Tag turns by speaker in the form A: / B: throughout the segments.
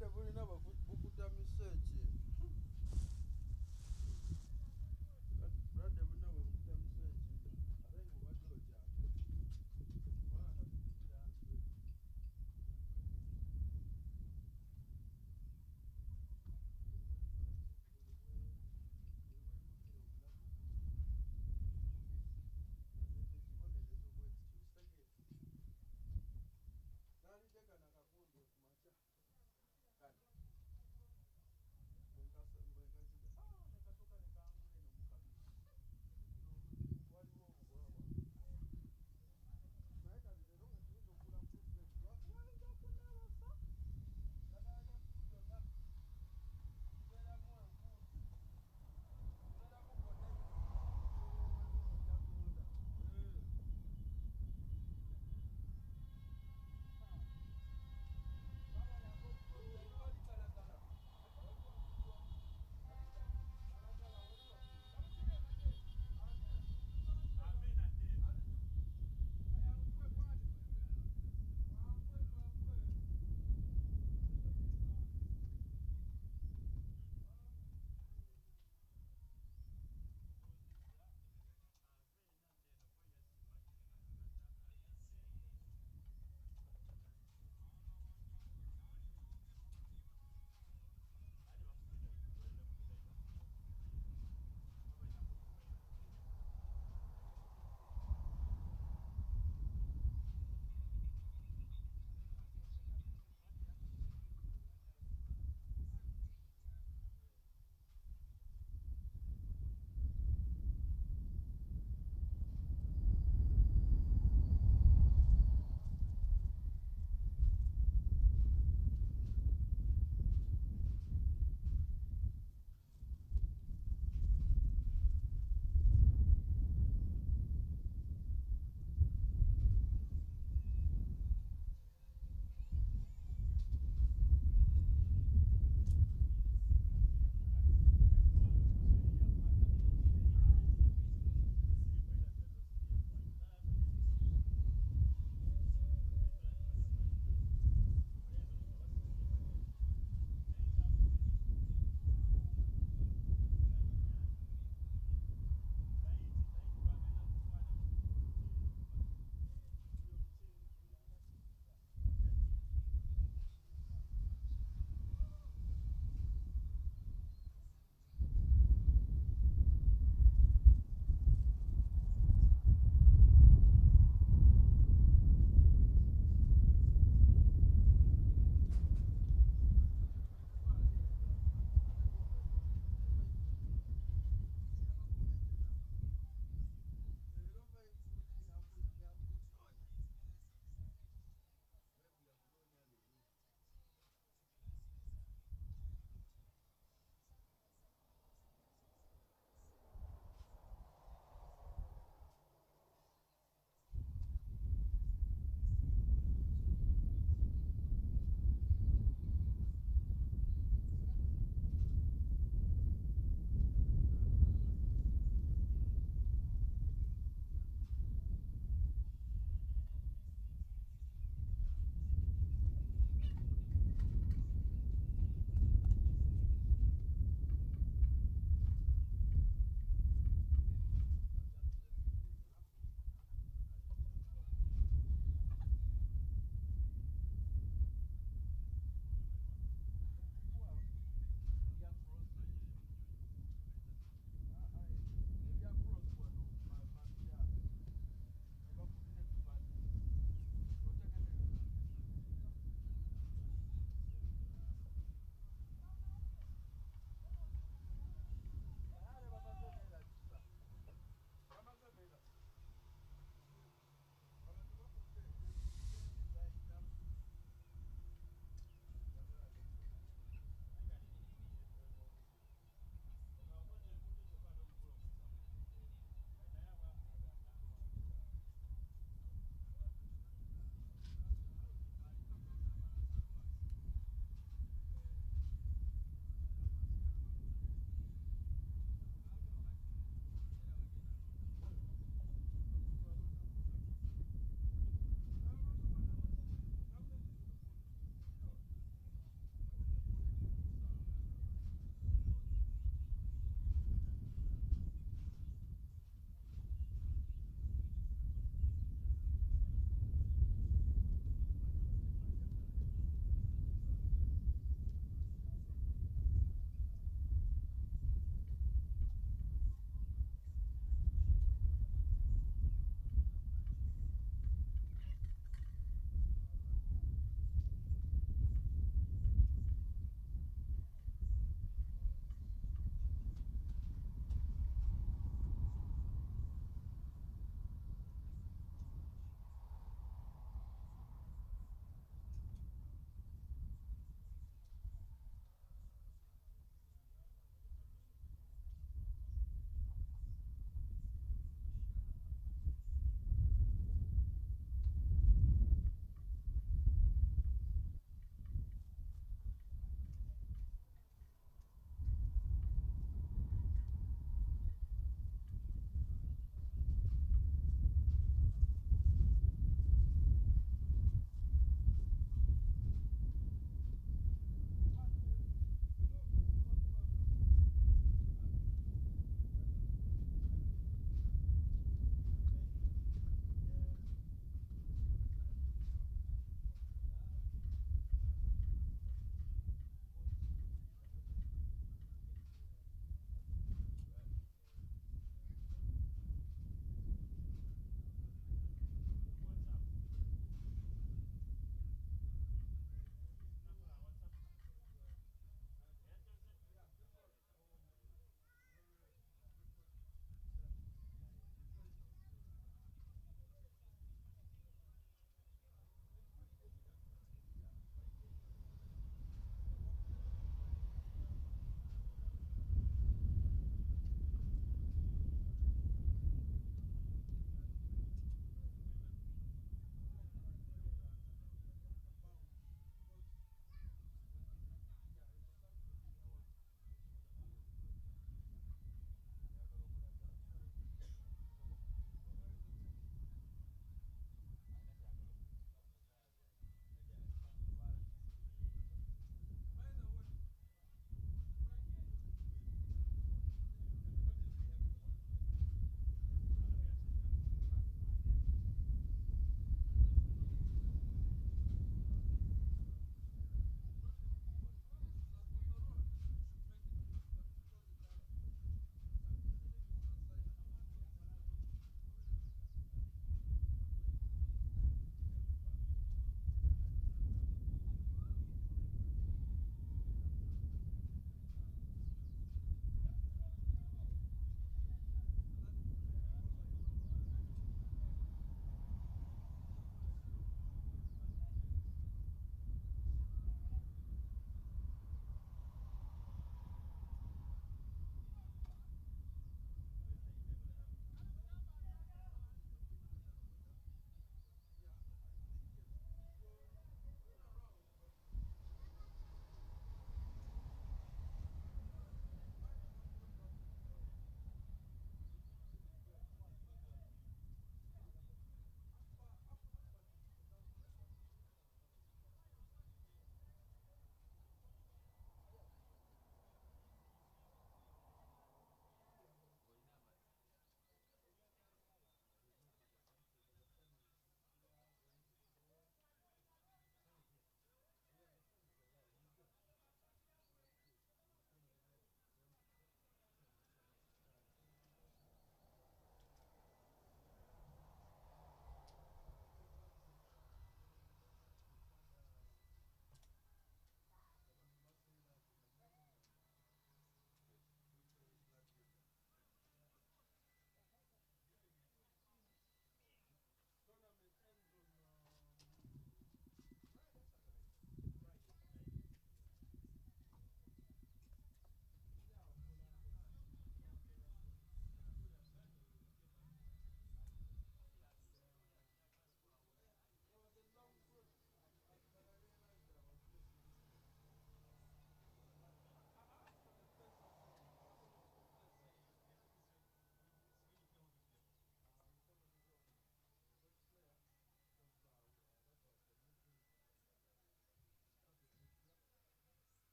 A: Brother bulina bukuta message. Brother bulina bukuta message. Abengo badoja. Bwana kukiranze. Nali teka nakakunde kumacha. Kati.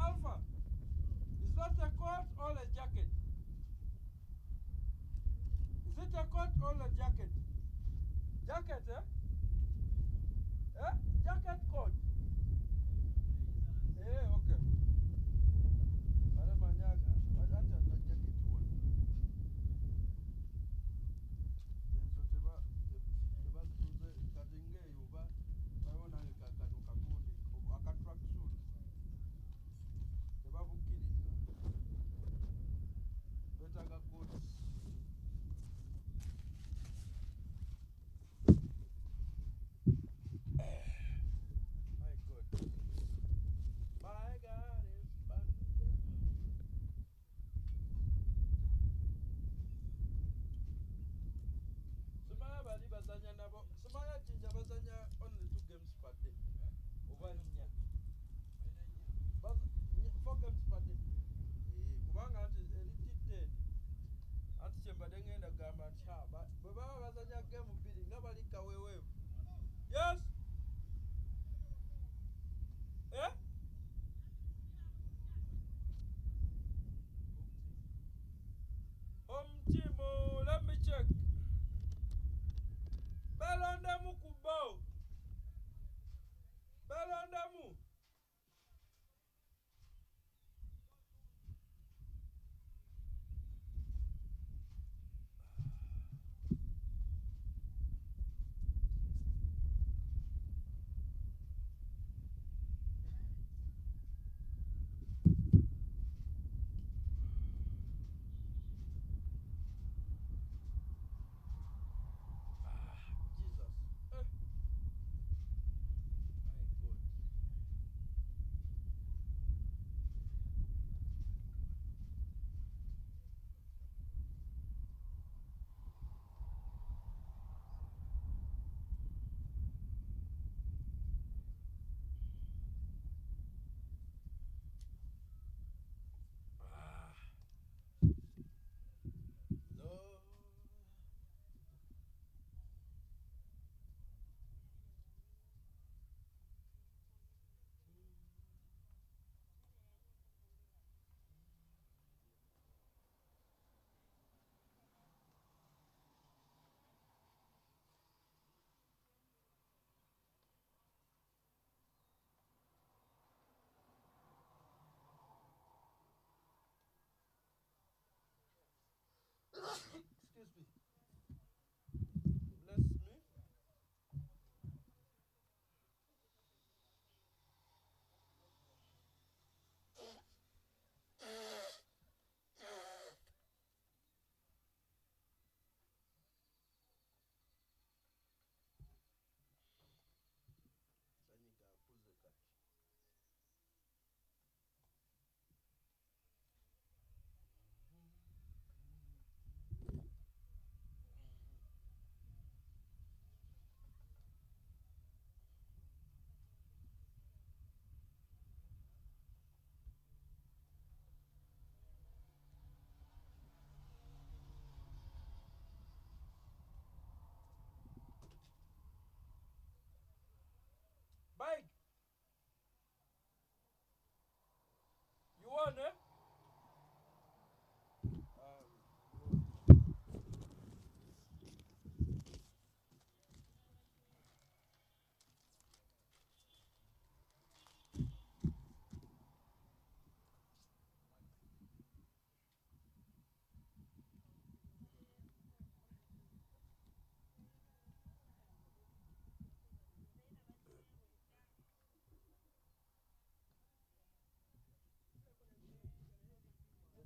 A: Alpha, is that a coat or a jacket? Is it a coat or a jacket? Jacket, eh? Eh? Jacket coat. Eh, okay. Manamanyaga, I don't have that jacket one. Then so teba tuze katinge yuba, bayona ngikanuka kundi, aka track suit. Teba bukiriza. Betaga coats. My God. My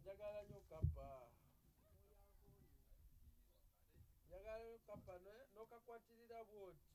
A: Njagala nnyo kapa. Njagala nnyo kapa n'okakwatirira bw'oti.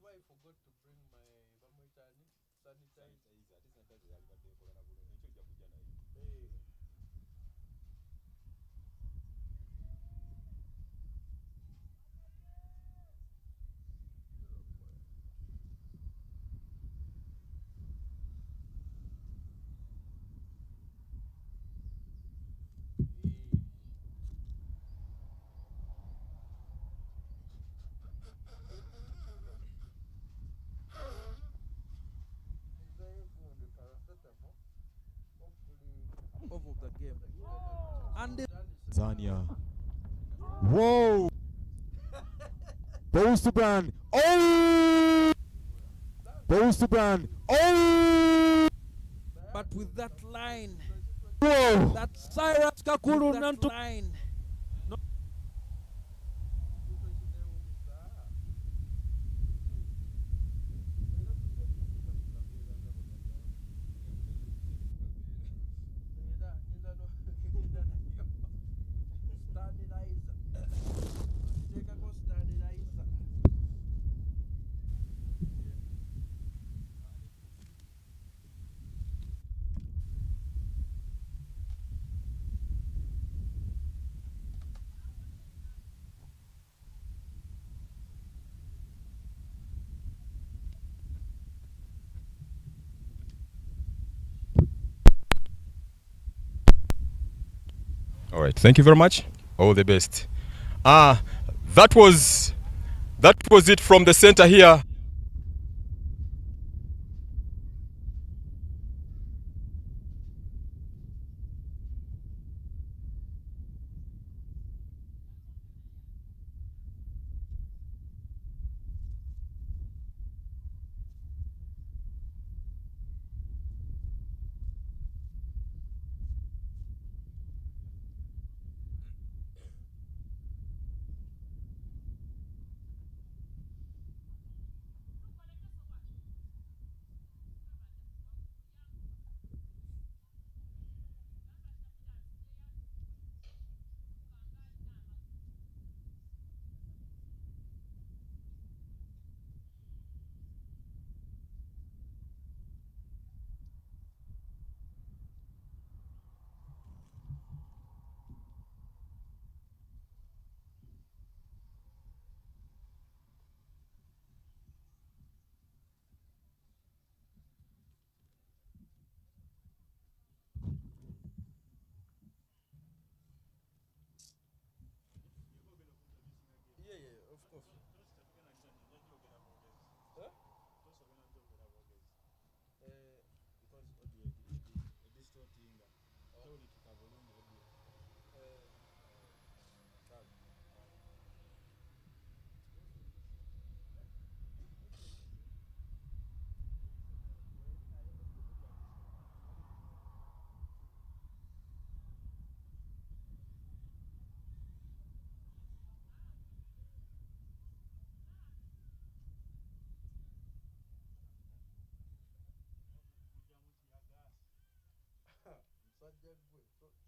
A: I forgot to bring my sanitizer. Hey. Of the game. And
B: Tanzania. Whoa! Boosterbrand. Oh! Boosterbrand. Oh!
A: but with that line,
B: Whoa!
A: that Cyrus Kakulu Nantu line.
C: All right. Thank you very much. All the best. That was it from the center here.
A: gwe toga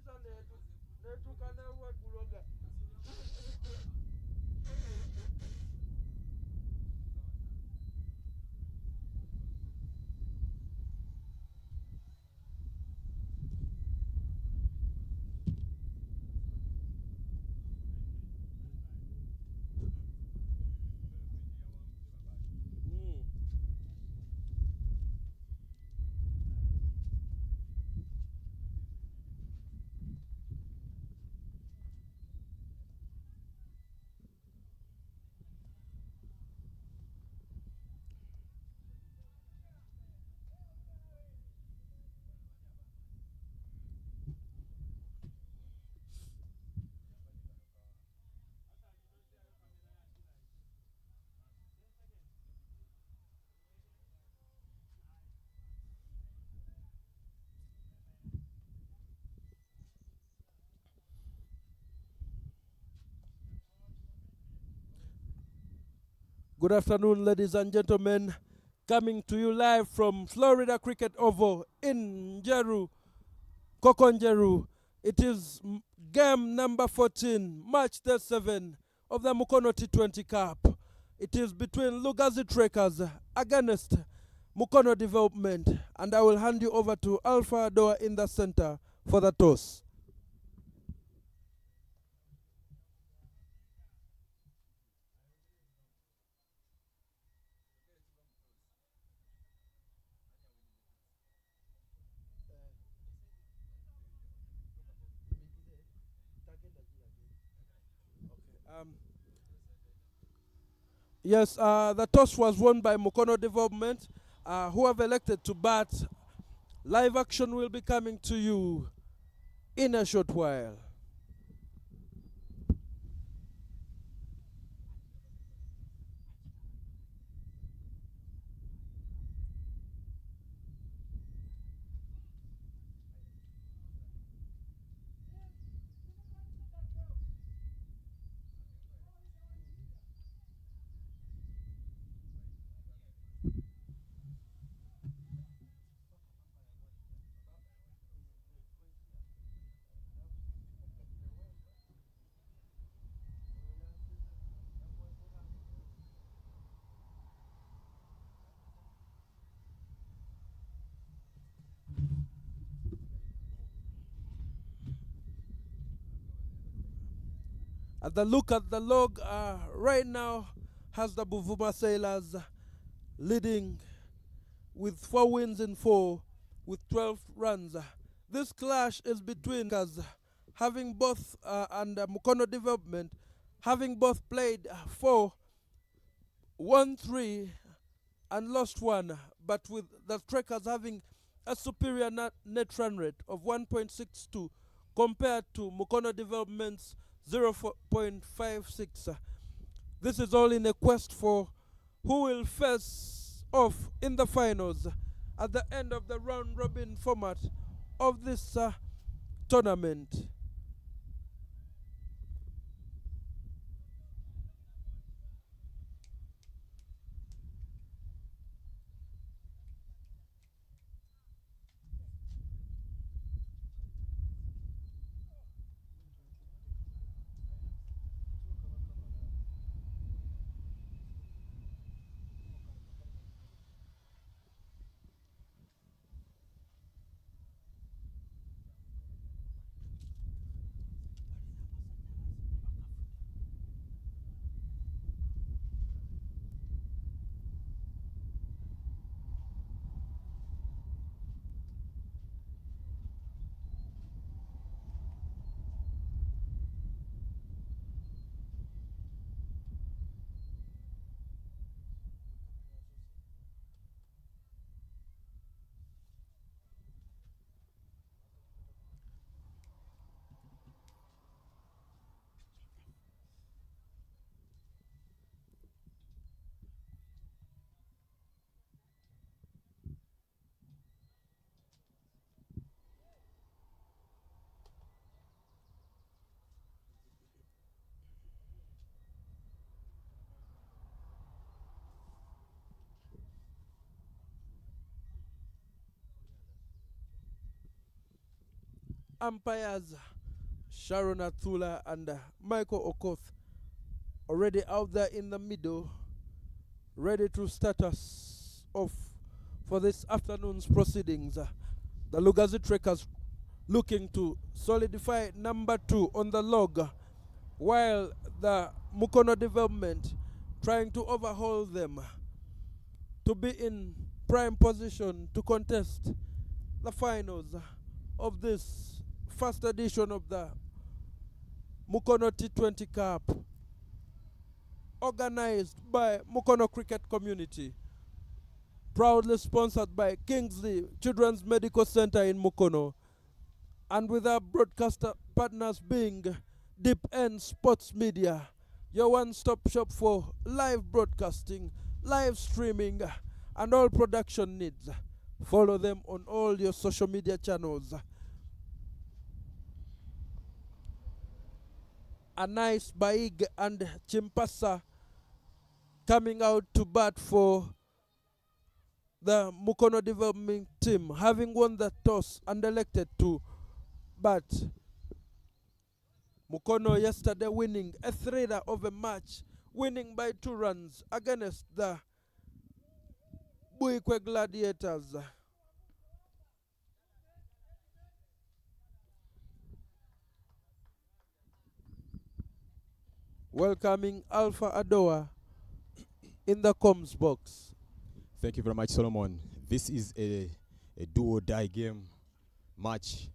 A: Isa netu kana wa kuloga. Good afternoon, ladies and gentlemen. Coming to you live from Florida Cricket Oval in Jeru, Kokonjeru. It is game number 14, match 37 of the Mukono T20 Cup. It is between Lugazi Trekkers against Mukono Development. And I will hand you over to Alpha Doa in the center for the toss. Yes, the toss was won by Mukono Development, who have elected to bat. Live action will be coming to you in a short while. At the look at the log, right now has the Buvuma Sailors leading with 4 wins in 4 with 12 runs. This clash is between having both and Mukono Development having both played 4, won 3 and lost 1, but with the Trekkers having a superior net run rate of 1.62 compared to Mukono Development's 0.56. This is all in a quest for who will face off in the finals at the end of the round robin format of this tournament. umpires Sharon Athula and Michael Okoth already out there in the middle, ready to start us off for this afternoon's proceedings. The Lugazi Trekkers looking to solidify number 2 on the log, while the Mukono development trying to overhaul them to be in prime position to contest the finals of this first edition of the Mukono T20 Cup, organized by Mukono Cricket Community, proudly sponsored by Kingsley Children's Medical Center in Mukono, and with our broadcaster partners being Deep End Sports Media, your one-stop shop for live broadcasting, live streaming, and all production needs. Follow them on all your social media channels. Anais Baig and Chimpasa coming out to bat for the Mukono development team, having won the toss and elected to bat. Mukono yesterday winning a thriller of a match, winning by 2 runs against the Buikwe Gladiators. Welcoming Alpha Adoa in the comms box.
B: Thank you very much, Solomon. This is a do-or-die game match.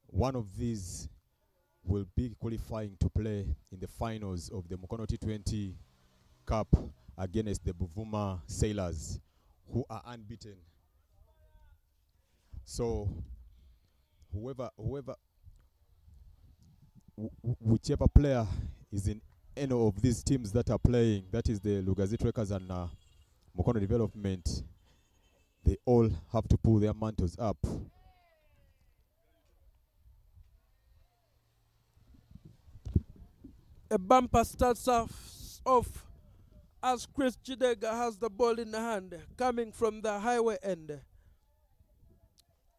B: One of these will be qualifying to play in the finals of the Mukono T20 Cup against the Buvuma Sailors, who are unbeaten. So, whichever player is in any of these teams that are playing, that is the Lugazi Trekkers and Mukono Development, they all have to pull their mantles up.
A: A bumper starts off as Chris Chidega has the ball in the hand, coming from the highway end.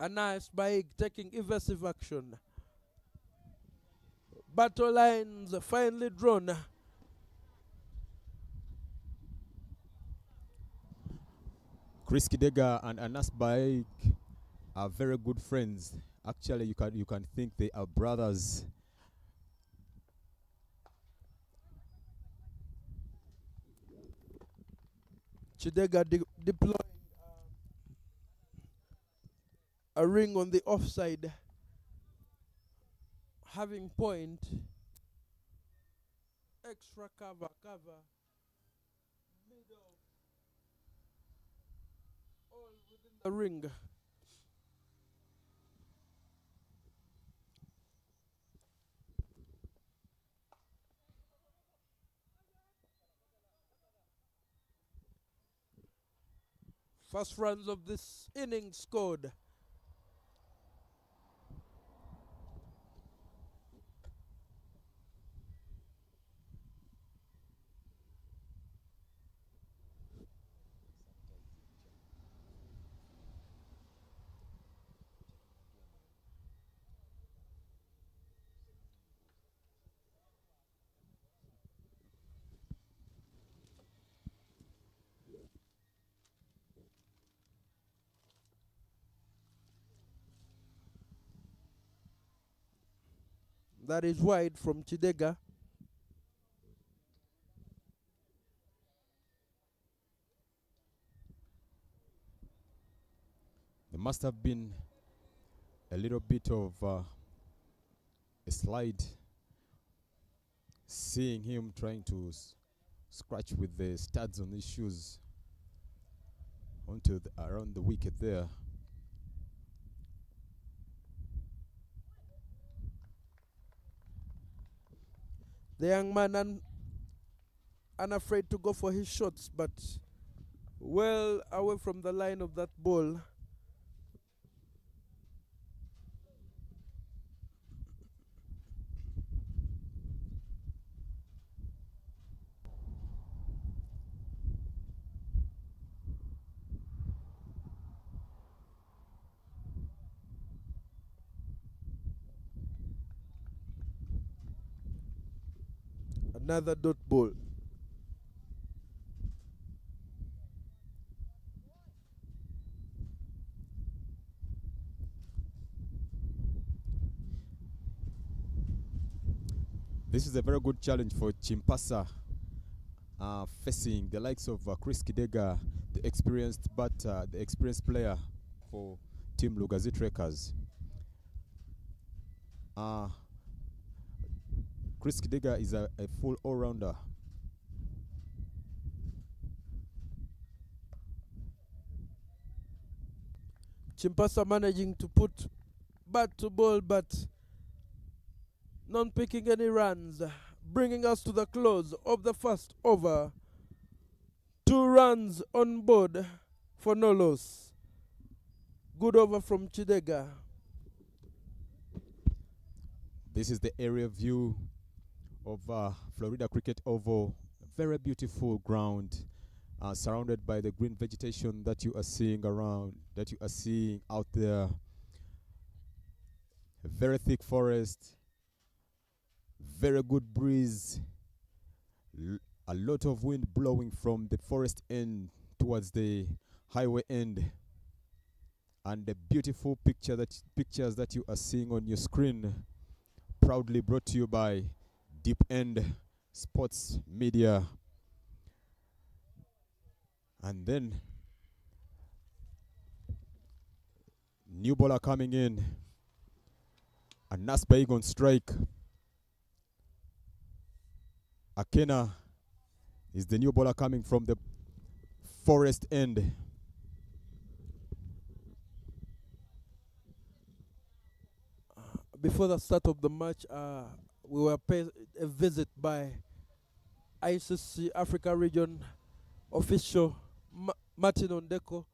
A: A nice Baig taking evasive action. Battle lines finally drawn.
B: Chris Kidega and Anas Baig are very good friends. Actually, you can think they are brothers.
A: Chidega deploying a ring on the offside, having point, extra cover, middle, all within the ring. First runs of this inning scored. That is wide from Chidega.
B: There must have been a little bit of a slide, seeing him trying to scratch with the studs on his shoes onto around the wicket there.
A: The young man unafraid to go for his shots, but well away from the line of that ball. Another dot ball.
B: This is a very good challenge for Chimpasa, facing the likes of Chris Kidega, the experienced player for Team Lugazi Trekkers. Chris Kidega is a full all-rounder.
A: Chimpasa managing to put bat to ball, but not picking any runs, bringing us to the close of the first over. 2 runs on board for no loss. Good over from Chidega.
B: This is the area view of Florida Cricket Oval. Very beautiful ground, surrounded by the green vegetation that you are seeing around, that you are seeing out there. A very thick forest, very good breeze, a lot of wind blowing from the forest end towards the highway end, and the beautiful pictures that you are seeing on your screen, proudly brought to you by Deep End Sports Media. And then new bowler coming in, and Nasbaig on strike. Akena is the new bowler coming from the forest end.
A: Before the start of the match, we were paid a visit by ICC Africa Region official Martin Ondeko.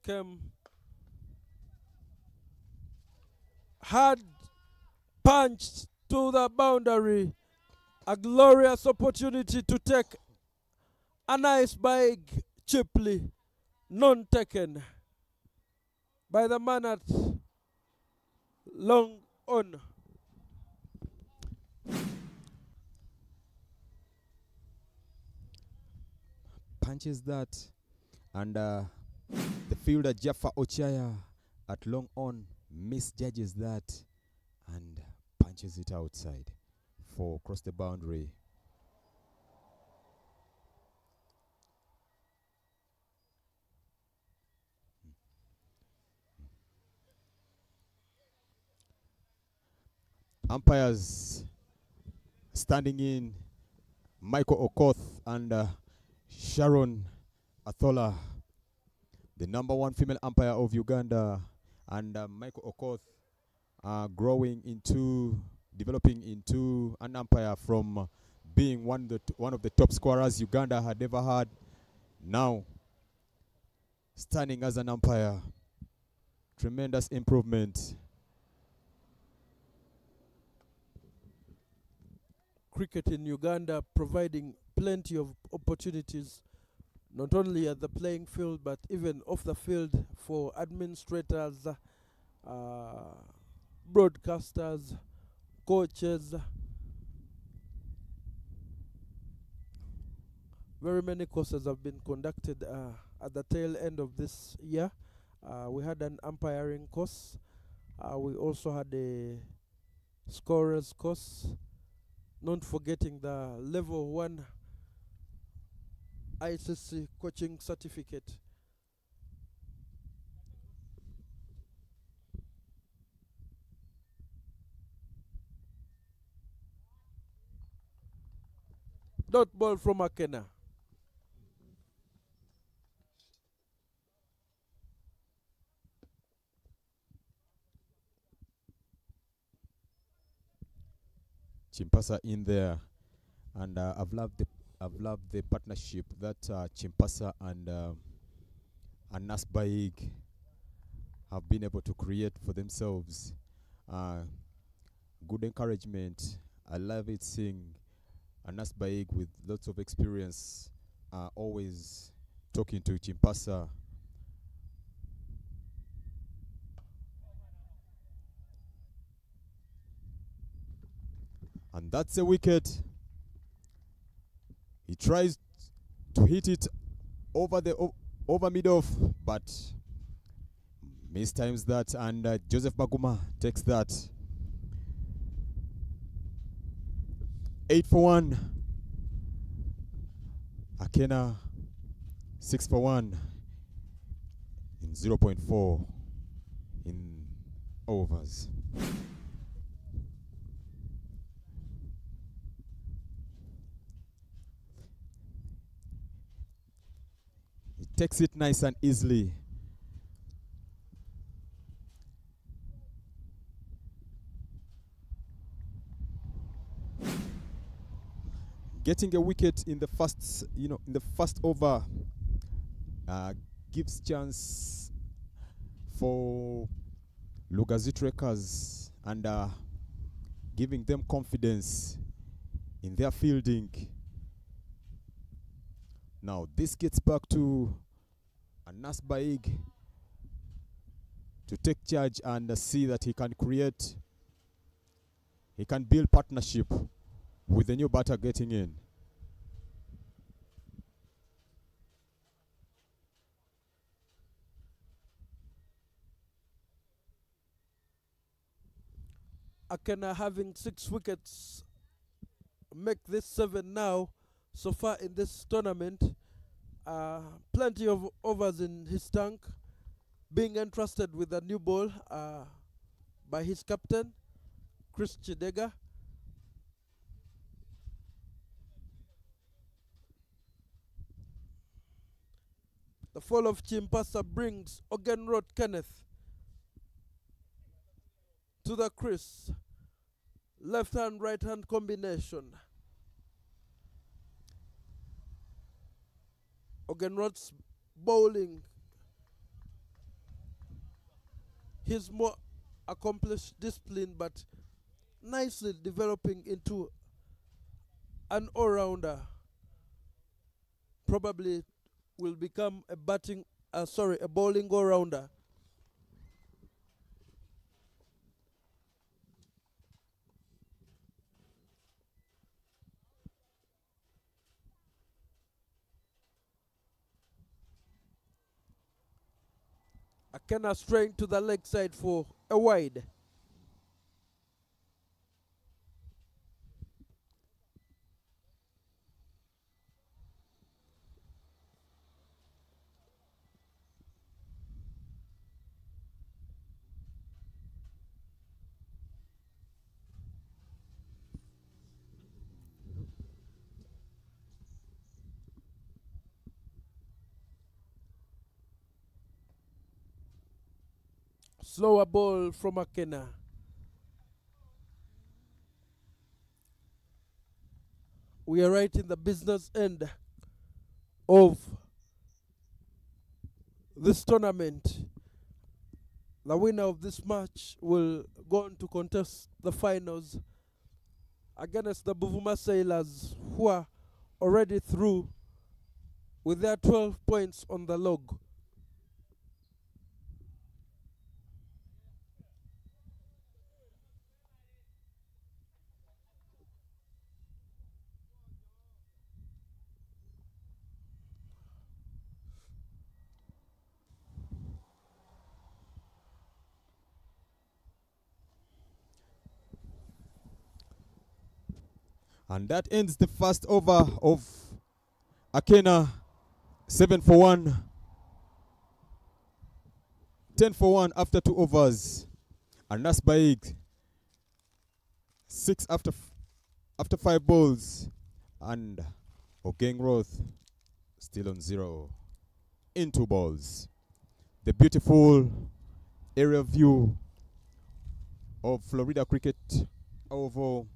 A: Came, hard punched to the boundary, a glorious opportunity to take a nice bag cheaply, none taken by the man at long on.
B: Punches that, and the fielder Jaffa Ochaya at long on misjudges that and punches it outside for cross the boundary. Umpires standing in, Michael Okoth and Sharon Athola, the #1 female umpire of Uganda, and Michael Okoth developing into an umpire from being one of the top scorers Uganda had ever had. Now standing as an umpire, tremendous improvement.
A: Cricket in Uganda providing plenty of opportunities, not only at the playing field but even off the field, for administrators, broadcasters, coaches. Very many courses have been conducted at the tail end of this year. We had an umpiring course. We also had a scorers course, not forgetting the level 1 ICC coaching certificate. Dot ball from Akena.
B: Chimpasa in there, and I've loved the partnership that Chimpasa and Nasbaig have been able to create for themselves. Good encouragement. I love it seeing Nasbaig with lots of experience, always talking to Chimpasa. And And that's a wicket. He tries to hit it over the over mid-off, but mistimes that, and Joseph Baguma takes that. 8 for 1. Akena 6 for 1 in 0.4 in overs. He takes it nice and easily. Getting a wicket in the first, in the first over gives chance for Lugazi Trekkers and giving them confidence in their fielding. Now this gets back to Anas Baig to take charge and see that he can build partnership with the new batter getting in.
A: Akena having 6 wickets make this 7 now so far in this tournament. Plenty of overs in his tank, being entrusted with a new ball by his captain, Chris Chidega. The fall of Chimpasa brings Ogenrod Kenneth to the crease. Left hand, right hand combination. Ogenrod's bowling. He's more accomplished discipline, but nicely developing into an all-rounder. Probably will become a bowling all-rounder. Akena straying to the leg side for a wide. Slower ball from Akena. We are right in the business end of this tournament. The winner of this match will go on to contest the finals against the Buvuma Sailors, who are already through with their 12 points on the log.
B: And that ends the first over of Akena. 7 for 1. 10 for 1 after 2 overs. And Nasbaig 6 after 5 balls. And Ogenroth still on 0 in 2 balls. The beautiful aerial view of Florida Cricket Oval.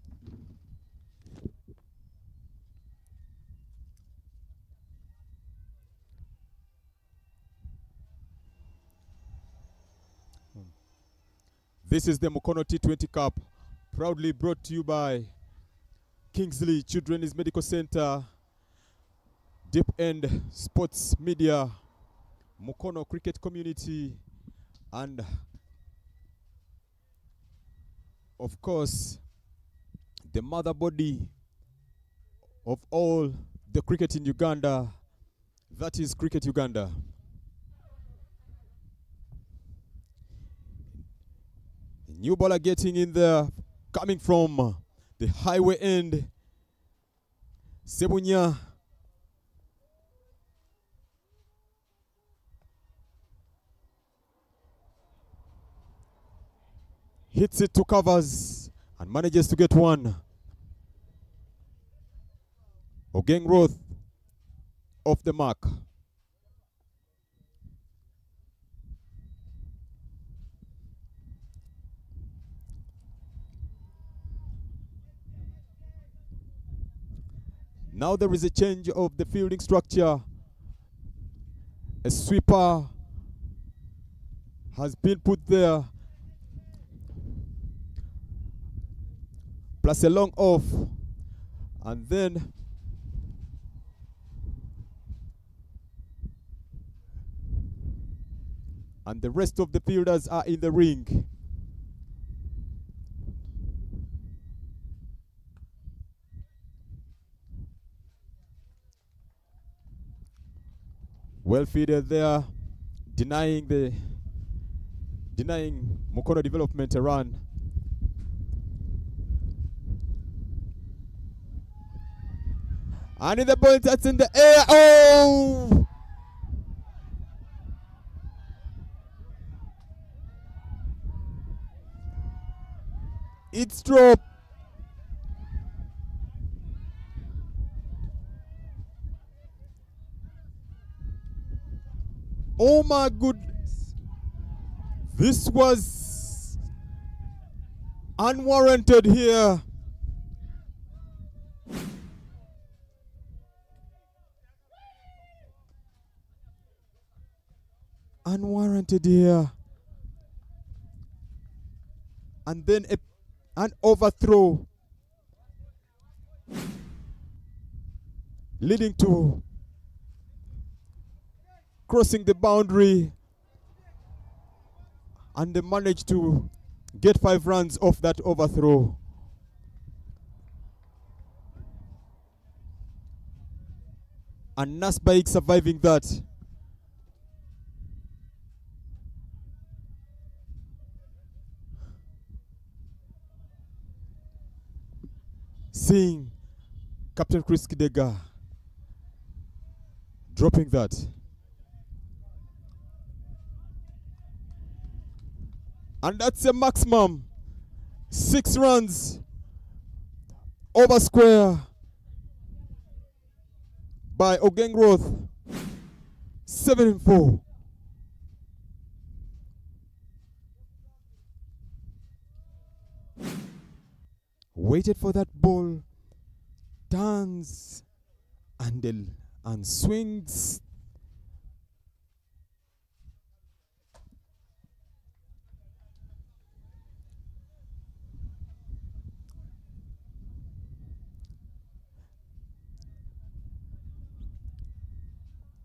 B: This is the Mukono T20 Cup, proudly brought to you by Kingsley Children's Medical Center, Deep End Sports Media, Mukono Cricket Community, and of course, the mother body of all the cricket in Uganda. That is Cricket Uganda. New bowler getting in there, coming from the highway end. Sebunya. Hits it to covers and manages to get one. Ogengroth off the mark. Now there is a change of the fielding structure. A sweeper has been put there, plus a long off, and then the rest of the fielders are in the ring. Well fielded there, denying Mukono development a run. And in the ball that's in the air. Oh! It's dropped. Oh my goodness. This was unwarranted here. Unwarranted here. And then an overthrow leading to crossing the boundary, and they managed to get 5 runs off that overthrow. And Nasbaik surviving that. Seeing Captain Chris Kidega dropping that. And that's a maximum 6 runs over square by Ogengroth. 7-4. Waited for that ball, turns and swings.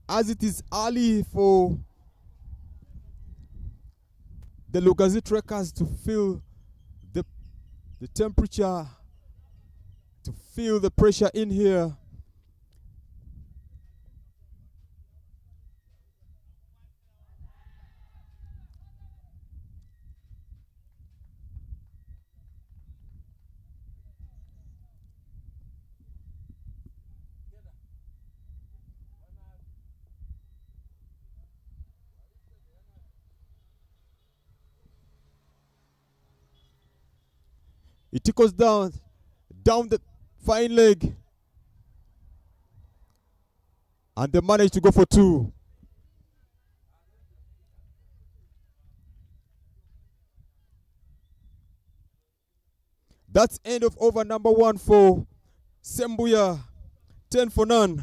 B: As it is early for the Lugazi trekkers to feel the temperature, to feel the pressure in here. It tickles down the fine leg, and they managed to go for 2. That's end of over number 1 for Sembuya. 10 for none.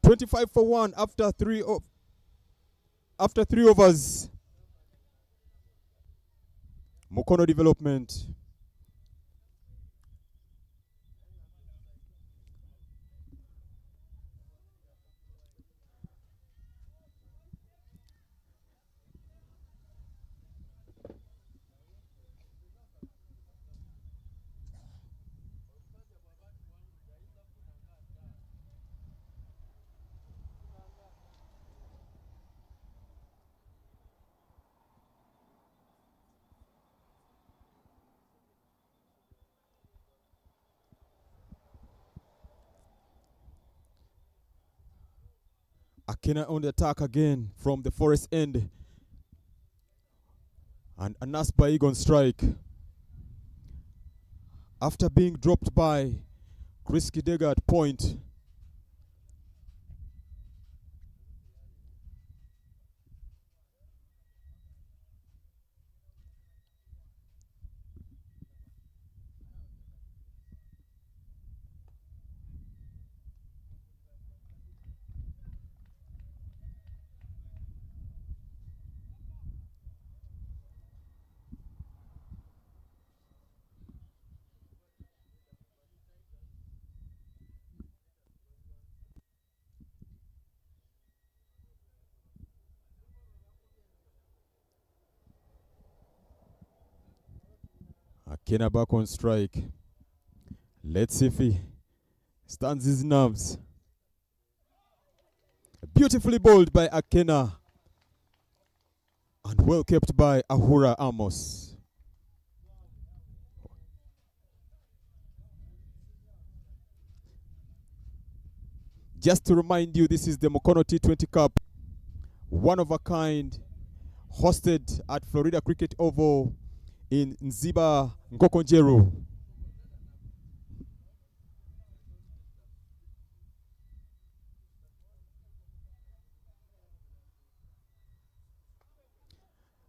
B: 25 for 1 after 3 overs. Mukono development. Akena on the attack again from the forest end. And Anas Baig on strike. After being dropped by Chris Kidega at point. Akena back on strike. Let's see if he stands his nerves. Beautifully bowled by Akena. And well kept by Ahura Amos. Just to remind you, this is the Mukono T20 Cup. One of a kind. Hosted at Florida Cricket Oval in Nziba, Ngokonjeru.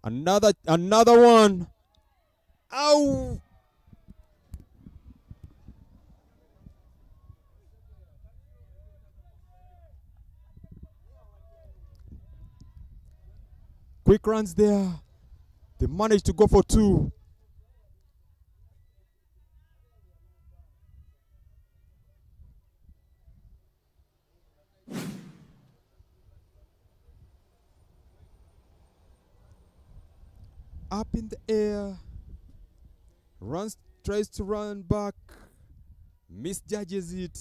B: Another one. Ow! Quick runs there. They managed to go for two. Up in the air. Runs, tries to run back. Misjudges it.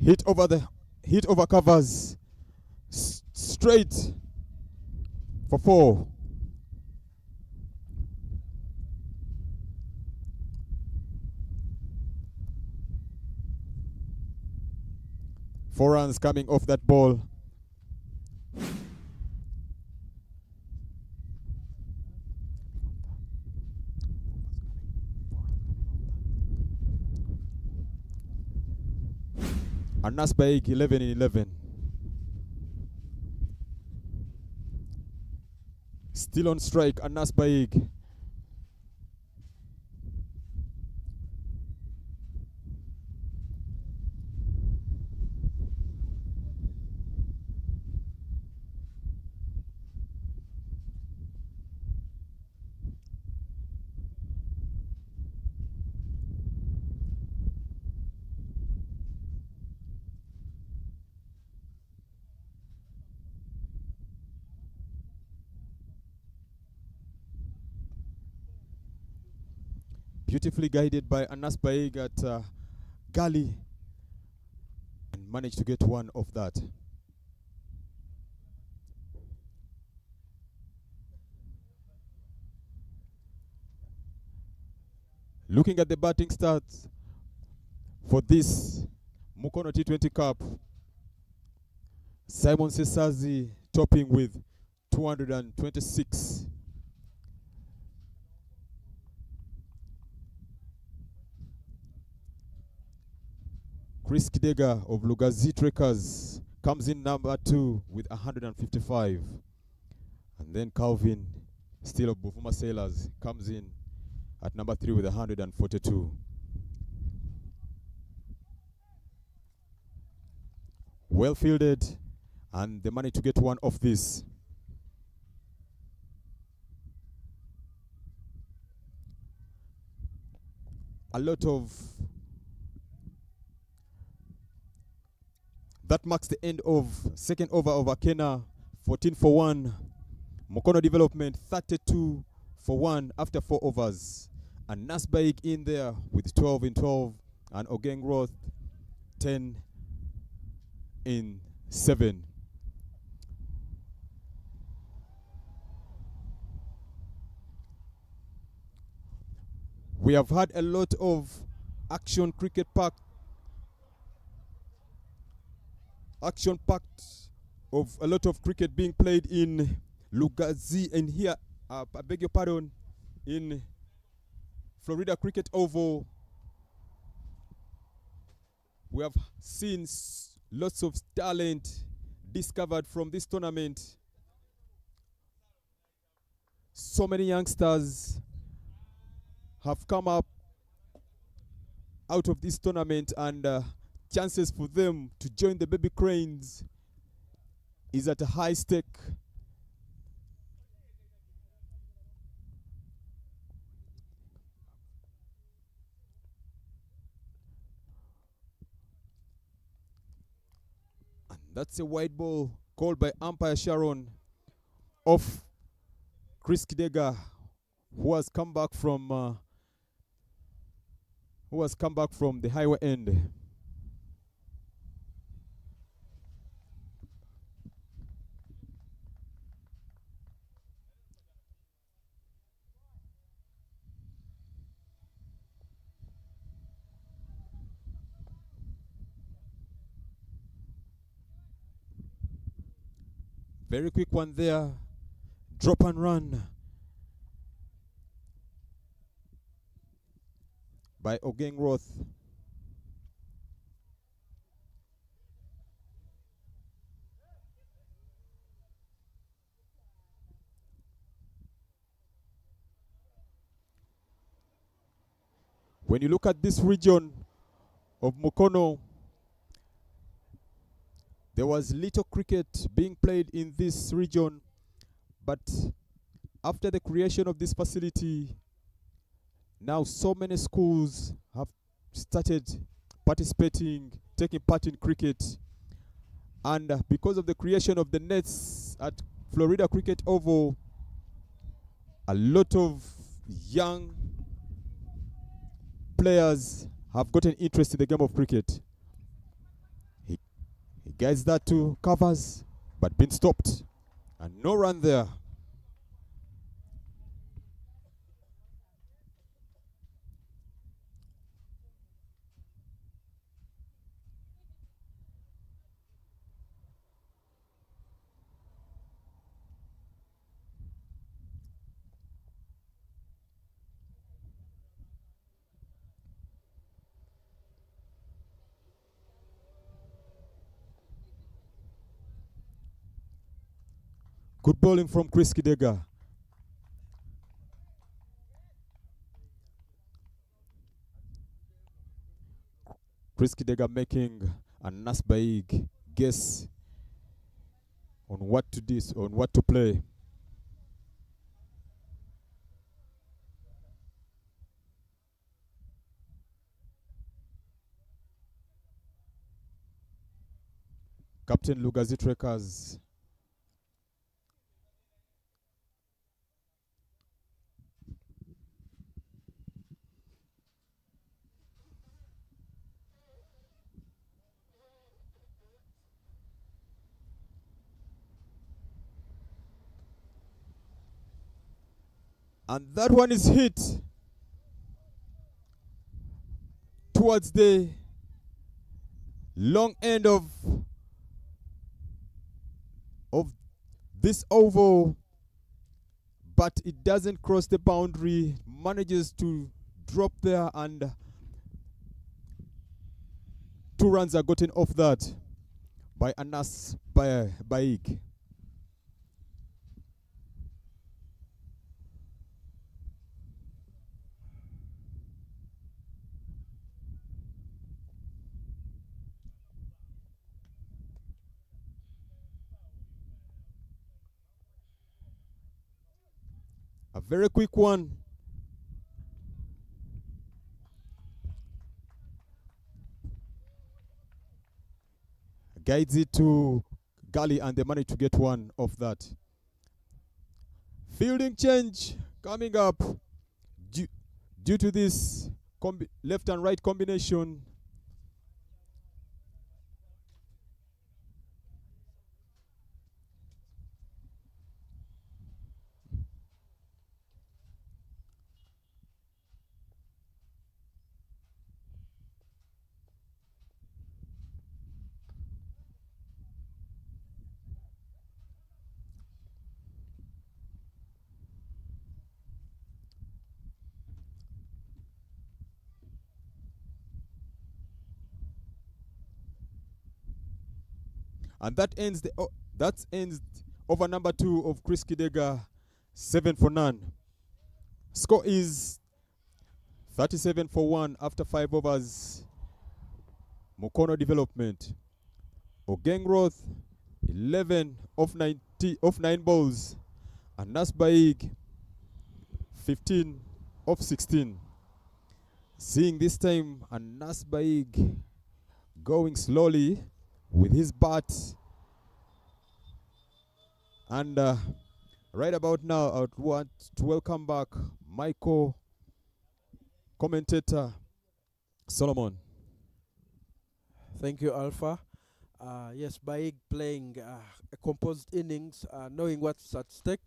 B: Hit over covers. Straight for four. Four runs coming off that ball. Anas Baig 11 in 11. Still on strike, Anas Baig. Beautifully guided by Anas Baig at Gali, and managed to get one of that. Looking at the batting stats for this Mukono T20 Cup, Simon Sesazi topping with 226. Chris Kidega of Lugazi Trekkers comes in number 2 with 155. And then Calvin, still of Buvuma Sailors, comes in at number 3 with 142. Well fielded, and they managed to get one of this. A lot of that marks the end of second over of Akena, 14 for 1. Mukono Development 32 for 1 after 4 overs. And Nasbaig in there with 12 in 12. and Ogengroth 10 in 7. We have had a lot of action packed of a lot of cricket being played in Lugazi and here, I beg your pardon, in Florida Cricket Oval. We have seen lots of talent discovered from this tournament. So many youngsters have come up out of this tournament, and chances for them to join the Baby Cranes is at a high stake. And that's a wide ball called by umpire Sharon off Chris Kidega, who has come back from the highway end. Very quick one there. Drop and run by Ogengroth. When you look at this region of Mukono, there was little cricket being played in this region, but after the creation of this facility, now so many schools have started taking part in cricket. And because of the creation of the nets at Florida Cricket Oval, a lot of young players have gotten interest in the game of cricket. He gets that to covers, but been stopped. And no run there. Good bowling from Chris Kidega. Chris Kidega making a Nasbaig guess on what to play. Captain Lugazi Trekkers and that one is hit towards the long end of this oval, but it doesn't cross the boundary, manages to drop there, and 2 runs are gotten off that by Anas Baig. A very quick one. Guides it to Gali, and they manage to get one of that. Fielding change coming up due to this left and right combination. And that ends over number 2 of Chris Kidega, 7 for none. Score is 37 for 1 after 5 overs. Mukono Development. Ogengroth, 11 off 9 balls. And Nasbaig, 15 off 16. Seeing this time and Nasbaig going slowly with his bat. And right about now, I would want to welcome back my co-commentator, Solomon.
A: Thank you, Alpha. Yes, Baig playing a composed innings, knowing what's at stake.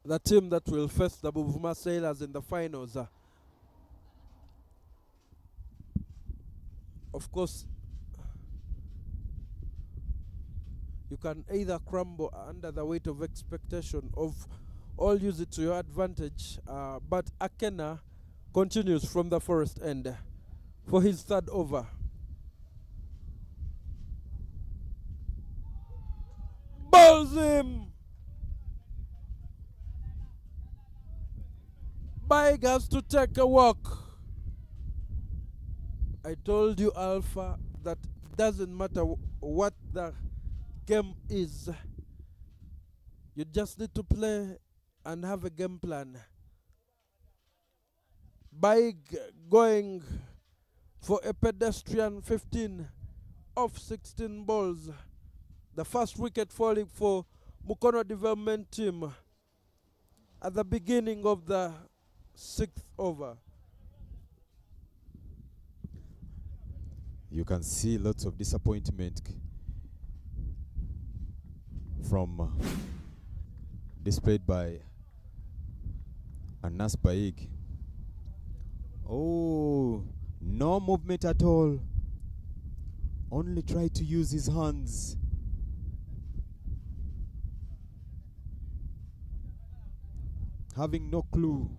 A: The team that will face the Buvuma Sailors in the finals. Of course, you can either crumble under the weight of expectation or use it to your advantage. But Akena continues from the forest end for his third over. Balls him! Baig has to take a walk. I told you, Alpha, that doesn't matter what the game is. You just need to play and have a game plan. Baig going for a pedestrian 15 off 16 balls. The first wicket falling for Mukono Development Team at the beginning of the 6th over.
B: You can see lots of disappointment from displayed by Anas Baig. Oh, no movement at all. Only try to use his hands. Having no clue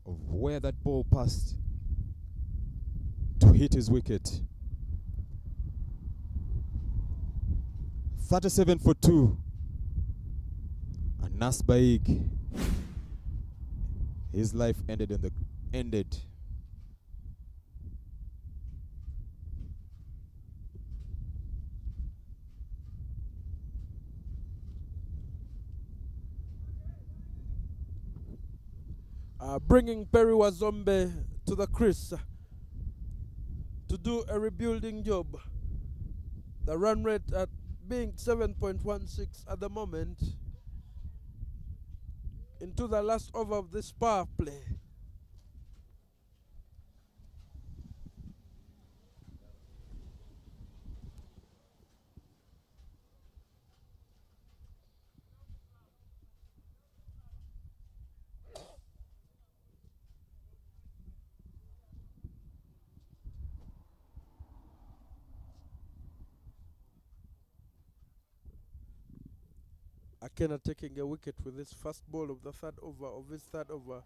B: of where that ball passed to hit his wicket. 37 for 2. And Nasbaig, his life ended.
A: Bringing Perry Wazombe to the crease to do a rebuilding job. The run rate at being 7.16 at the moment into the last over of this power play. Akena taking a wicket with his first ball of the third over.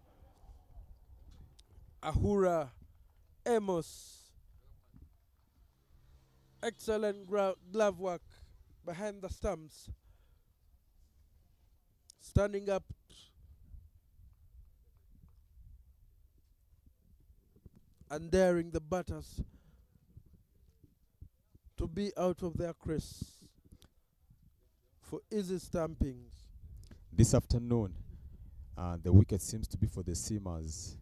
A: Ahura Amos. Excellent glove work behind the stumps. Standing up and daring the batters to be out of their crease for easy stampings.
B: This afternoon, the wicket seems to be for the seamers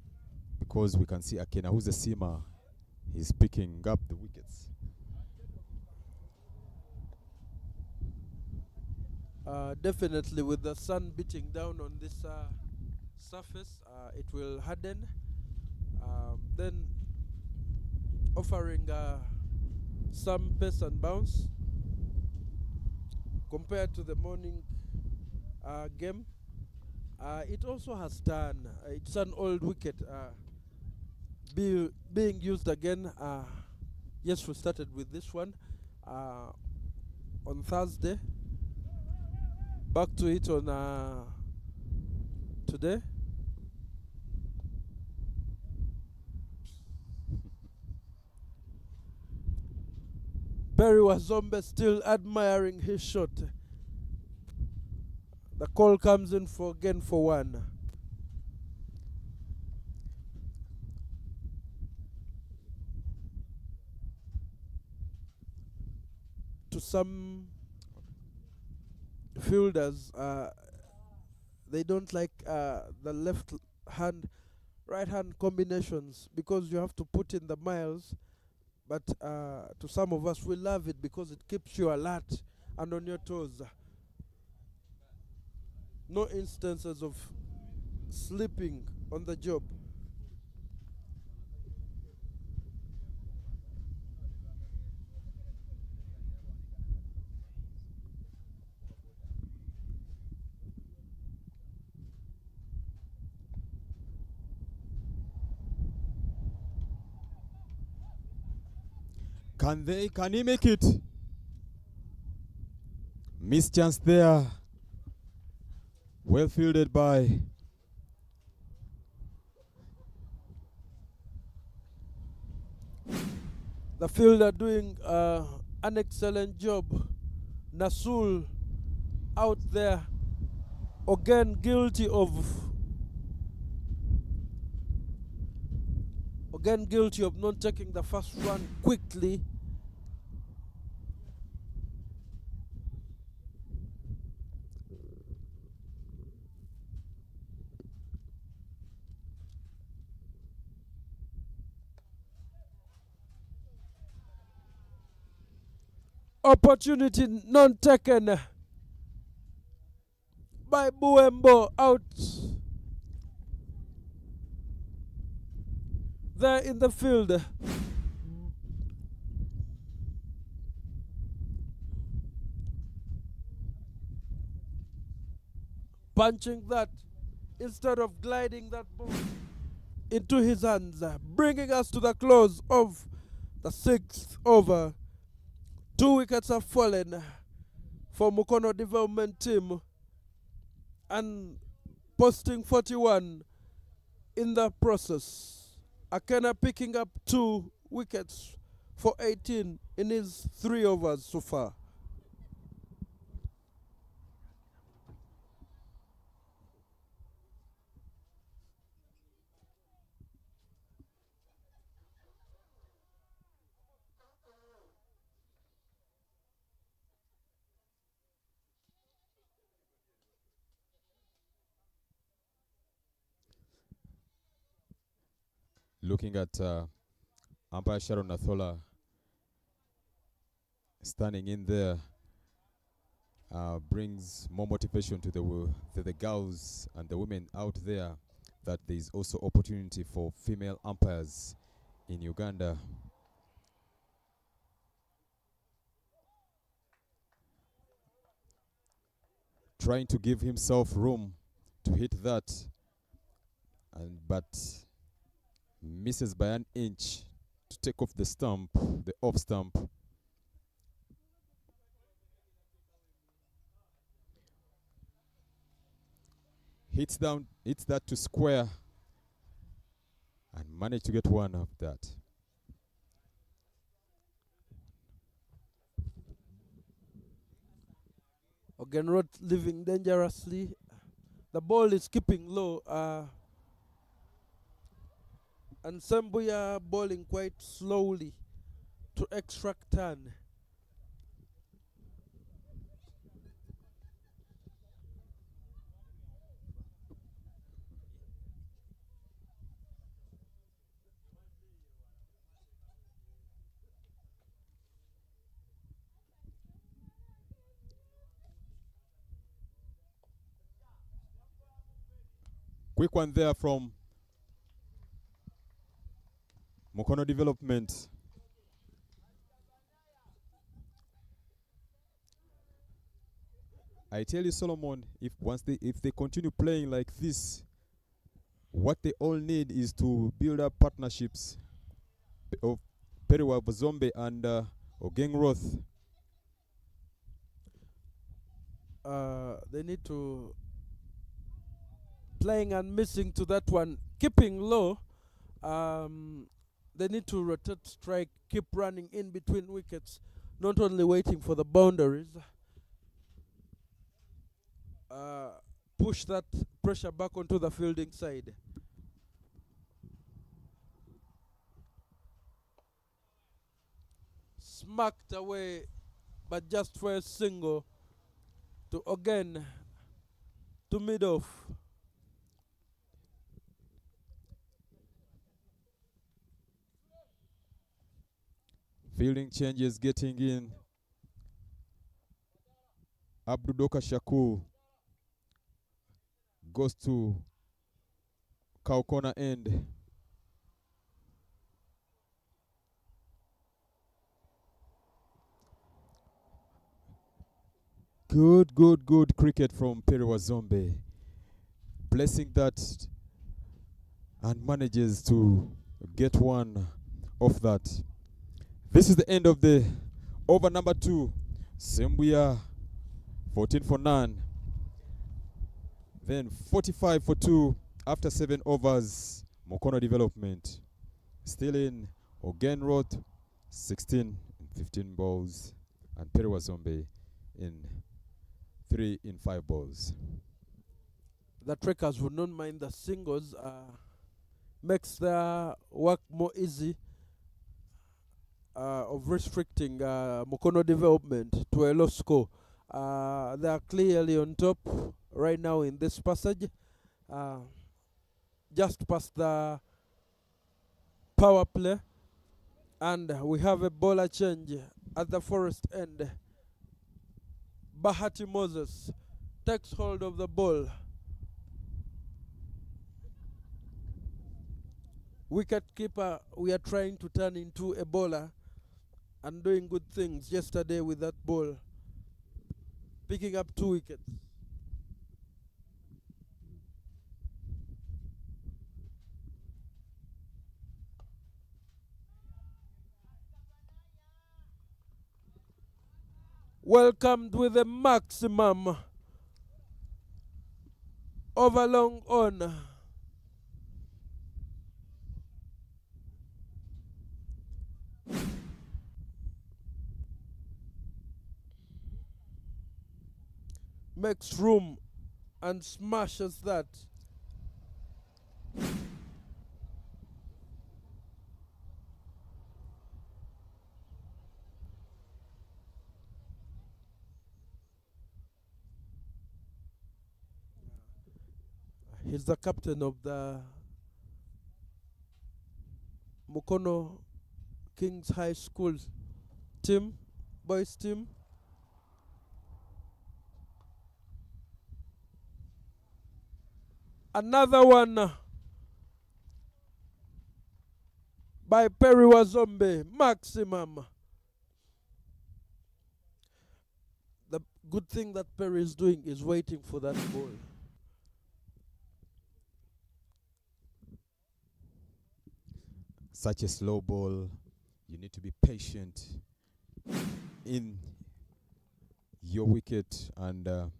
B: because we can see Akena, who's the seamer, he's picking up the wickets.
A: Definitely with the sun beating down on this surface, it will harden, then offering some pace and bounce compared to the morning game. It also has turn. It's an old wicket being used again. Yes, we started with this one on Thursday. Back to it on today. Perry Wazombe still admiring his shot. The call comes in for again for one. To some fielders, they don't like the left hand, right hand combinations because you have to put in the miles. But to some of us, we love it because it keeps you alert and on your toes. No instances of sleeping on the job.
B: Can he make it? Miss chance there. Well fielded by
A: The fielder doing an excellent job. Nasul out there again guilty of not taking the first run quickly. Opportunity not taken by Buembo out there in the field. Punching that instead of gliding that ball into his hands, bringing us to the close of the 6th over. 2 wickets have fallen for Mukono development team and posting 41 in the process. Akena picking up 2 wickets for 18 in his 3 overs so far.
B: looking at umpire Sharon Nathola standing in there. Brings more motivation to the girls and the women out there that there is also opportunity for female umpires in Uganda. Trying to give himself room to hit that, but misses by an inch to take off the stump, the off stump. Hits that to square and managed to get one of that.
A: Ogenroth living dangerously. The ball is keeping low. And Sembuya bowling quite slowly to extract turn.
B: Quick one there from Mukono Development. I tell you, Solomon, if they continue playing like this, what they all need is to build up partnerships of Periwa Bazombe and Ogeng Roth.
A: They need to playing and missing to that one, keeping low. They need to rotate strike, keep running in between wickets, not only waiting for the boundaries. Push that pressure back onto the fielding side. Smacked away, but just for a single to again to mid off.
B: Fielding changes getting in. Abdudoka Shakur goes to cow corner end. Good cricket from Periwa Zombe. Blessing that and manages to get one off that. This is the end of the over number 2. Sembuya 14 for none. Then 45 for 2 after 7 overs. Mukono Development still in. Ogen Roth 16 in 15 balls. And Periwa Zombe in 3 in 5 balls.
A: The trackers would not mind the singles. Makes their work more easy of restricting Mukono Development to a low score. They are clearly on top right now in this passage. Just past the power play. And we have a bowler change at the forest end. Bahati Moses takes hold of the ball. Wicket keeper, we are trying to turn into a bowler and doing good things yesterday with that ball. Picking up 2 wickets. Welcomed with a maximum over long on. Makes room and smashes that. He's the captain of the Mukono Kings High School team, boys team. Another one by Periwa Zombe, maximum. The good thing that Perry is doing is waiting for that ball.
B: Such a slow ball, you need to be patient in your wicket and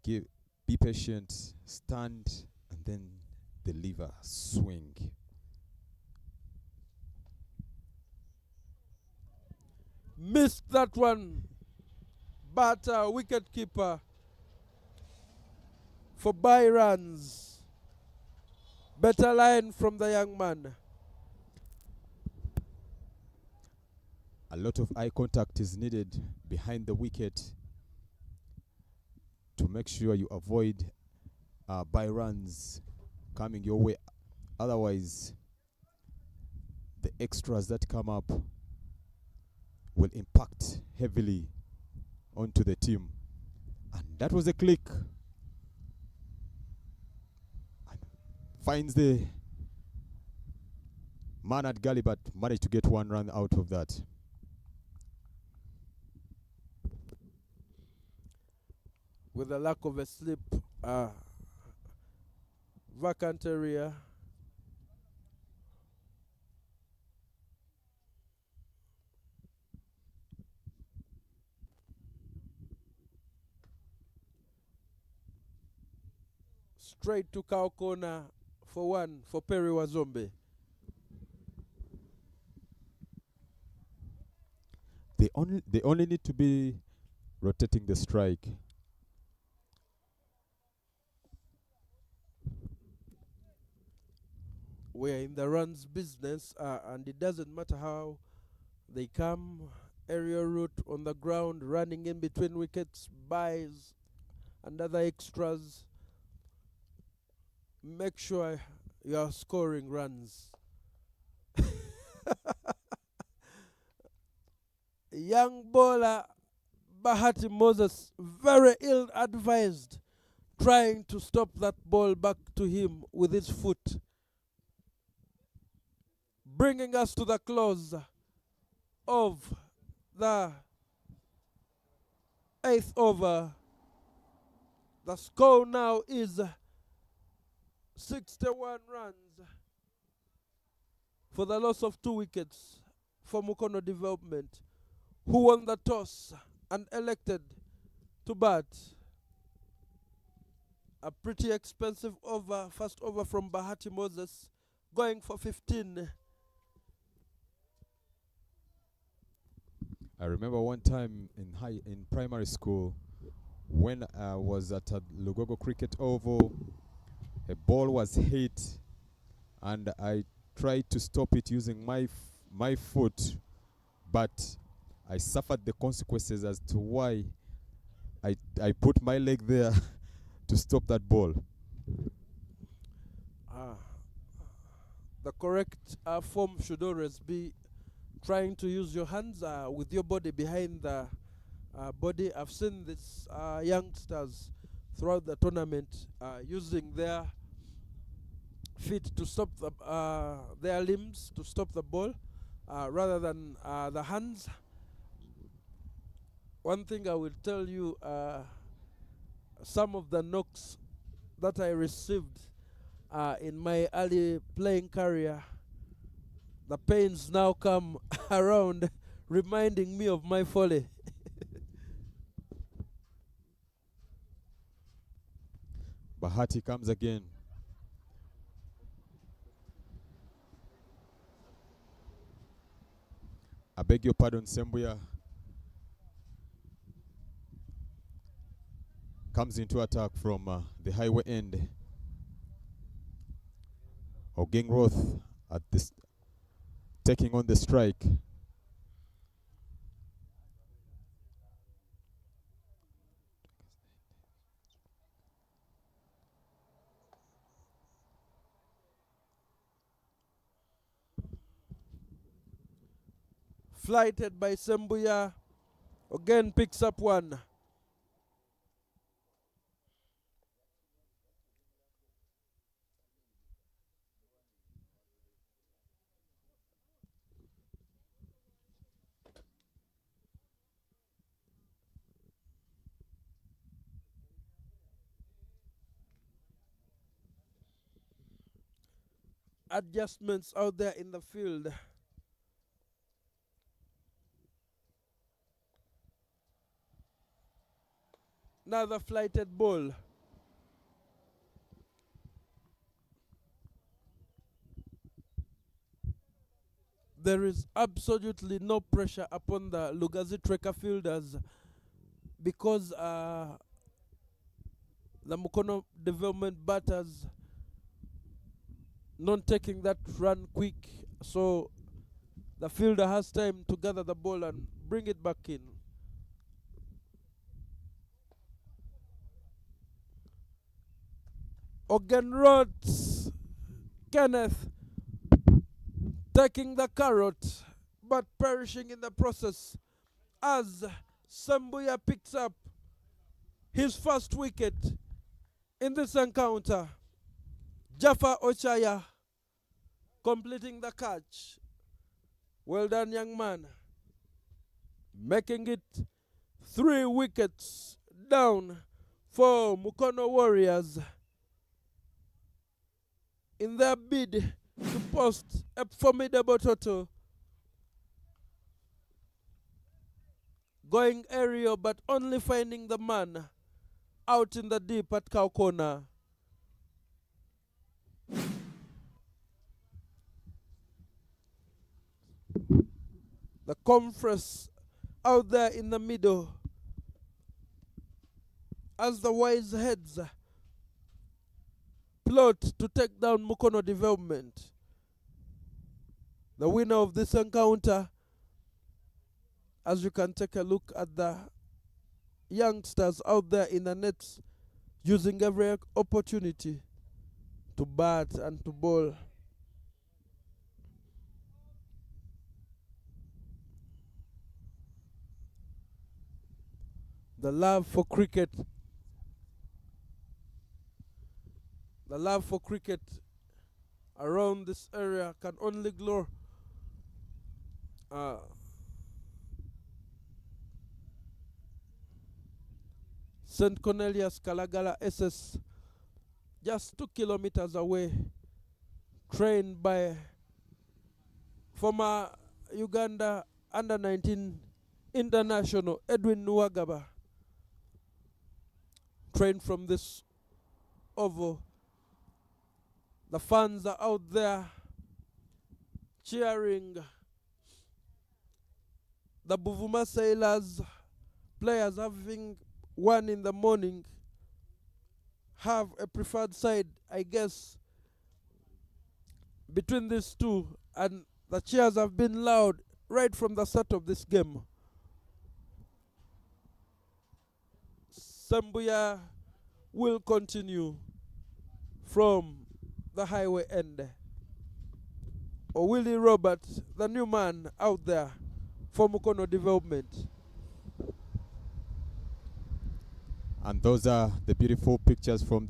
B: be patient, stand, and then deliver, swing.
A: Missed that one, but wicket keeper for by runs. Better line from the young man.
B: A lot of eye contact is needed behind the wicket to make sure you avoid by runs coming your way. Otherwise, the extras that come up will impact heavily onto the team. And that was a click. finds the man at galley, but managed to get 1 run out of that.
A: With a lack of a slip, vacant area. Straight to cow corner for 1 for Perry Wazombe.
B: They only need to be rotating the strike.
A: We're in the runs business, and it doesn't matter how they come, aerial route on the ground, running in between wickets, buys, and other extras. Make sure you are scoring runs. Young bowler Bahati Moses, very ill-advised, trying to stop that ball back to him with his foot. Bringing us to the close of the 8th over. The score now is 61 runs for the loss of 2 wickets for Mukono Development, who won the toss and elected to bat. A pretty expensive over, first over from Bahati Moses, going for 15.
B: I remember one time in primary school when I was at a Lugazi cricket oval, a ball was hit and I tried to stop it using my foot, but I suffered the consequences as to why I put my leg there to stop that ball.
A: The correct form should always be trying to use your hands with your body behind the body. I've seen these youngsters throughout the tournament using their feet to stop their limbs to stop the ball rather than the hands. One thing I will tell you, some of the knocks that I received in my early playing career, the pains now come around reminding me of my folly.
B: Bahati comes again. I beg your pardon, Sembuya comes into attack from the highway end. Ogengroth at this taking on the strike.
A: Flighted by Sembuya, again picks up 1. Adjustments out there in the field. Another flighted ball. There is absolutely no pressure upon the Lugazi Tracker fielders because the Mukono Development batters not taking that run quick, so the fielder has time to gather the ball and bring it back in. Ogenroth Kenneth taking the carrot but perishing in the process as Sembuya picks up his first wicket in this encounter. Jaffa Ochaya completing the catch. Well done, young man. Making it 3 wickets down for Mukono Warriors in their bid to post a formidable total. Going aerial, but only finding the man out in the deep at cow corner. The conference out there in the middle as the wise heads plot to take down Mukono Development. The winner of this encounter, as you can take a look at the youngsters out there in the nets, using every opportunity to bat and to bowl. The love for cricket, around this area can only grow. St. Cornelius Kalagala SS, just 2 kilometers away, trained by former Uganda under-19 international Edwin Nuwagaba, trained from this oval. The fans are out there cheering. The Buvuma Sailors players, having won in the morning, have a preferred side, I guess, between these two, and the cheers have been loud right from the start of this game. Sambuya will continue from the highway end. Or Willie Robert, the new man out there for Mukono Development.
B: And those are the beautiful pictures from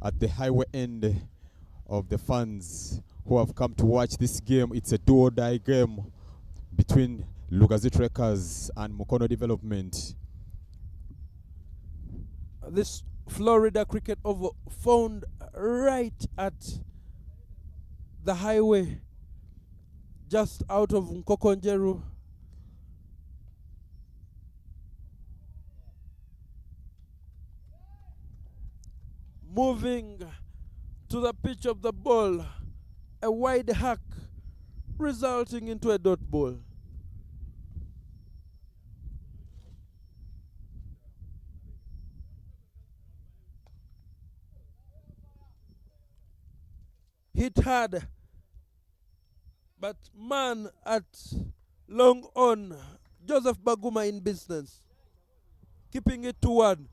B: at the highway end of the fans who have come to watch this game. It's a do-or-die game between Lugazi Trekkers and Mukono Development.
A: This Florida cricket oval found right at the highway, just out of Nkokonjeru. Moving to the pitch of the ball, a wide hack resulting into a dot ball. Hit hard, but man at long on, Joseph Baguma in business, keeping it to 1.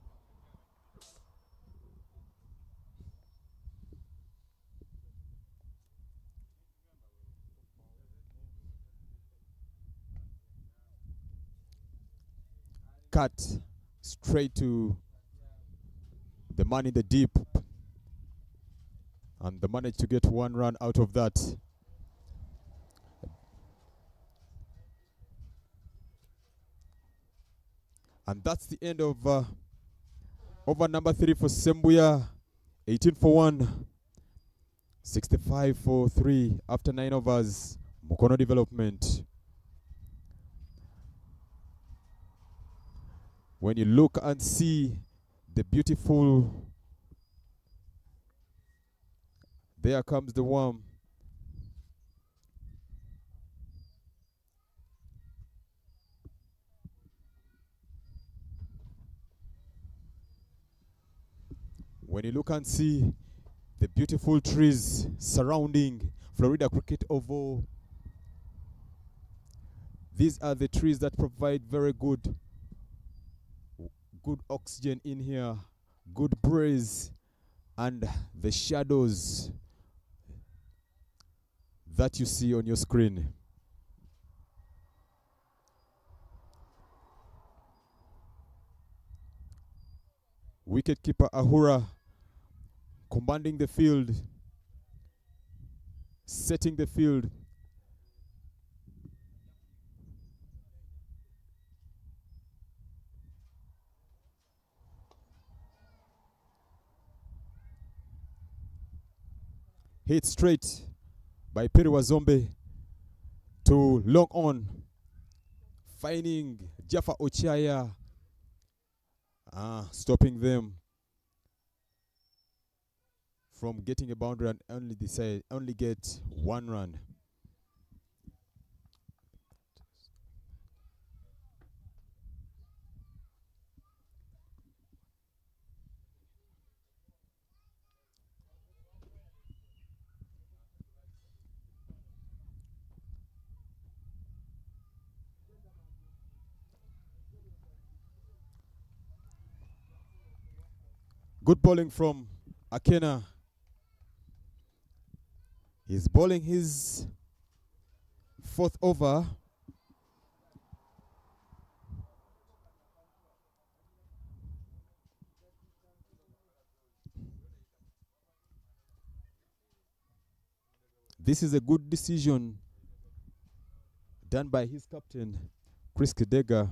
B: Cut straight to the man in the deep, and they managed to get 1 run out of that. And that's the end of over number 3 for Sembuya. 18 for 1, 65 for 3 after 9 overs. Mukono Development. When you look and see the beautiful, there comes the worm. When you look and see the beautiful trees surrounding Florida Cricket Oval, these are the trees that provide very good oxygen in here, good breeze, and the shadows that you see on your screen. Wicketkeeper Ahura commanding the field, setting the field. Hit straight by Perry Wazombe to long on, finding Jaffa Ochiaya, stopping them from getting a boundary and only get 1 run. Good bowling from Akena. He's bowling his 4th over. This is a good decision done by his captain, Chris Kidega.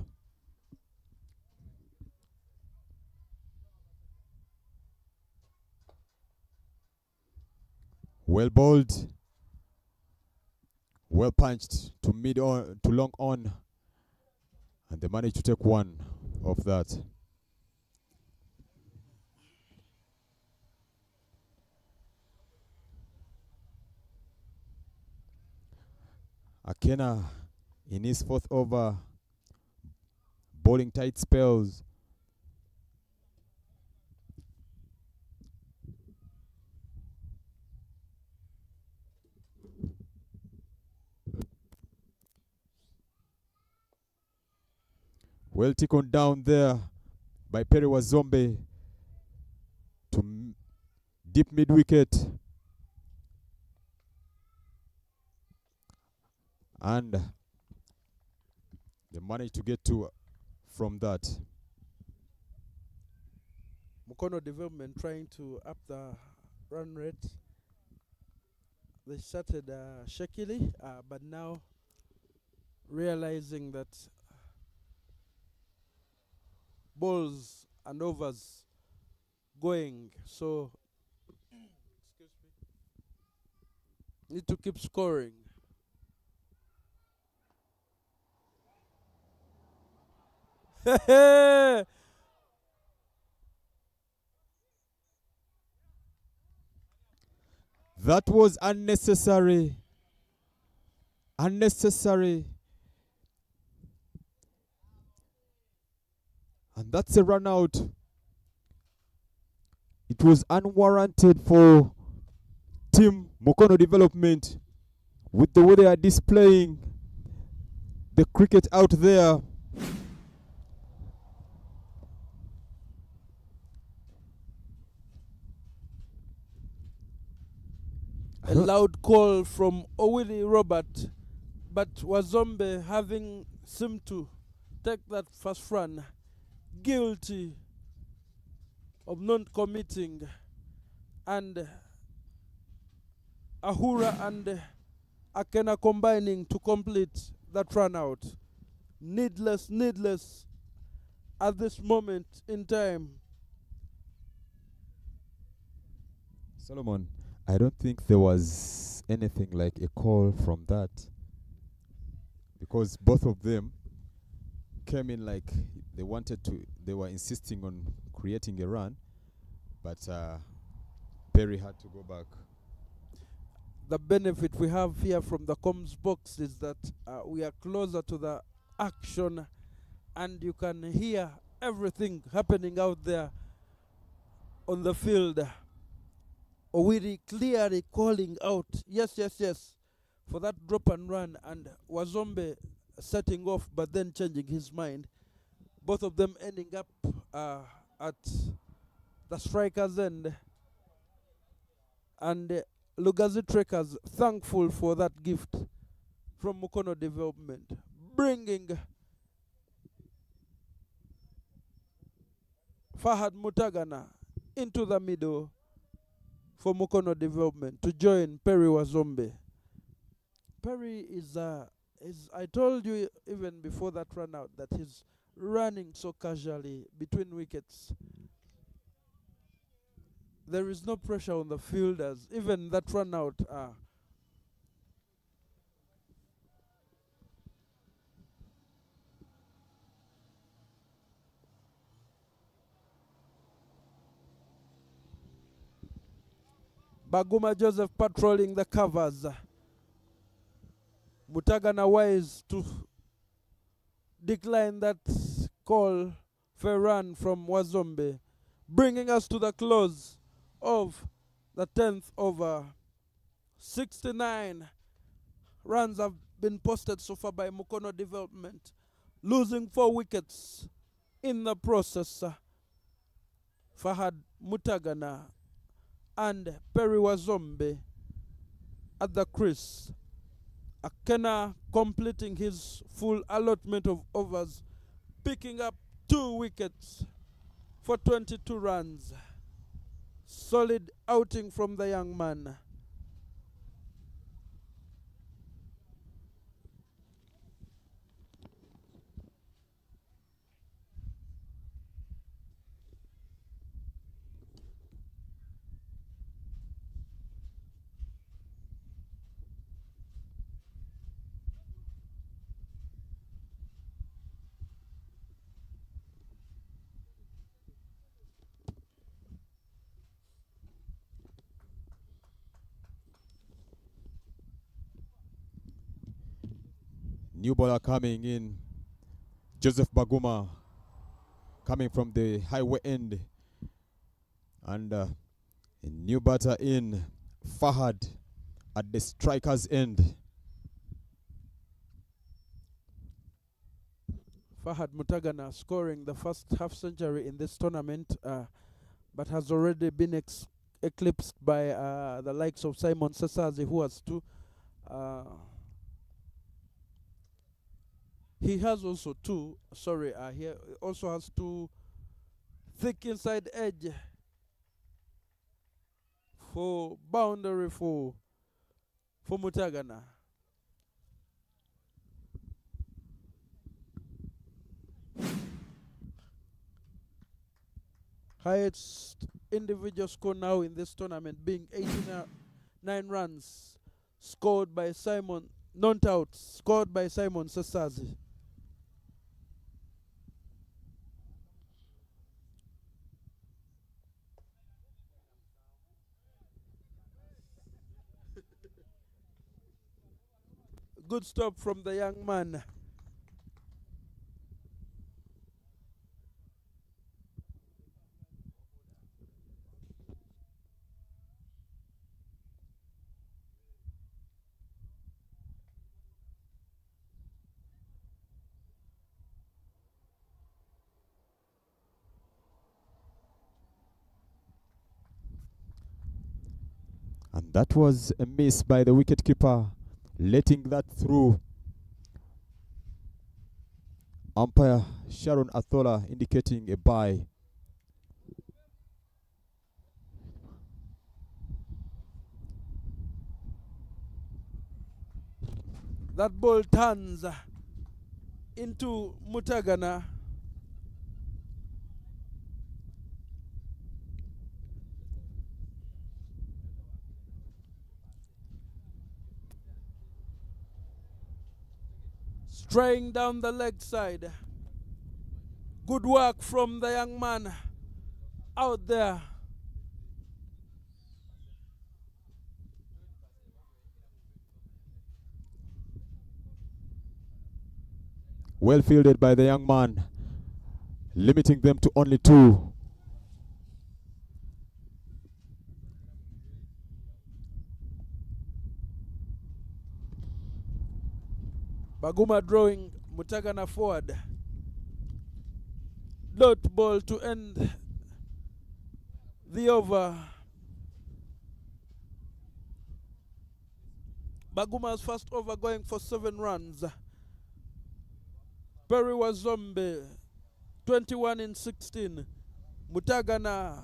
B: Well bowled, well punched to mid on, to long on, and they managed to take 1 of that. Akena in his 4th over, bowling tight spells. Well taken down there by Perry Wazombe to deep mid wicket. And they managed to get 2 from that.
A: Mukono development trying to up the run rate. They started shakily, but now realizing that balls and overs going, so excuse me, need to keep scoring.
B: That was unnecessary. Unnecessary. And that's a run out. It was unwarranted for Team Mukono Development with the way they are displaying the cricket out there.
A: A loud call from Owili Robert, but Wazombe, having seemed to take that first run, guilty of not committing, and Ahura and Akena combining to complete that run out. Needless at this moment in time.
B: Solomon, I don't think there was anything like a call from that, because both of them came in like they were insisting on creating a run, but Perry had to go back.
A: The benefit we have here from the comms box is that we are closer to the action and you can hear everything happening out there on the field. Owiri clearly calling out, yes, for that drop and run, and Wazombe setting off but then changing his mind. Both of them ending up at the striker's end. And Lugazi Trekkers thankful for that gift from Mukono Development, bringing Fahad Mutagana into the middle for Mukono Development to join Perry Wazombe. Perry is I told you even before that run out that he's running so casually between wickets. There is no pressure on the fielders. Even that run out. Baguma Joseph patrolling the covers. Mutagana wise to decline that call for a run from Wazombe, bringing us to the close of the 10th over. 69 runs have been posted so far by Mukono Development, losing 4 wickets in the process. Fahad Mutagana and Perry Wazombe at the crease. Akena completing his full allotment of overs, picking up 2 wickets for 22 runs. Solid outing from the young man.
B: New bowler coming in, Joseph Baguma, coming from the highway end. And a new batter in, Fahad at the striker's end.
A: Fahad Mutagana scoring the first half century in this tournament, but has already been eclipsed by the likes of Simon Sesazi, who has 2. He has also 2. He also has 2 thick inside edge for boundary for Mutagana. Highest individual score now in this tournament being 89 runs scored by Simon, non-outs scored by Simon Sesazi. Good stop from the young man.
B: And that was a miss by the wicketkeeper, letting that through. Umpire Sharon Athola indicating a bye.
A: That ball turns into Mutagana. Straying down the leg side. Good work from the young man out there.
B: Well fielded by the young man, limiting them to only 2.
A: Baguma drawing Mutagana forward. Dot ball to end the over. Baguma's first over going for 7 runs. Perry Wazombe 21 in 16. Mutagana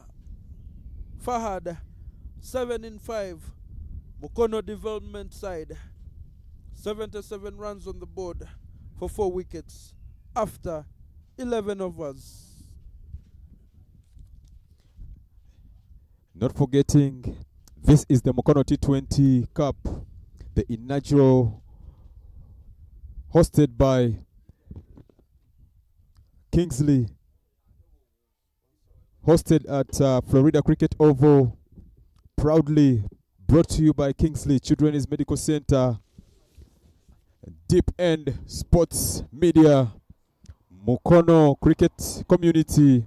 A: Fahad 7 in 5. Mukono development side. 77 runs on the board for 4 wickets after 11 overs.
B: Not forgetting, this is the Mukono T20 Cup, the inaugural, hosted by Kingsley, hosted at Florida Cricket Oval, proudly brought to you by Kingsley Children's Medical Center, Deep End Sports Media, Mukono Cricket Community,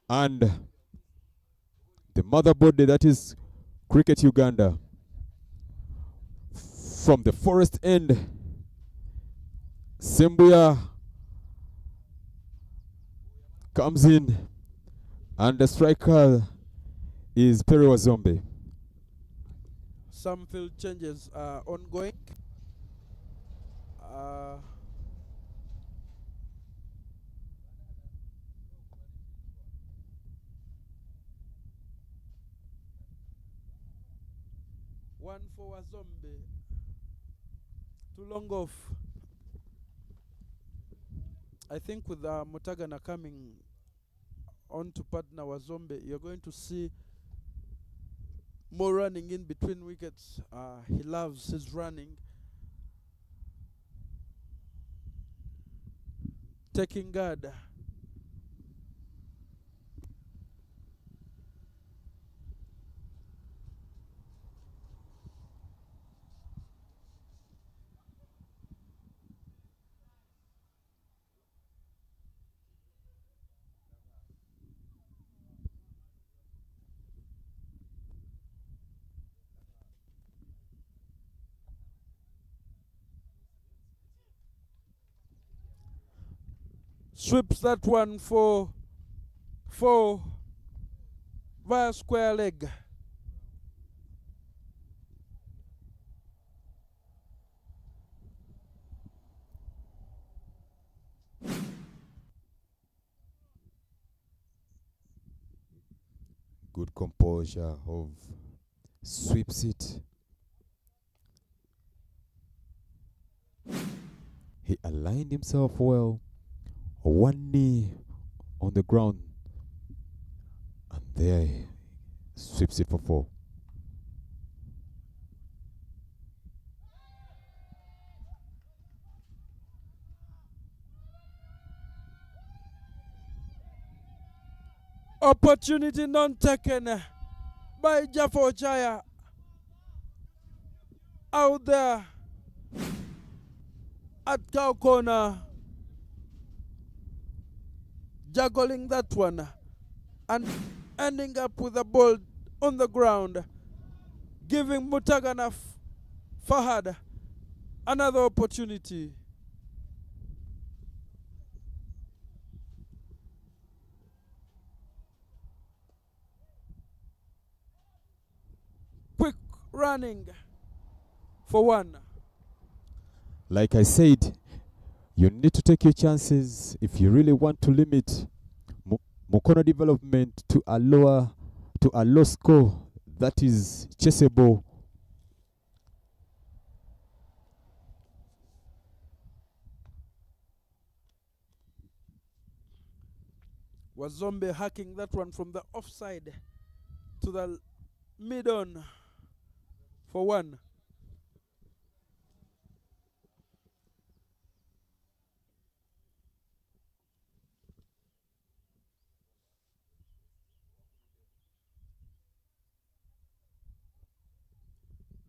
B: and the motherboard, that is Cricket Uganda. From the forest end, Sembuya comes in, and the striker is Perry Wazombe.
A: Some field changes are ongoing. One for Wazombe. Too long off. I think with Mutagana coming on to partner Wazombe, you're going to see more running in between wickets. He loves his running. Taking guard. Sweeps that one for 4 via square leg.
B: Good composure of sweeps it. He aligned himself well, one knee on the ground, and there he sweeps it for 4.
A: Opportunity non taken by Jafo Chaya out there at cow corner, juggling that one and ending up with a ball on the ground, giving Mutagana Fahad another opportunity. Quick running for 1.
B: Like I said, you need to take your chances if you really want to limit Mukono development to a low score that is chaseable.
A: Wazombe hacking that one from the offside to the mid-on for 1.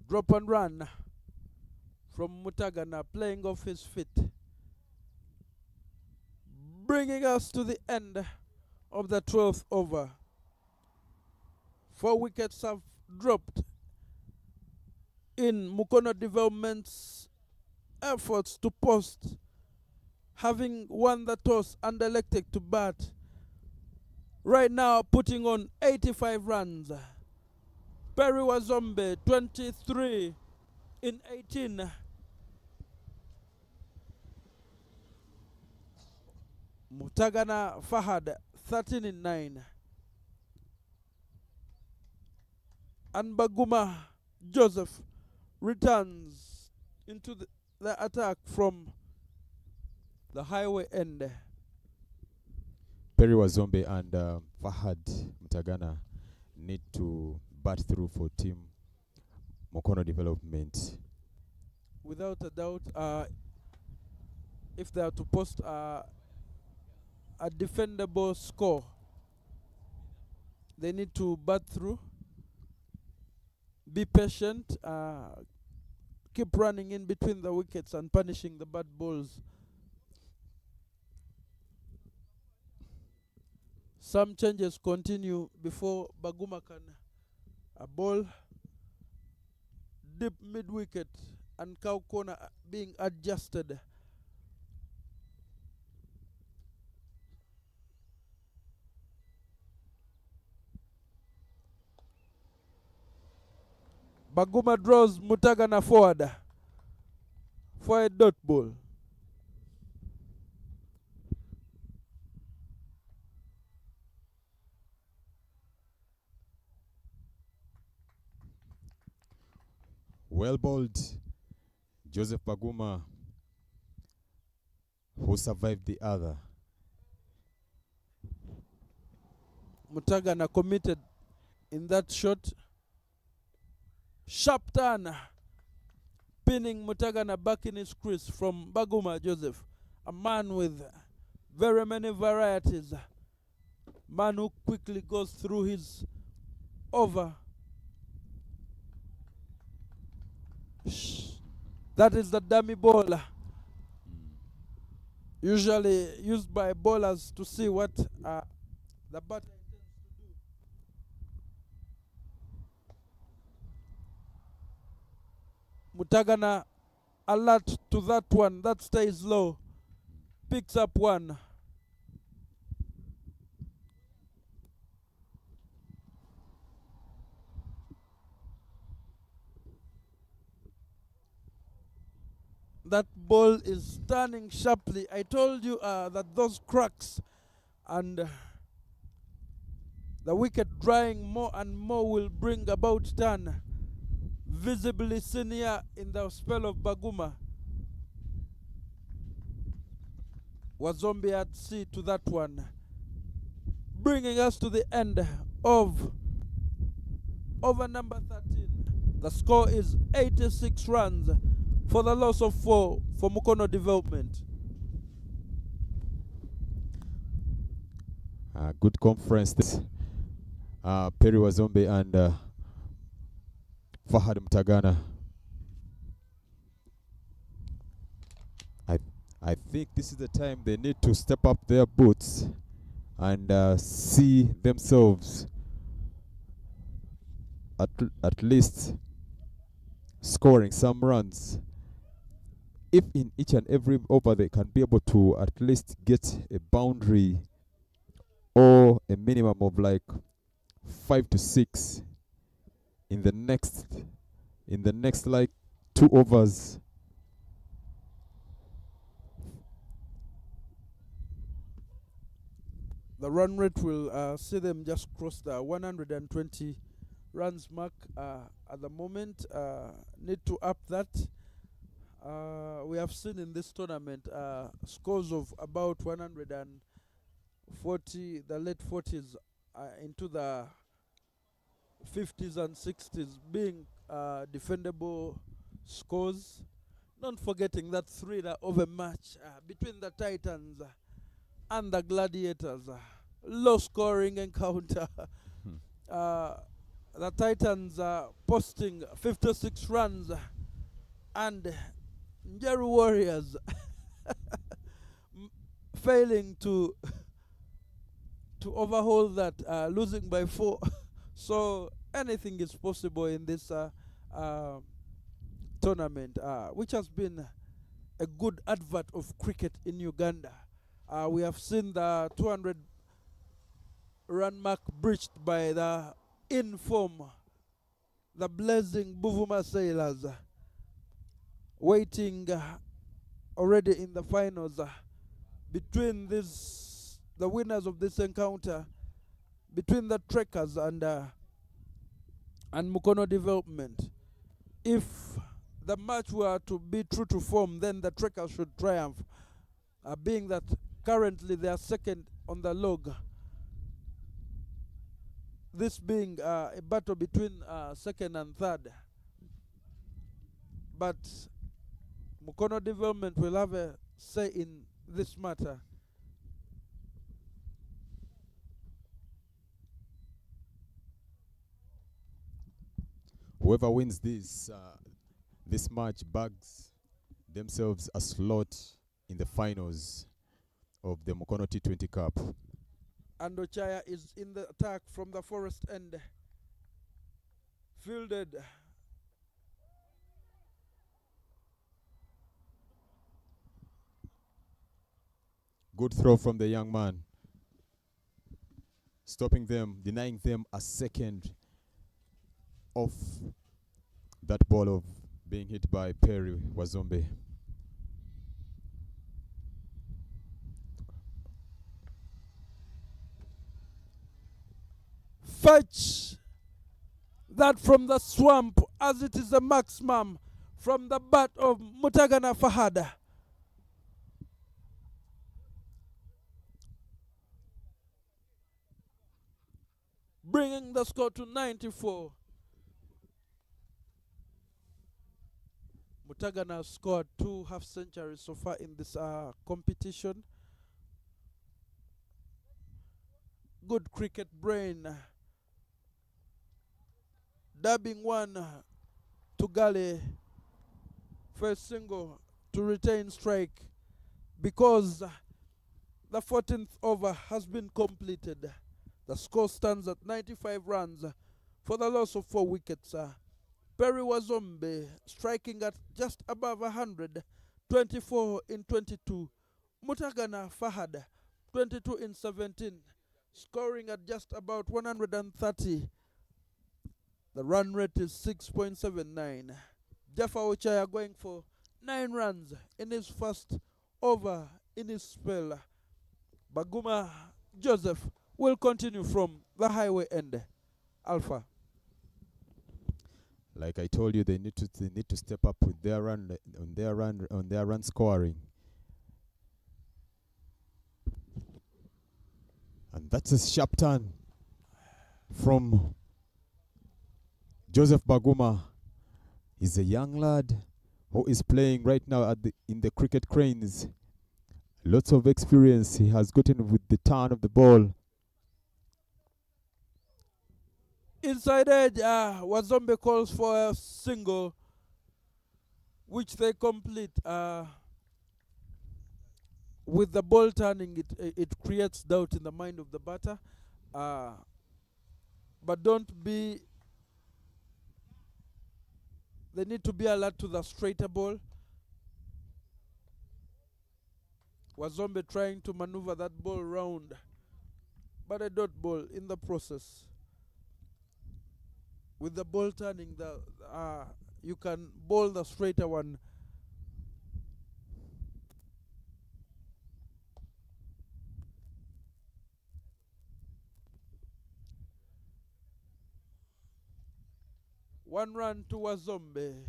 A: Drop and run from Mutagana, playing off his feet. Bringing us to the end of the 12th over. 4 wickets have dropped in Mukono Development's efforts to post, having won the toss and elected to bat. Right now putting on 85 runs. Perry Wazombe 23 in 18. Mutagana Fahad 13 in 9. And Baguma Joseph returns into the attack from the highway end.
B: Perry Wazombe and Fahad Mutagana need to bat through for Team Mukono Development.
A: Without a doubt, if they are to post a defendable score, they need to bat through, be patient, keep running in between the wickets and punishing the bad balls. Some changes continue before Baguma can ball deep mid-wicket and cow corner being adjusted. Baguma draws Mutagana forward for a dot ball.
B: Well bowled, Joseph Baguma, who survived the other.
A: Mutagana committed in that shot. Sharp turn, pinning Mutagana back in his crease from Baguma Joseph, a man with very many varieties, man who quickly goes through his over. That is the dummy ball, usually used by bowlers to see what the batter intends to do. Mutagana alert to that one. That stays low. Picks up one. That ball is turning sharply. I told you that those cracks and the wicket drying more and more will bring about turn. Visibly seen here in the spell of Baguma. Wazombe at sea to that one. Bringing us to the end of over number 13. The score is 86 runs for the loss of 4 for Mukono Development.
B: Good conference. Perry Wazombe and Fahad Mutagana. I think this is the time they need to step up their boots and see themselves at least scoring some runs. If in each and every over they can be able to at least get a boundary or a minimum of like 5 to 6 in the next like 2 overs.
A: The run rate will see them just cross the 120 runs mark at the moment. Need to up that. We have seen in this tournament scores of about 140, the late 40s into the 50s and 60s being defendable scores. Not forgetting that thriller of a match between the Titans and the Gladiators. Low scoring encounter. The Titans posting 56 runs and Njeru Warriors failing to overhaul that, losing by 4. So anything is possible in this tournament, which has been a good advert of cricket in Uganda. We have seen the 200 run mark breached by the inform, the blazing Buvuma Sailors, waiting already in the finals between the winners of this encounter, between the Trekkers and and Mukono Development. If the match were to be true to form, then the Trekkers should triumph, being that currently they are second on the log. This being a battle between second and third. But Mukono Development will have a say in this matter.
B: Whoever wins this match bags themselves a slot in the finals of the Mukono T20 Cup.
A: And Ochaya is in the attack from the forest end. Fielded.
B: Good throw from the young man. Stopping them, denying them a second off that ball of being hit by Perry Wazombe.
A: Fetch that from the swamp, as it is a maximum from the bat of Mutagana Fahada. Bringing the score to 94. Mutagana scored 2 half centuries so far in this competition. Good cricket brain. Dabbing one to Gale. First single to retain strike because the 14th over has been completed. The score stands at 95 runs for the loss of 4 wickets. Perry Wazombe striking at just above 100, 24 in 22. Mutagana Fahad, 22 in 17, scoring at just about 130. The run rate is 6.79. Jaffa Ochaya going for 9 runs in his first over in his spell. Baguma Joseph will continue from the highway end. Alpha.
B: Like I told you, they need to step up with their run scoring. And that's a sharp turn from Joseph Baguma. He's a young lad who is playing right now in the cricket cranes. Lots of experience he has gotten with the turn of the ball.
A: Inside edge, Wazombe calls for a single, which they complete. With the ball turning, it creates doubt in the mind of the batter. But they need to be alert to the straighter ball. Wazombe trying to maneuver that ball round, but a dot ball in the process. With the ball turning, you can bowl the straighter one. One run to Wazombe.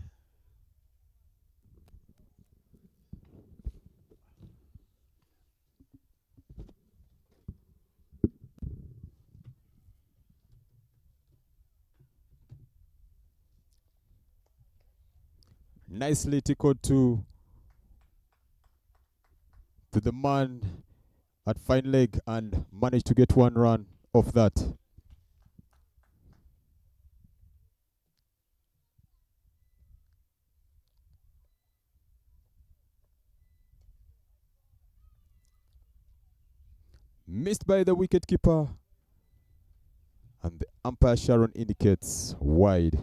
B: Nicely tickled to the man at fine leg and managed to get 1 run off that. Missed by the wicketkeeper, and the umpire Sharon indicates wide.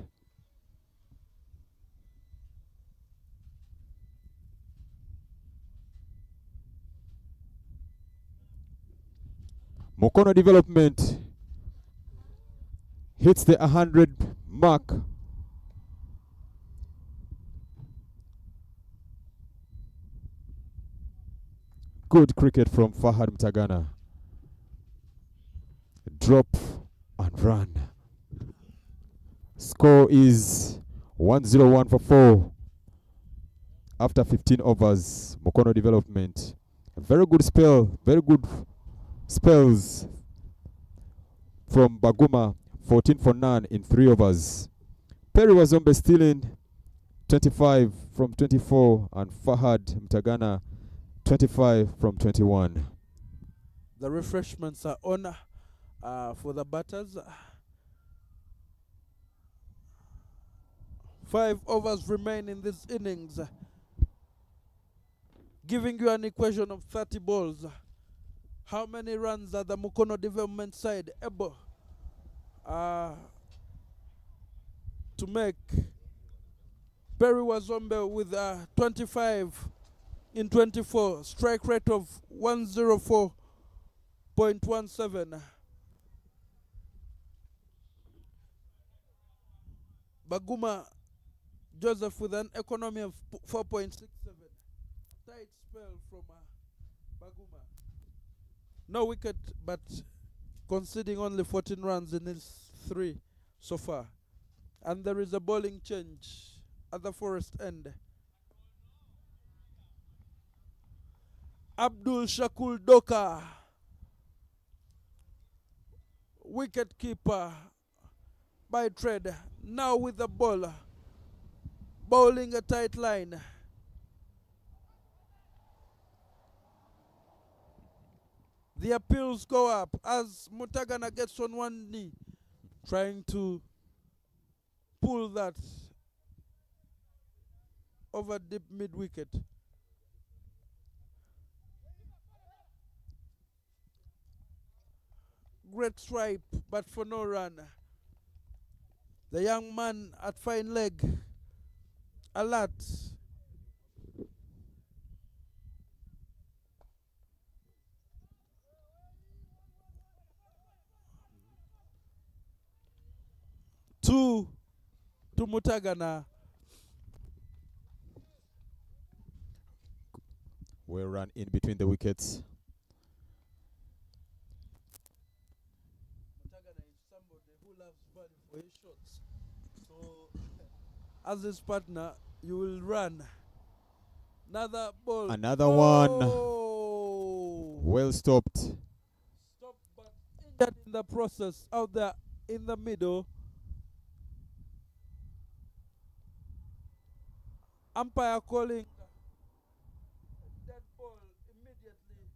B: Mukono Development hits the 100 mark. Good cricket from Fahad Mtagana. Drop and run. score is 101 for 4 after 15 overs. Mukono development. A very good spell, very good spells from Baguma, 14 for none in 3 overs. Perry Wazombe stealing 25 from 24, and Fahad Mtagana 25 from 21.
A: The refreshments are on for the batters. 5 overs remain in this innings, giving you an equation of 30 balls. How many runs are the Mukono development side able to make? Perry Wazombe with 25 in 24, strike rate of 104.17. Baguma Joseph with an economy of 4.67. Tight spell from Baguma. No wicket, but conceding only 14 runs in his 3 so far. And there is a bowling change at the forest end. Abdul Shakul Doka, wicket keeper by trade, now with the ball, bowling a tight line. The appeals go up as Mutagana gets on one knee, trying to pull that over deep mid-wicket. Great swipe, but for no run. The young man at fine leg, alert. Two to Mutagana.
B: Well run in between the wickets.
A: Mutagana is somebody who loves money for his shots. So, as his partner, you will run. Another ball.
B: Another one. Well stopped.
A: Stop, but injured in the process out there in the middle. Umpire calling dead ball immediately,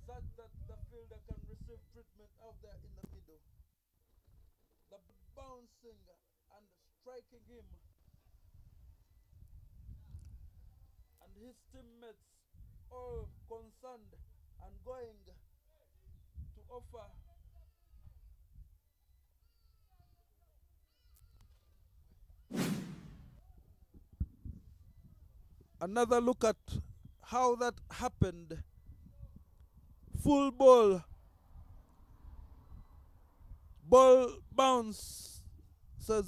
A: such that the fielder can receive treatment out there in the middle. The bouncing and striking him, and his teammates all concerned and going to offer another look at how that happened. Full ball. Ball bounces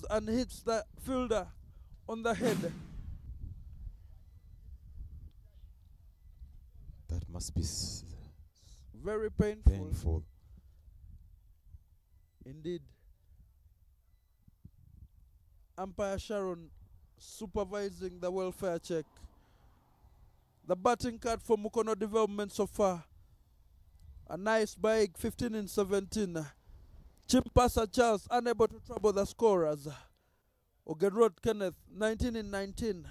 A: and hits the fielder on the head.
B: That must be
A: very painful.
B: Painful.
A: Indeed. Umpire Sharon supervising the welfare check. The batting card for Mukono development so far. A nice bag, 15 in 17. Chimpasa Charles unable to trouble the scorers. Ogenrod Kenneth, 19 in 19.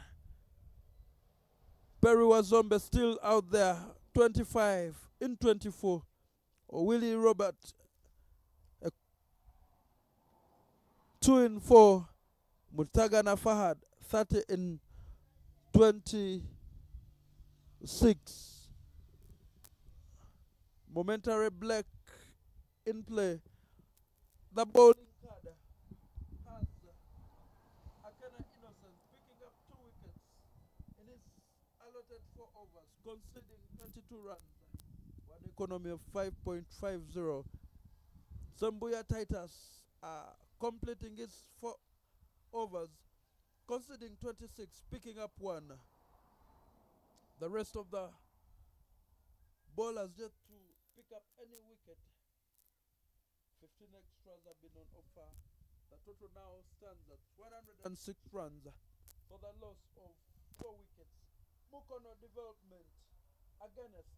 A: Perry Wazombe still out there, 25 in 24. Willie Robert, 2 in 4. Mutagana Fahad, 30 in 26. Momentary black in play. The bowling card has Akena Innocent picking up 2 wickets in his allotted 4 overs, conceding 22 runs, one economy of 5.50. Zambuya Titus completing his 4 overs, conceding 26, picking up 1. The rest of the bowlers yet to pick up any wicket. 15 extras have been on offer The total now stands at 106 runs for the loss of 4 wickets. Mukono Development against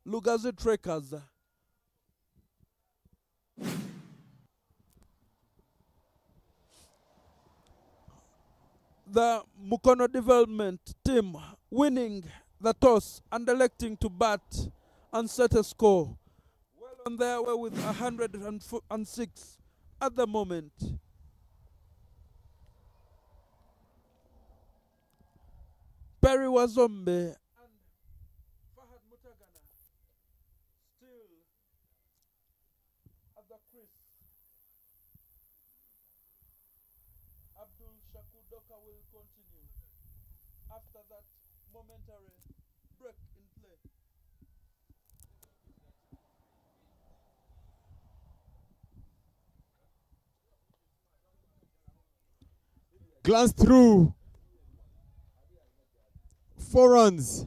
A: Lugazi Trekkers. The Mukono Development team winning the toss and electing to bat and set a score. Well on their way with 106 at the moment. Perry Wazombe and Fahad Mutagana still at the crease. Abdul Shakur Doka will continue after that momentary break in play.
B: Glance through. 4 runs.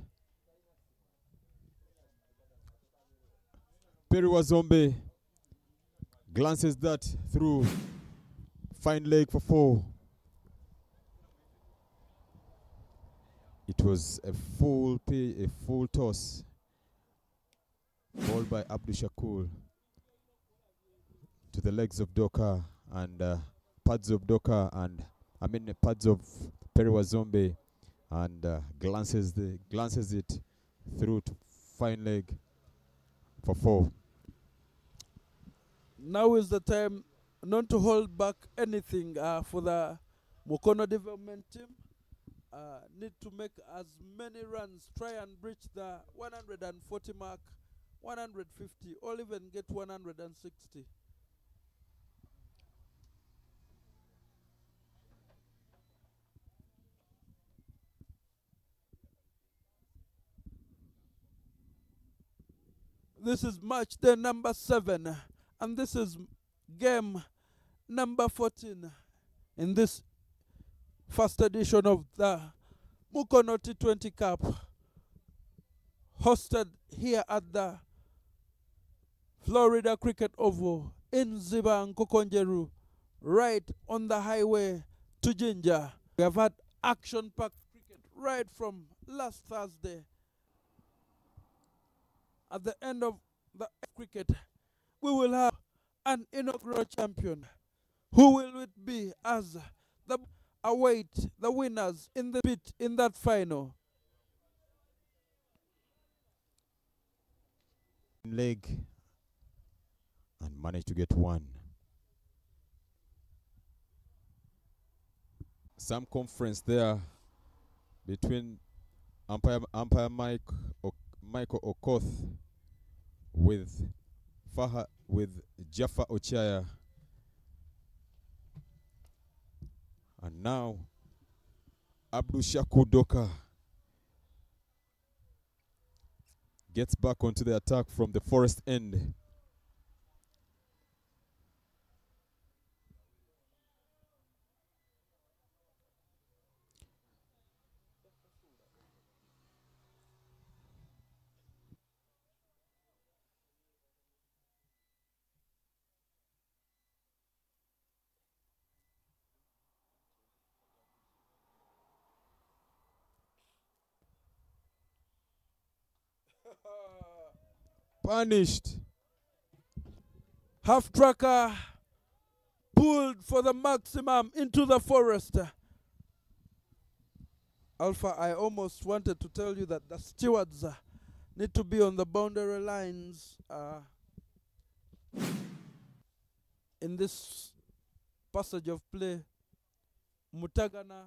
B: Perry Wazombe glances that through. Fine leg for 4. It was a full toss. Ball by Abdul Shakur to the legs of Doka and pads of Doka and pads of Perry Wazombe, and glances it through to fine leg for 4.
A: Now is the time not to hold back anything for the Mukono Development team. Need to make as many runs, try and breach the 140 mark, 150, or even get 160. This is match day number 7, and this is game number 14 in this first edition of the Mukono T20 Cup, hosted here at the Florida Cricket Oval in Ziba and Kokonjeru, right on the highway to Jinja. We have had action-packed cricket right from last Thursday. At the end of the cricket, we will have an inaugural champion. Who will it be as the await the winners in the pit in that final?
B: Leg and managed to get 1. Some conference there between umpire Michael Okoth with Jaffa Ochaya, and now Abdul Shakur Doka gets back onto the attack from the forest end. Punished.
A: Half tracker pulled for the maximum into the forest. Alpha, I almost wanted to tell you that the stewards need to be on the boundary lines in this passage of play. Mutagana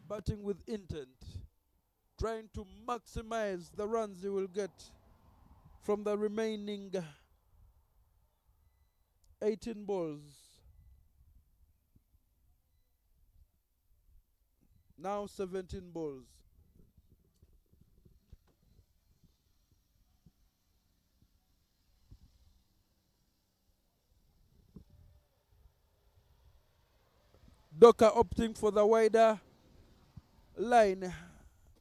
A: batting with intent, trying to maximize the runs he will get from the remaining 18 balls. Now 17 balls. Doka opting for the wider line,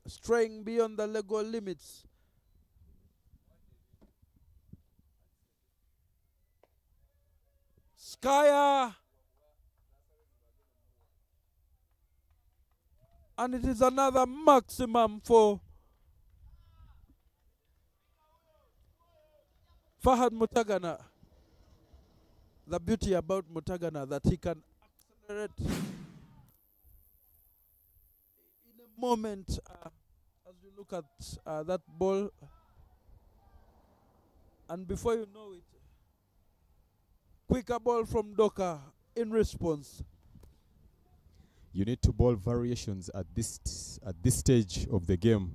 A: straying beyond the legal limits. Skyer. And it is another maximum for Fahad Mutagana. The beauty about Mutagana that he can accelerate in a moment. As you look at that ball, and before you know it, quicker ball from Doka in response.
B: You need to ball variations at this stage of the game.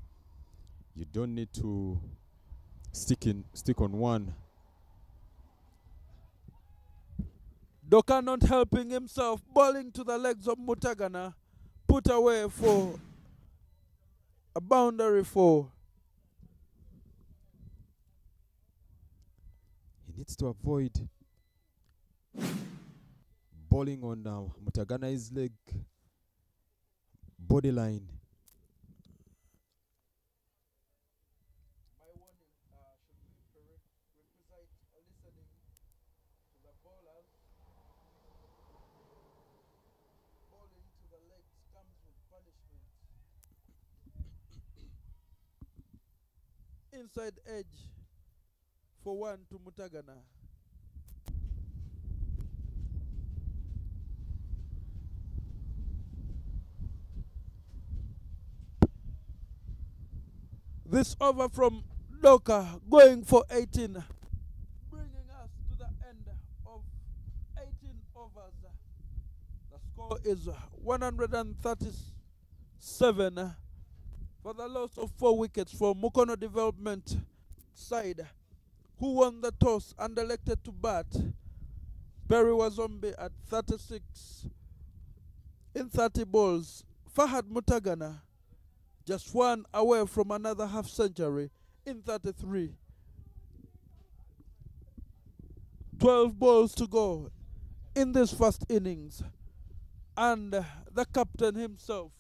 B: You don't need to stick on one.
A: Doka not helping himself, balling to the legs of Mutagana, put away for a boundary four.
B: He needs to avoid balling on Mutagana's leg, body line.
A: My warning should requisite listening to the bowlers. Balling to the legs comes with punishment. Inside edge for one to Mutagana. This over from Doka going for 18, bringing us to the end of 18 overs. The score is 137 for the loss of 4 wickets for Mukono Development side, who won the toss and elected to bat. Perry Wazombe at 36 in 30 balls. Fahad Mutagana just one away from another half century in 33. 12 balls to go in this first innings. And the captain himself,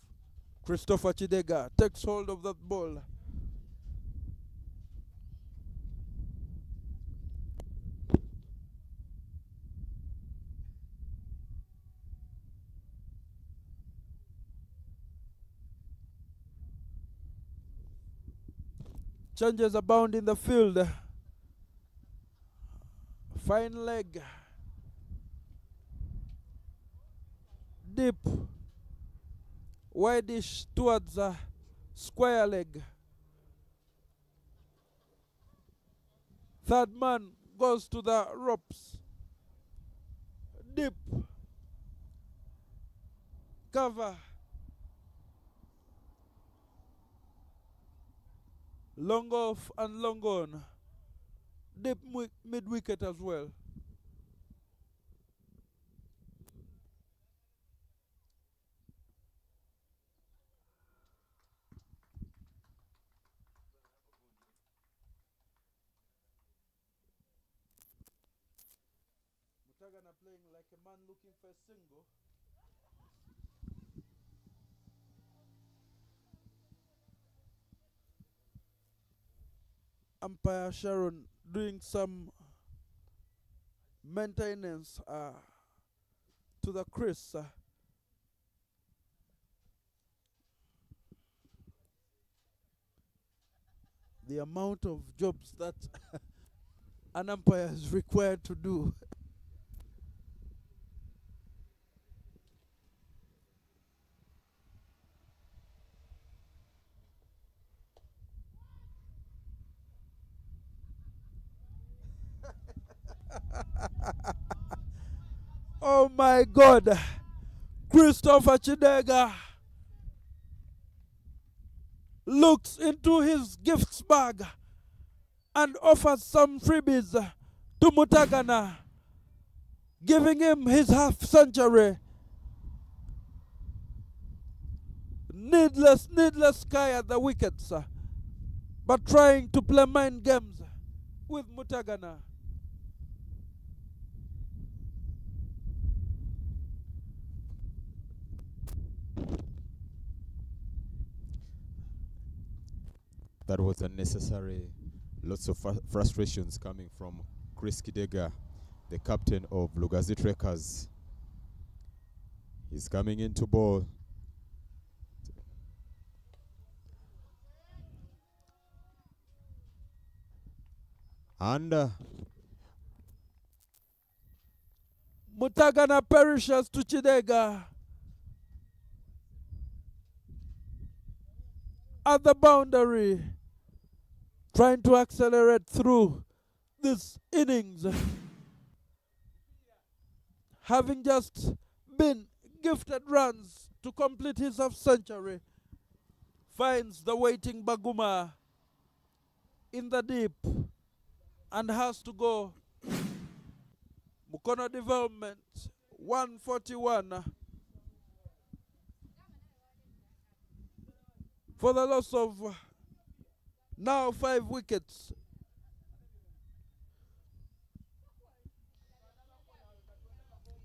A: Christopher Chidega, takes hold of that ball. Changes abound in the field. Fine leg. Deep. Wideish towards square leg. Third man goes to the ropes. Deep. Cover. Long off and long on. Deep mid wicket as well. Mutagana playing like a man looking for a single. Umpire Sharon doing some maintenance to the crease. The amount of jobs that an umpire is required to do. Oh my God, Christopher Chidega looks into his gifts bag and offers some freebies to Mutagana, giving him his half century. Needless sky at the wickets, but trying to play mind games with Mutagana.
B: That was unnecessary. Lots of frustrations coming from Chris Kidega the captain of Lugazi Trekkers. He's coming into ball. And
A: Mutagana perishes to Chidega. At the boundary, trying to accelerate through this innings. Having just been gifted runs to complete his half-century, finds the waiting Baguma in the deep and has to go. Mukono development, 141 for the loss of now 5 wickets.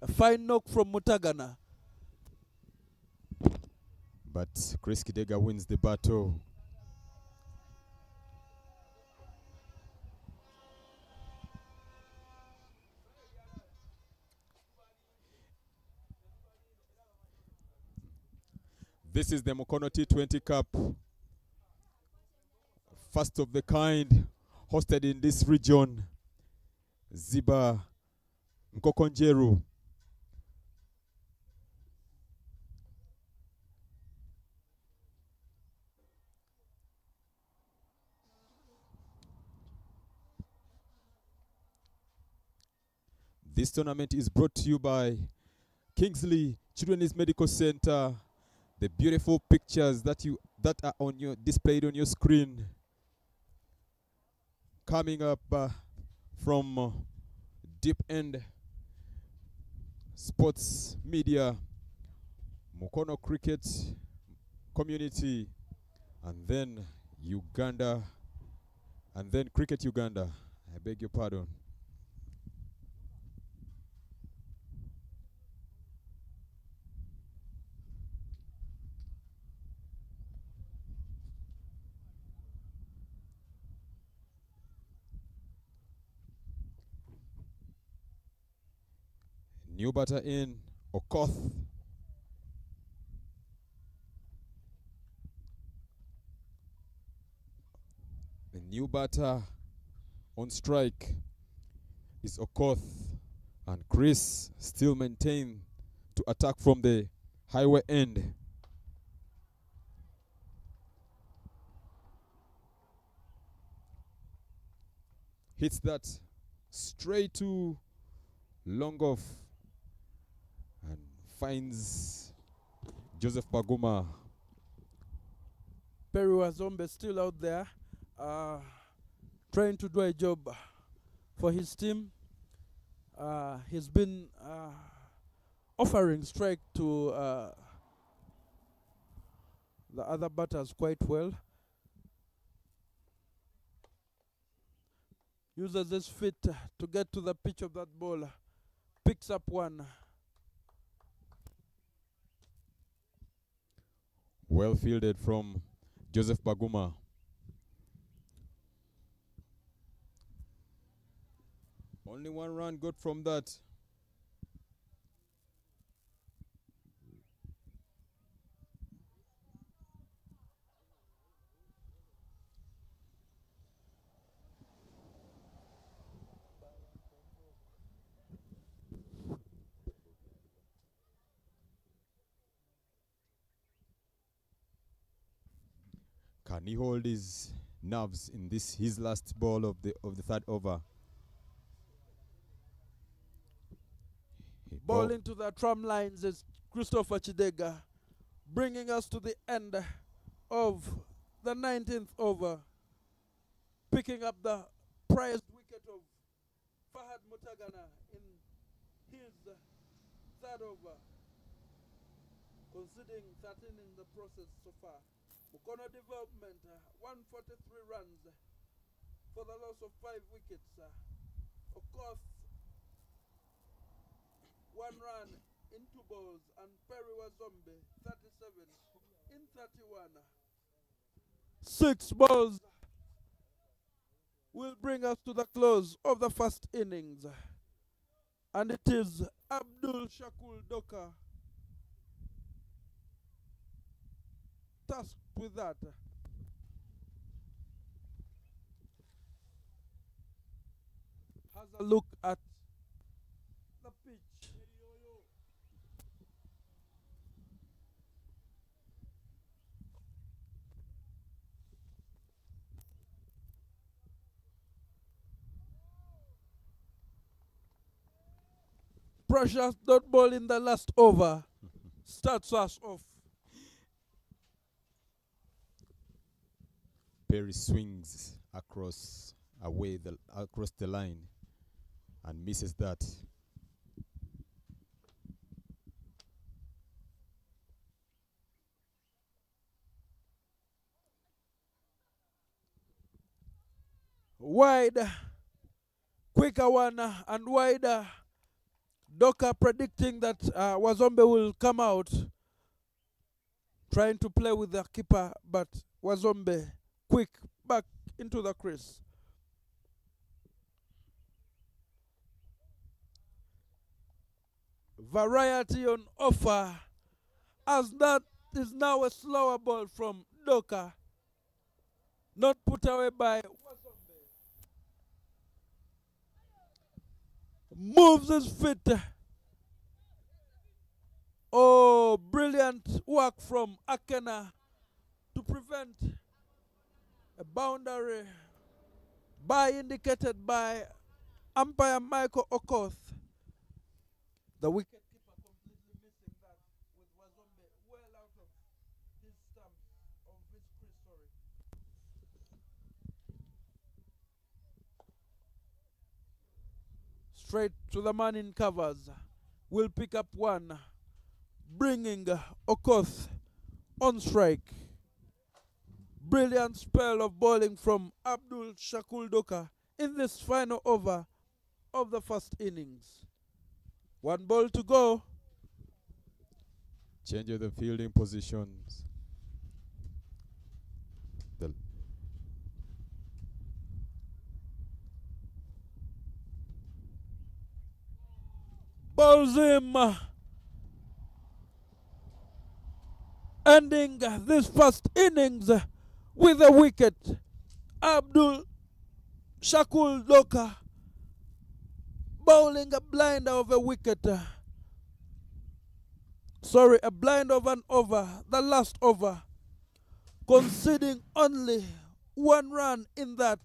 A: A fine knock from Mutagana.
B: but Chris Kidega wins the battle. This is the Mukono T20 Cup, first of the kind, hosted in this region, Ziba Nkokonjeru. This tournament is brought to you by Kingsley Children's Medical Center. The beautiful pictures that are on your displayed on your screen, coming up from Deep End Sports Media, Mukono Cricket Community, and then Uganda, and then Cricket Uganda. I beg your pardon. New batter in, Okoth. The new batter on strike is Okoth, and Chris still maintain to attack from the highway end. Hits that straight to long off and finds Joseph Baguma.
A: Perry Wazombe still out there, trying to do a job for his team. He's been offering strike to the other batters quite well. Uses his feet to get to the pitch of that ball. Picks up one.
B: Well fielded from Joseph Baguma. Only one run got from that. Can he hold his nerves in this his last ball of the third over?
A: Ball into the tram lines is Christopher Chidega, bringing us to the end of the 19th over, picking up the prized wicket of Fahad Mutagana in his third over, conceding 13 in the process so far. Mukono development, 143 runs for the loss of 5 wickets. Of course, 1 run in 2 balls, and Perry Wazombe 37 in 31. 6 balls will bring us to the close of the first innings. And it is Abdul Shakur Doka tasked with that. Has a look at the pitch. Precious dot ball in the last over starts us off.
B: Perry swings across across the line and misses that.
A: Wide, quicker one and wider. Doka predicting that Wazombe will come out, trying to play with the keeper, but Wazombe quick back into the crease. Variety on offer, as that is now a slower ball from Doka, not put away by Wazombe. Moves his feet. Oh, brilliant work from Akena to prevent a boundary by indicated by umpire Michael Okoth. The wicket keeper completely missing that with Wazombe well out of his stump, of his crease, sorry. Straight to the man in covers. Will pick up one, bringing Okoth on strike. Brilliant spell of bowling from Abdul Shakur Doka in this final over of the first innings. One ball to go.
B: Change of the fielding positions. The
A: Bowls him. Ending this first innings with a wicket. Abdul Shakur Doka bowling a blinder of a wicket. Sorry, a blind of an over, the last over. Conceding only one run in that.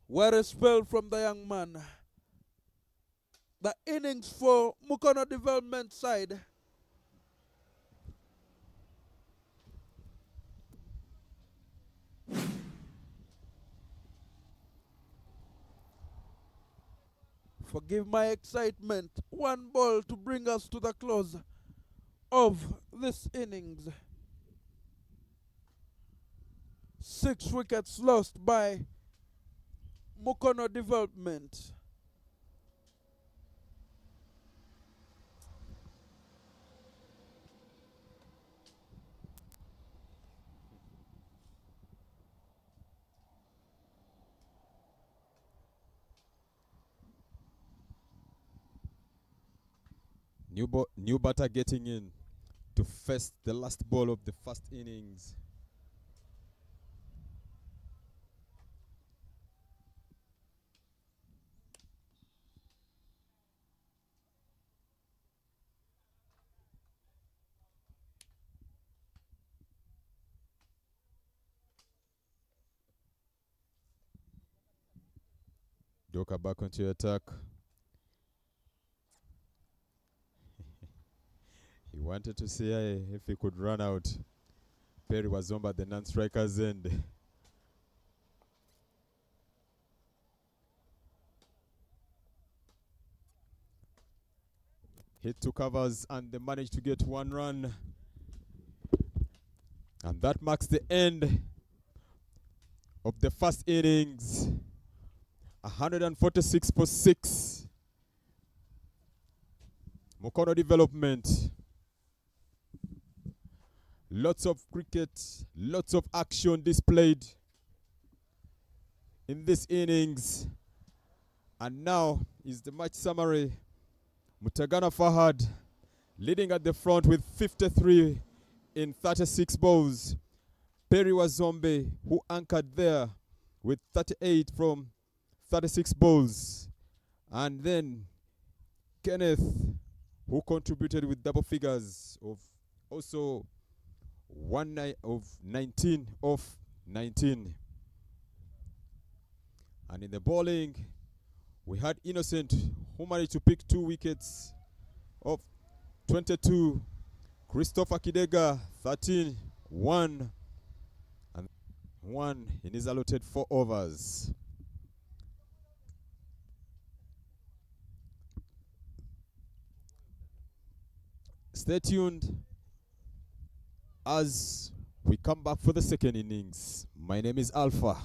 A: What a spell from the young man. The innings for Mukono development side. Forgive my excitement. One ball to bring us to the close of this innings. 6 wickets lost by Mukono development.
B: new batter getting in to face the last ball of the first innings. Doka back onto attack. He wanted to see if he could run out. Perry Wazombe at the non-striker's end. Hit 2 covers and they managed to get 1 run. And that marks the end of the first innings. 146 for 6. Mukono development. Lots of cricket, lots of action displayed in this innings. And now is the match summary. Mutagana Fahad leading at the front with 53 in 36 balls. Perry Wazombe, who anchored there with 38 from 36 balls. And then Kenneth, who contributed with double figures of also 19 of 19. And in the bowling, we had Innocent, who managed to pick 2 wickets of 22. Christopher Kidega, 13, 1, and 1 in his allotted 4 overs. Stay tuned as we come back for the second innings. My name is Alpha.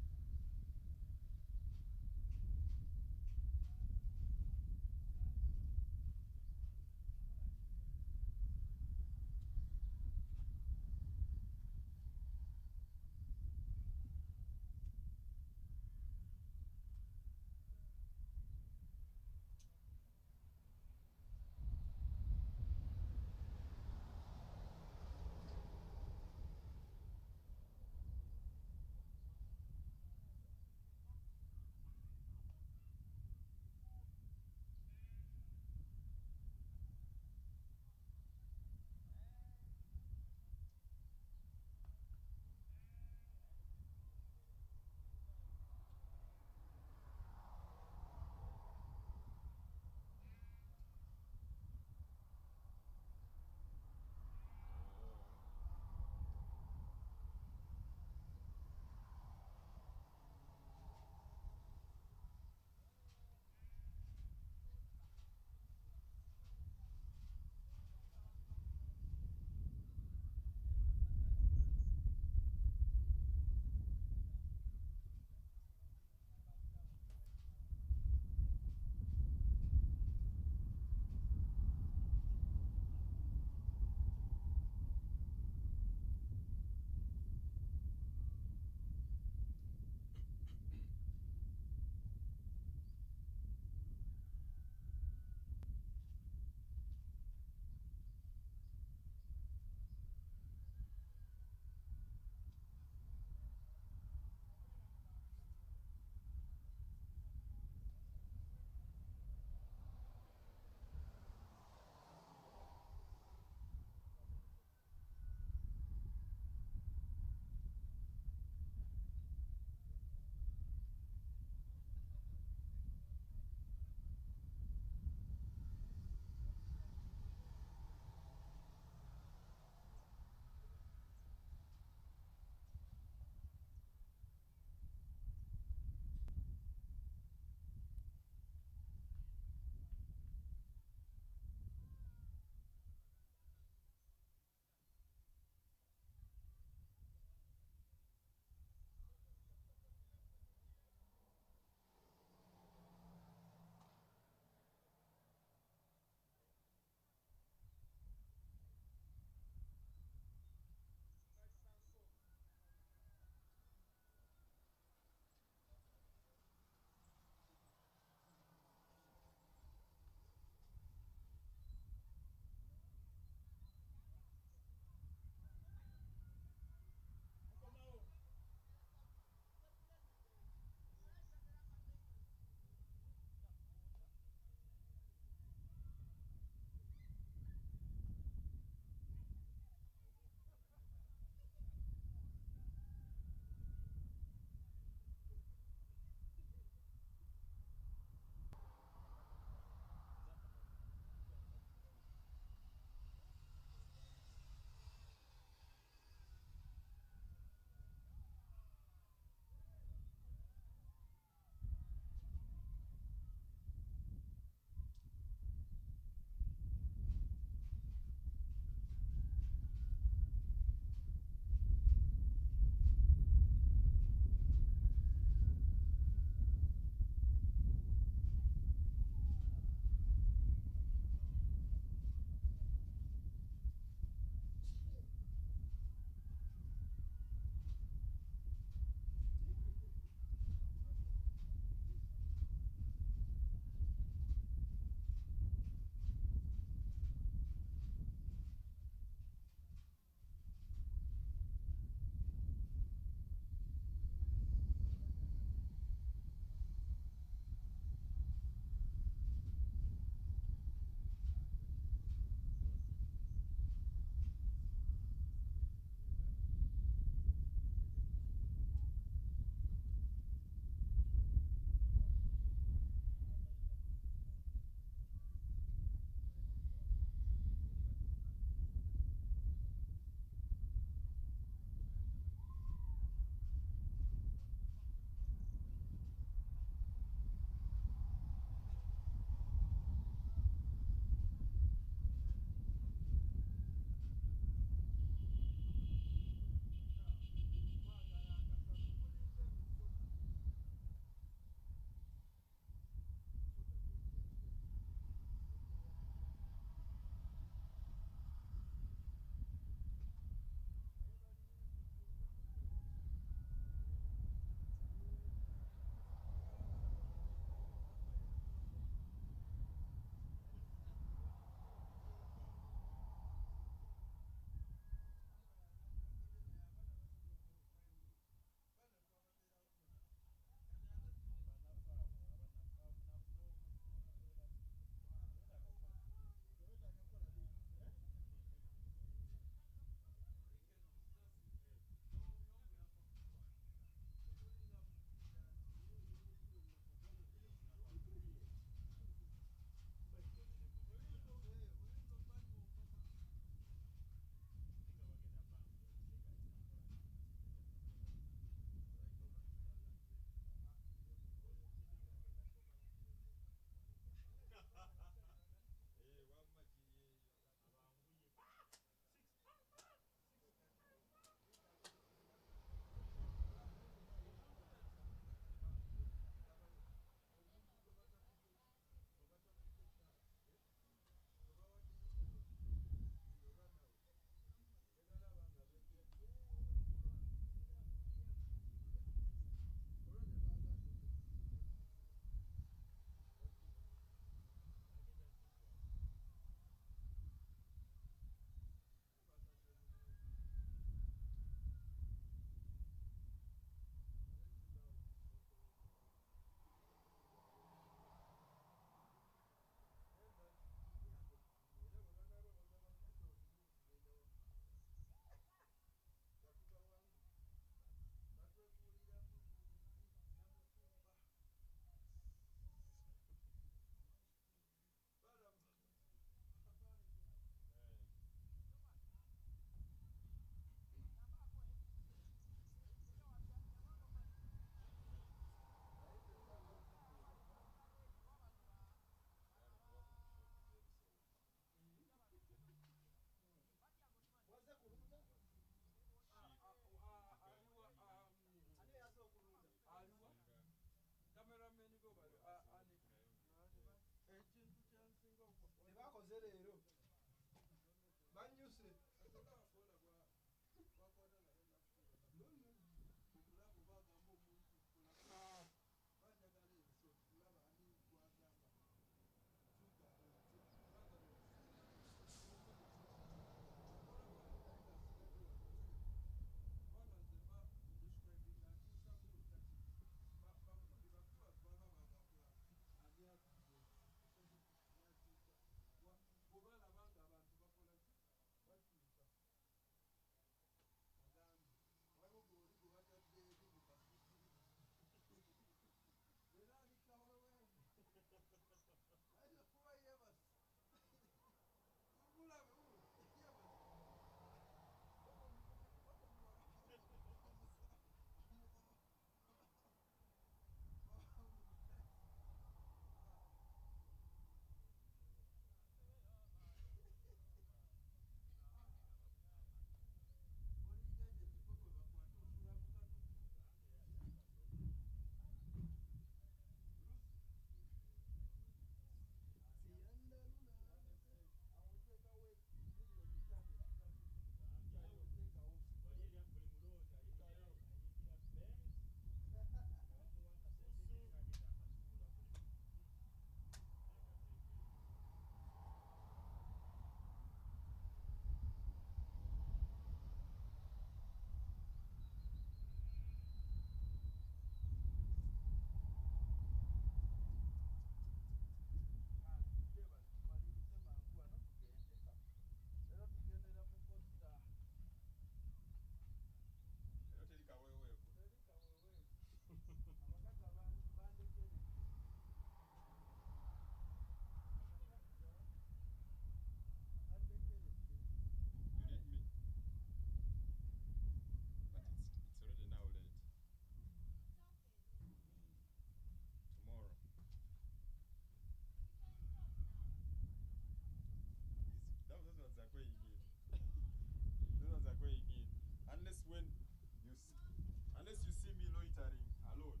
C: Unless you see me loitering alone,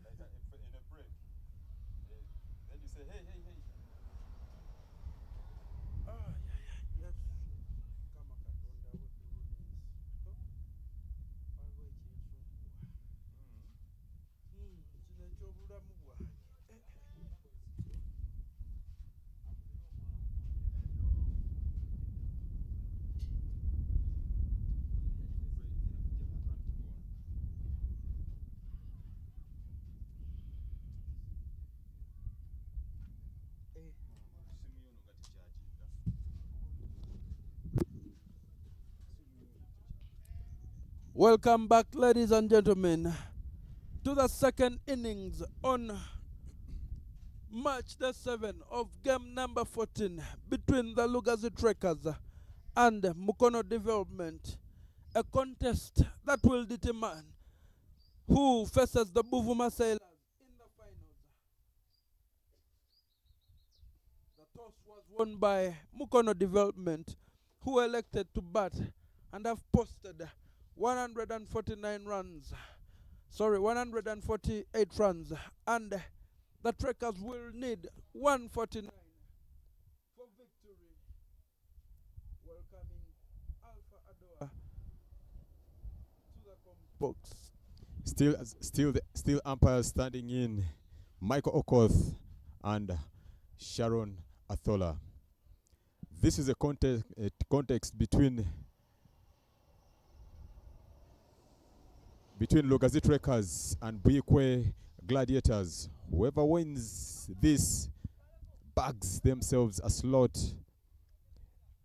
C: like in a break, then you say, hey, hey, hey.
A: Yes. Kama katonda kino ekyobulamu bwange. Welcome back, ladies and gentlemen, to the second innings on March the 7th of game number 14 between the Lugazi Trekkers and Mukono Development, a contest that will determine who faces the Buvuma Sailors in the finals. The toss was won by Mukono Development, who elected to bat and have posted 148 runs, and the Trekkers will need 149 for victory. Welcoming Alpha Adoa to the box.
B: Still umpires standing in, Michael Okoth and Sharon Athola. This is a context between Lugazi Trekkers and Buikwe Gladiators. Whoever wins this bags themselves a slot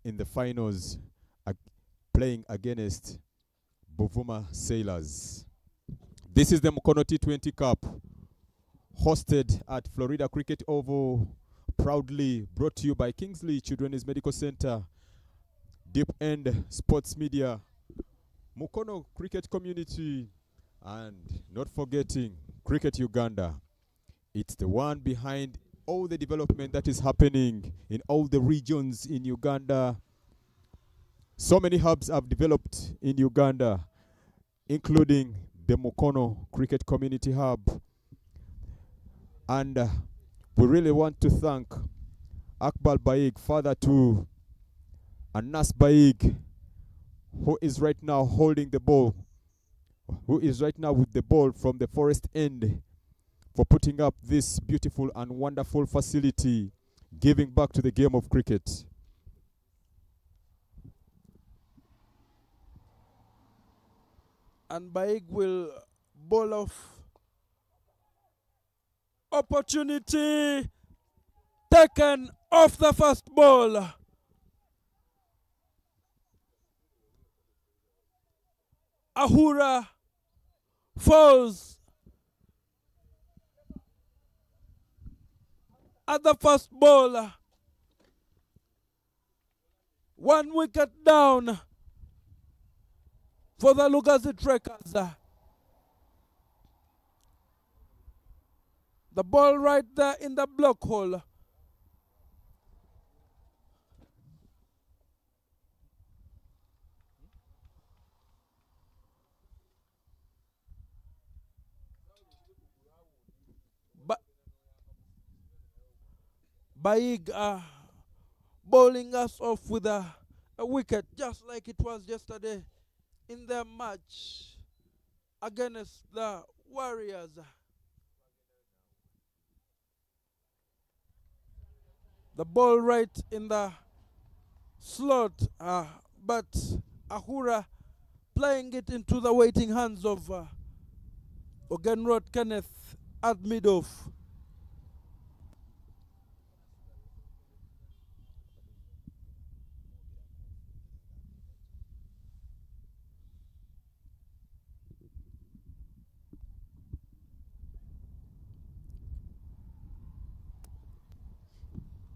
B: in the finals, playing against Buvuma Sailors. This is the Mukono T20 Cup, hosted at Florida Cricket Oval, proudly brought to you by Kingsley Children's Medical Center, Deep End Sports Media, Mukono Cricket Community, and not forgetting Cricket Uganda. It's the one behind all the development that is happening in all the regions in Uganda. So many hubs have developed in Uganda, including the Mukono Cricket Community Hub. And we really want to thank Akbal Baig, father to Anas Baig, who is right now holding the ball, who is right now with the ball from the forest end, for putting up this beautiful and wonderful facility, giving back to the game of cricket.
A: And Baig will bowl off. Opportunity taken off the first ball. Ahura falls at the first ball. 1 wicket down for the Lugazi Trekkers. The ball right there in the block hole. Baig bowling us off with a wicket, just like it was yesterday in their match against the Warriors. The ball right in the slot, but Ahura playing it into the waiting hands of Ogenrod Kenneth at mid-off.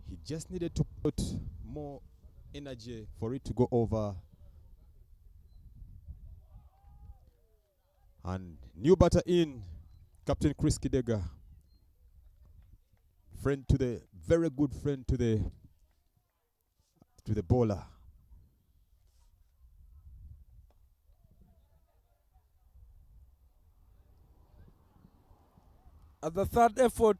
B: He just needed to put more energy for it to go over. And new batter in, Captain Chris Kidega. Very good friend to the bowler.
A: At the third effort,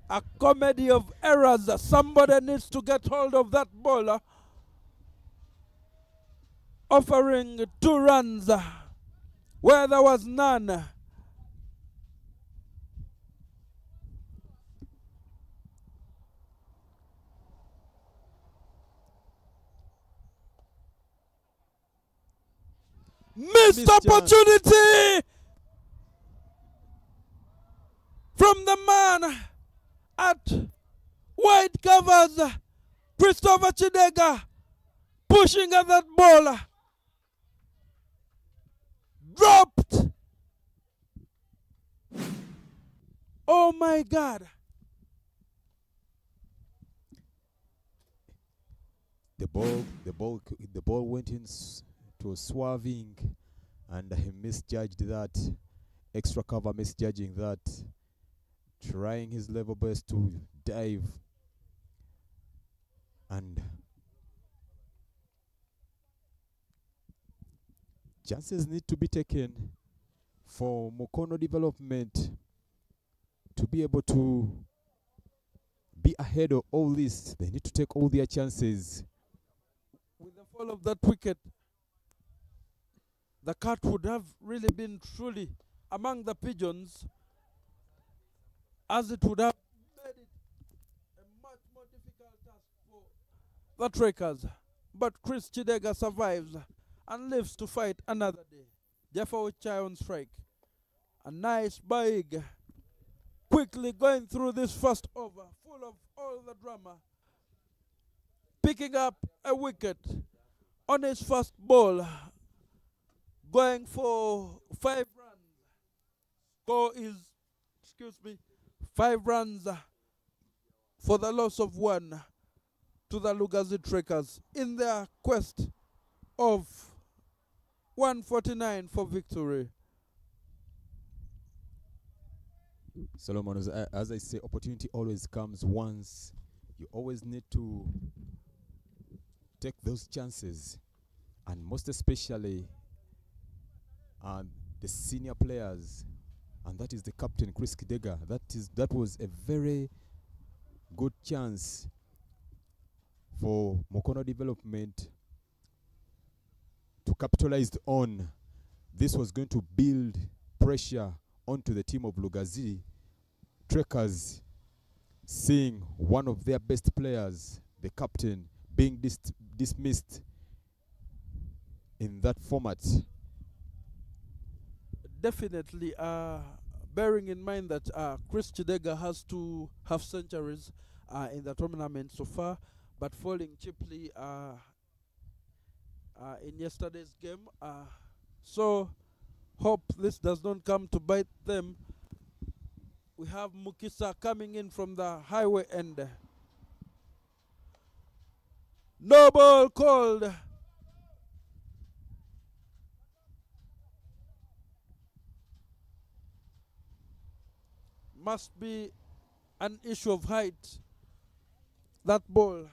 A: a comedy of errors. Somebody needs to get hold of that bowler, offering 2 runs where there was none. Missed opportunity from the man at wide covers, Christopher Chidega, pushing at that ball. Dropped. Oh my God.
B: The ball went in to a swerving, and he misjudged that. Extra cover misjudging that. Trying his level best to dive, and chances need to be taken for Mukono development to be able to be ahead of all this. They need to take all their chances.
A: With the fall of that wicket, the cat would have really been truly among the pigeons, as it would have made it a much more difficult task for the Trekkers. But Chris Chidega survives and lives to fight another day. Jeffo Chai on strike. A nice Baig, quickly going through this first over, full of all the drama, picking up a wicket on his first ball, going for 5 runs. Score is, 5 runs for the loss of 1 to the Lugazi Trekkers in their quest of 149 for victory.
B: Solomon, as I say, opportunity always comes once. You always need to take those chances and most especially the senior players, and that is the captain Chris Kidega. That was a very good chance for Mukono development to capitalize on. This was going to build pressure onto the team of Lugazi. Trekkers seeing one of their best players, the captain, being dismissed in that format.
A: Definitely, bearing in mind that Chris Chidega has 2 half centuries in the tournament so far, but falling cheaply in yesterday's game. So, hope this does not come to bite them. We have Mukisa coming in from the highway end. No ball called. Must be an issue of height. That ball.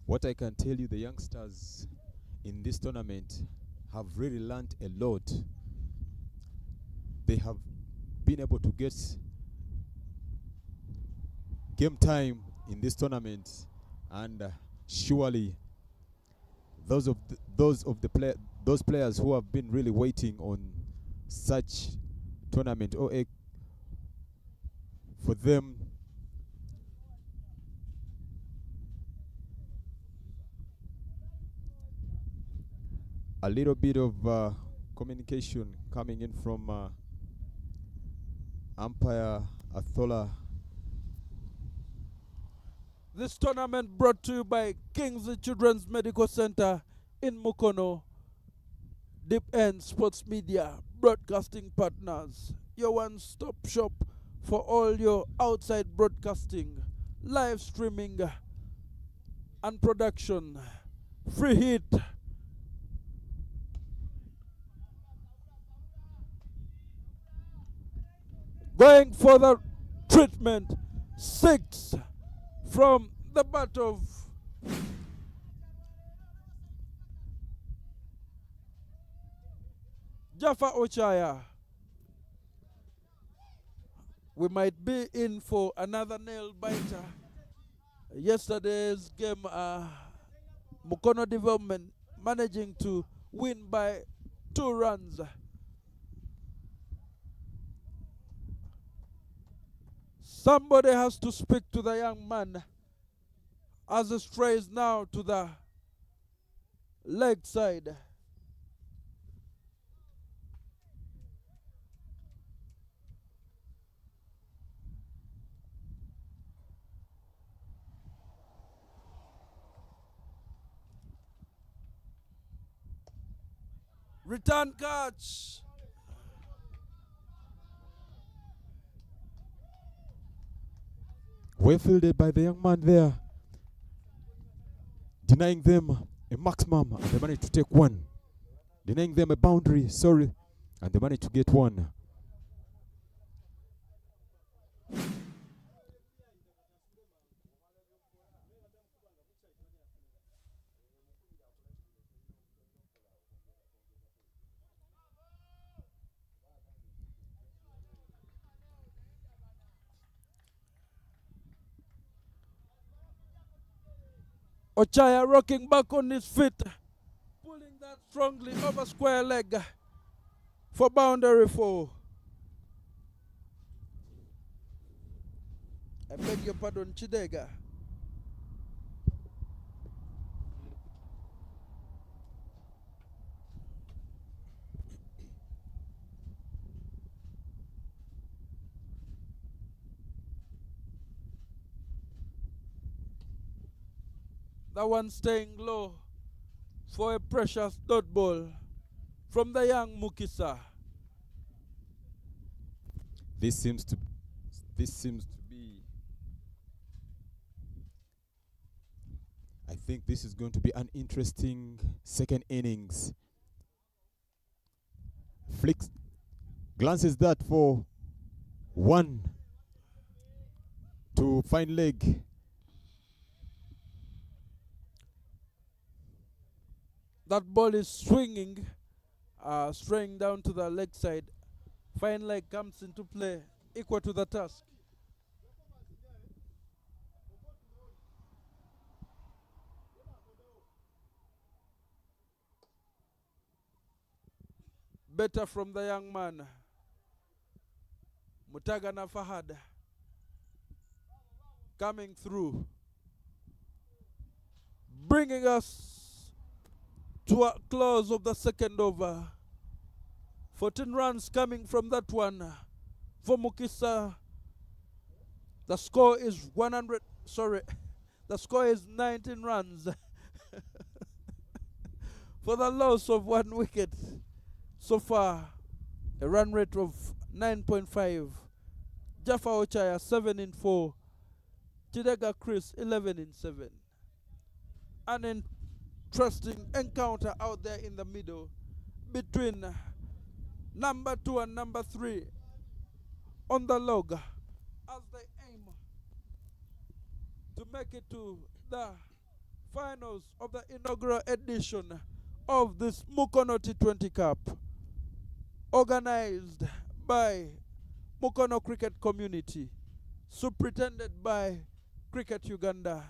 B: What I can tell you, the youngsters in this tournament have really learned a lot. They have been able to get game time in this tournament, and surely those players who have been really waiting on such tournament, or for them a little bit of communication coming in from umpire Athola.
A: This tournament brought to you by Kingsley Children's Medical Center in Mukono. Deep End Sports Media Broadcasting Partners. Your one-stop shop for all your outside broadcasting, live streaming, and production. Free hit. Going for the treatment. 6 from the bat of Jaffa Ochaya. We might be in for another nail biter. Yesterday's game, Mukono Development managing to win by 2 runs. Somebody has to speak to the young man as he strays now to the leg side. Return catch.
B: Well fielded by the young man there, denying them a maximum, and they managed to take 1. Denying them a boundary, sorry, and they managed to get 1.
A: Ochaya rocking back on his feet, pulling that strongly over square leg for boundary 4. I beg your pardon, Chidega. That one staying low for a precious dot ball from the young Mukisa.
B: This seems to be I think this is going to be an interesting second innings. Flicks, glances that for one to fine leg.
A: That ball is swinging, straying down to the leg side. Fine leg comes into play, equal to the task. Better from the young man, Mutagana Fahad, coming through, bringing us to a close of the second over. 14 runs coming from that one for Mukisa. The score is 100, sorry, the score is 19 runs for the loss of 1 wicket. So far, a run rate of 9.5. Jaffa Ochaya 7 in 4. Chidega Chris 11 in 7. An interesting encounter out there in the middle between number 2 and number 3 on the log as they aim to make it to the finals of the inaugural edition of this Mukono T20 Cup, organized by Mukono Cricket Community, superintended by Cricket Uganda,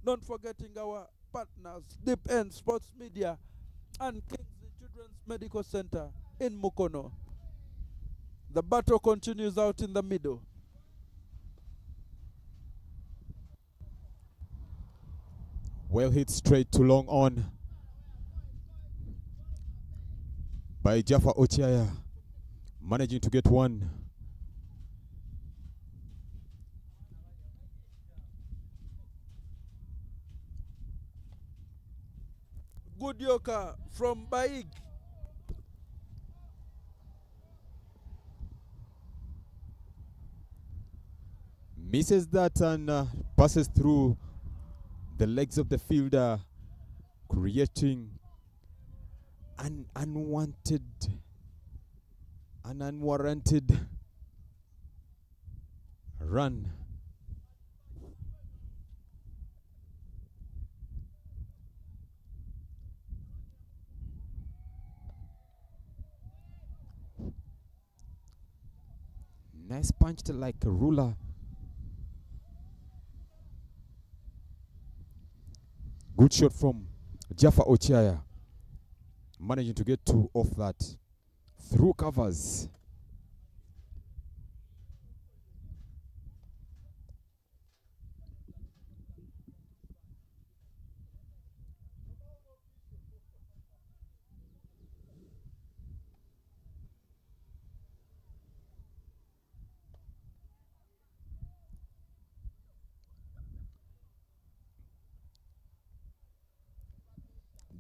A: not forgetting our partners, Deep End Sports Media and Kingsley Children's Medical Center in Mukono. The battle continues out in the middle.
B: Well hit straight to long on by Jaffa Ochiaya, managing to get one.
A: Good yoker from Baig.
B: Misses that and passes through the legs of the fielder, creating an unwanted, an unwarranted run. Nice punched like a ruler. Good shot from Jaffa Ochiaya, managing to get two off that. Through covers.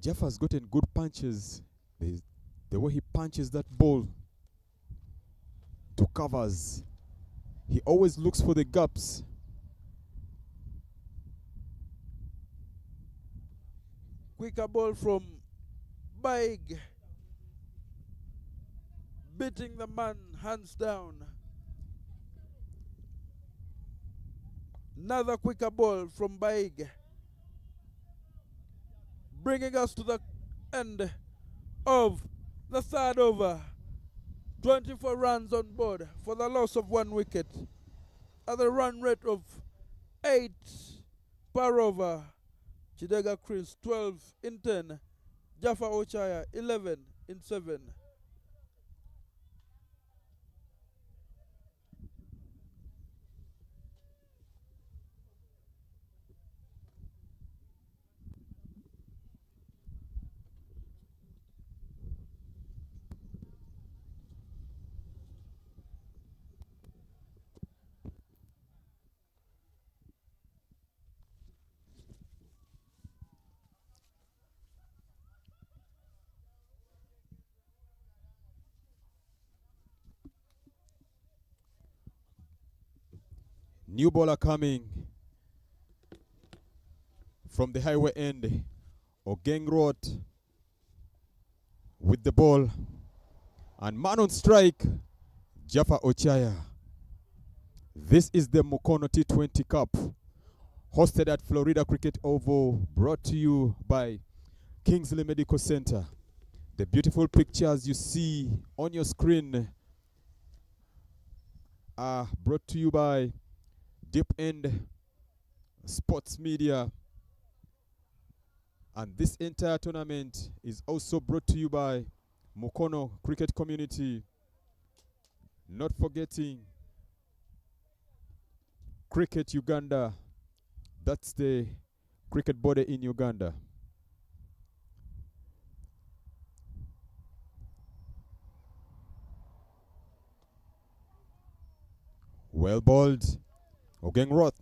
B: Jaffa's gotten good punches. The way he punches that ball to covers, he always looks for the gaps.
A: Quicker ball from Baig, beating the man hands down. Another quicker ball from Baig, bringing us to the end of the third over. 24 runs on board for the loss of 1 wicket at a run rate of 8 per over. Chidega Chris 12 in 10. Jaffa Ochaya 11 in 7.
B: New bowler coming from the highway end, Ogengroth with the ball. And man on strike, Jaffa Ochaya. This is the Mukono T20 Cup, hosted at Florida Cricket Oval, brought to you by Kingsley Medical Center. The beautiful pictures you see on your screen are brought to you by Deep End Sports Media. And this entire tournament is also brought to you by Mukono Cricket Community. Not forgetting Cricket Uganda. That's the cricket body in Uganda. Well bowled, Ogengroth.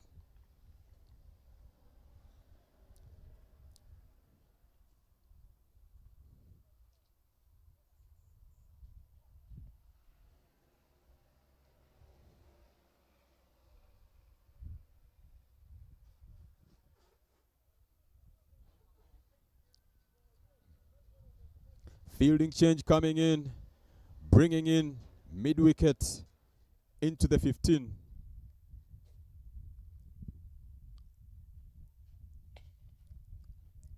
B: Fielding change coming in, bringing in mid-wicket into the 15.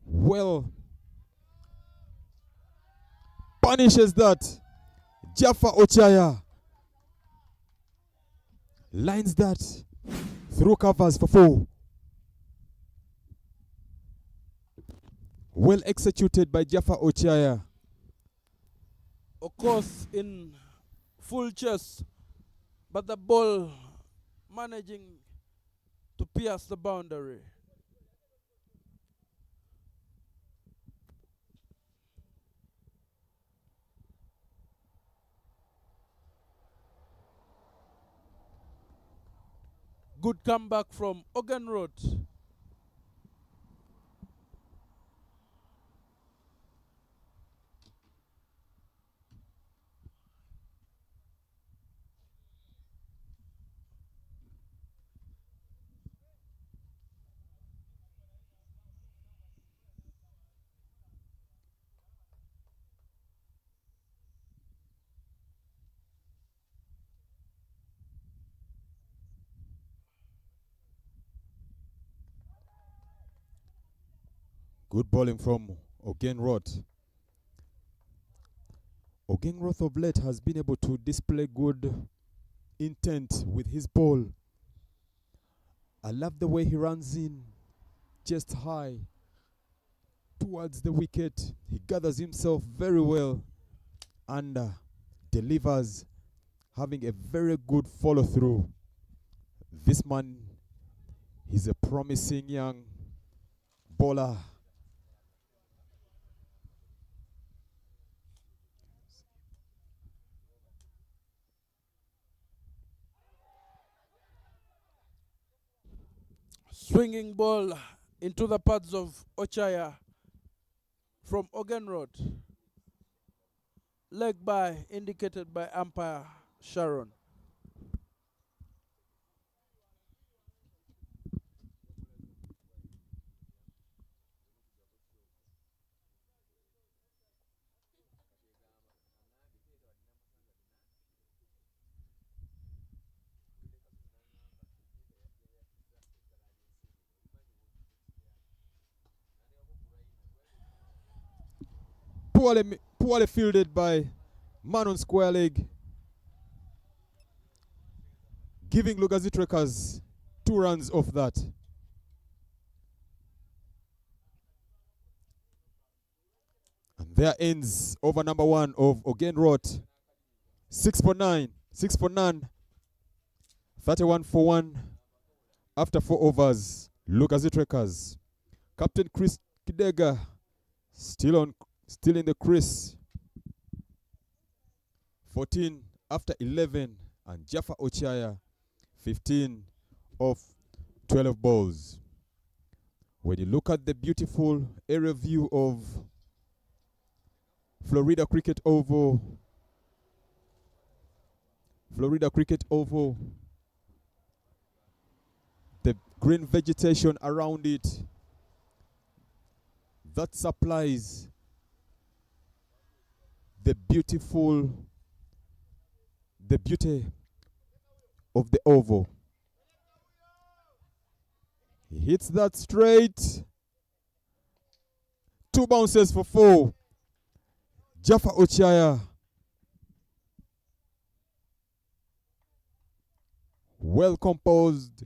B: Well, punishes that. Jaffa Ochaya lines that through covers for 4. Well executed by Jaffa Ochaya.
A: Of course, in full chest, but the ball managing to pierce the boundary. Good comeback from Ogenroth.
B: Good bowling from Ogenroth. Ogenroth of late has been able to display good intent with his ball. I love the way he runs in just high towards the wicket. He gathers himself very well and delivers, having a very good follow through. This man is a promising young bowler.
A: Swinging ball into the pads of Ochaya from Ogenroth. Leg by indicated by umpire Sharon.
B: Poorly fielded by man on square leg, giving Lugazi Trekkers 2 runs off that. And there ends over number 1 of Ogenroth. 6 for 9, 6 for none, 31 for 1 after 4 overs. Lugazi Trekkers. Captain Chris Kidega still in the crease. 14 after 11, and Jaffa Ochaya 15 of 12 balls. When you look at the beautiful aerial view of Florida Cricket Oval, the green vegetation around it, that supplies the beauty of the oval. He hits that straight. 2 bounces for 4. Jaffa Ochaya. Well composed.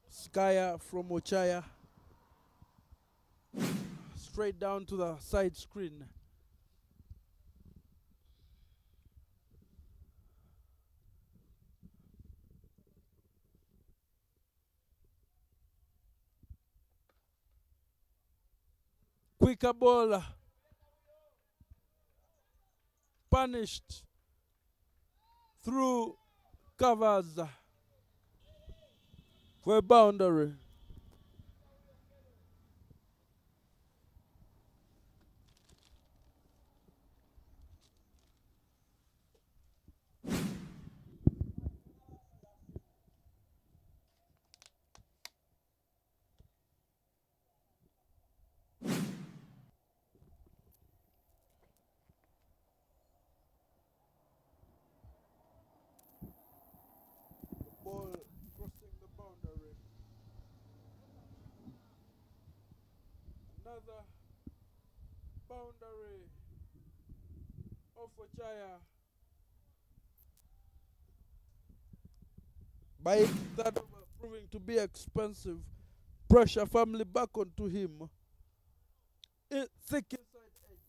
A: Skaya from Ochaya. Straight down to the side screen. Quicker ball. Punished through covers for a boundary. Ball crossing the boundary. Another boundary of Ochaya. By that over proving to be expensive. Pressure family back onto him. Thick inside edge.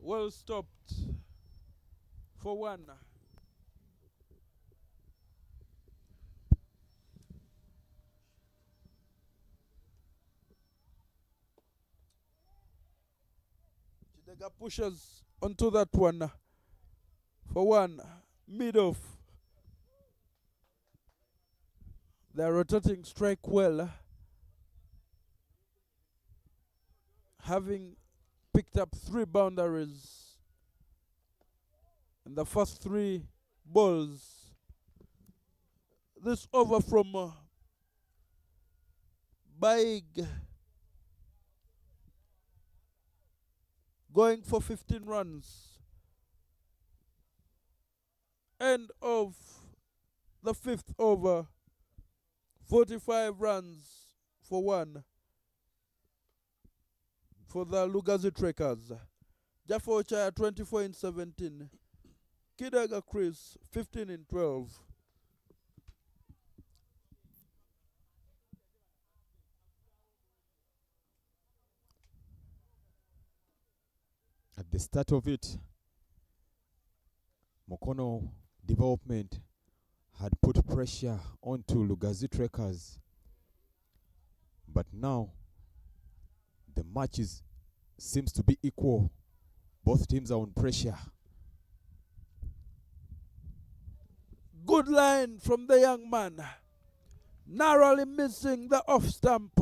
A: Well stopped for 1. Chidega pushes onto that one for 1. Mid off. They're rotating strike well. Having picked up 3 boundaries in the first 3 balls. This over from Baig going for 15 runs. End of the 5th over. 45 runs for 1 for the Lugazi Trekkers. Jaffa Ochaya 24 in 17. Kidega Chris 15 in 12.
B: At the start of it, Mukono development had put pressure onto Lugazi Trekkers. But now, the match seems to be equal. Both teams are on pressure.
A: Good line from the young man. Narrowly missing the off stump.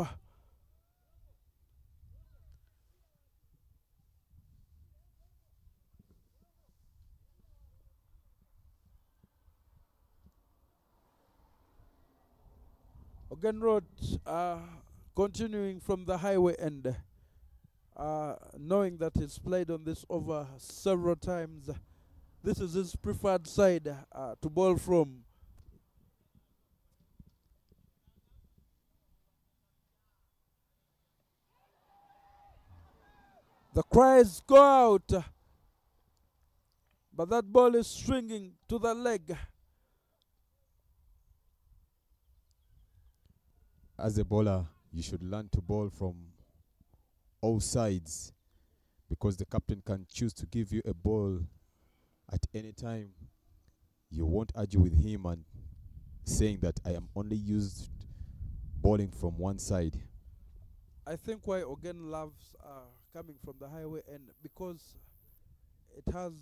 A: Again Road continuing from the highway end. Knowing that he's played on this over several times. This is his preferred side to bowl from. The cries go out, but that ball is swinging to the leg.
B: As a bowler, you should learn to bowl from all sides, because the captain can choose to give you a ball at any time. You won't argue with him and saying that I am only used bowling from one side.
A: I think why Ogen loves coming from the highway end, because it has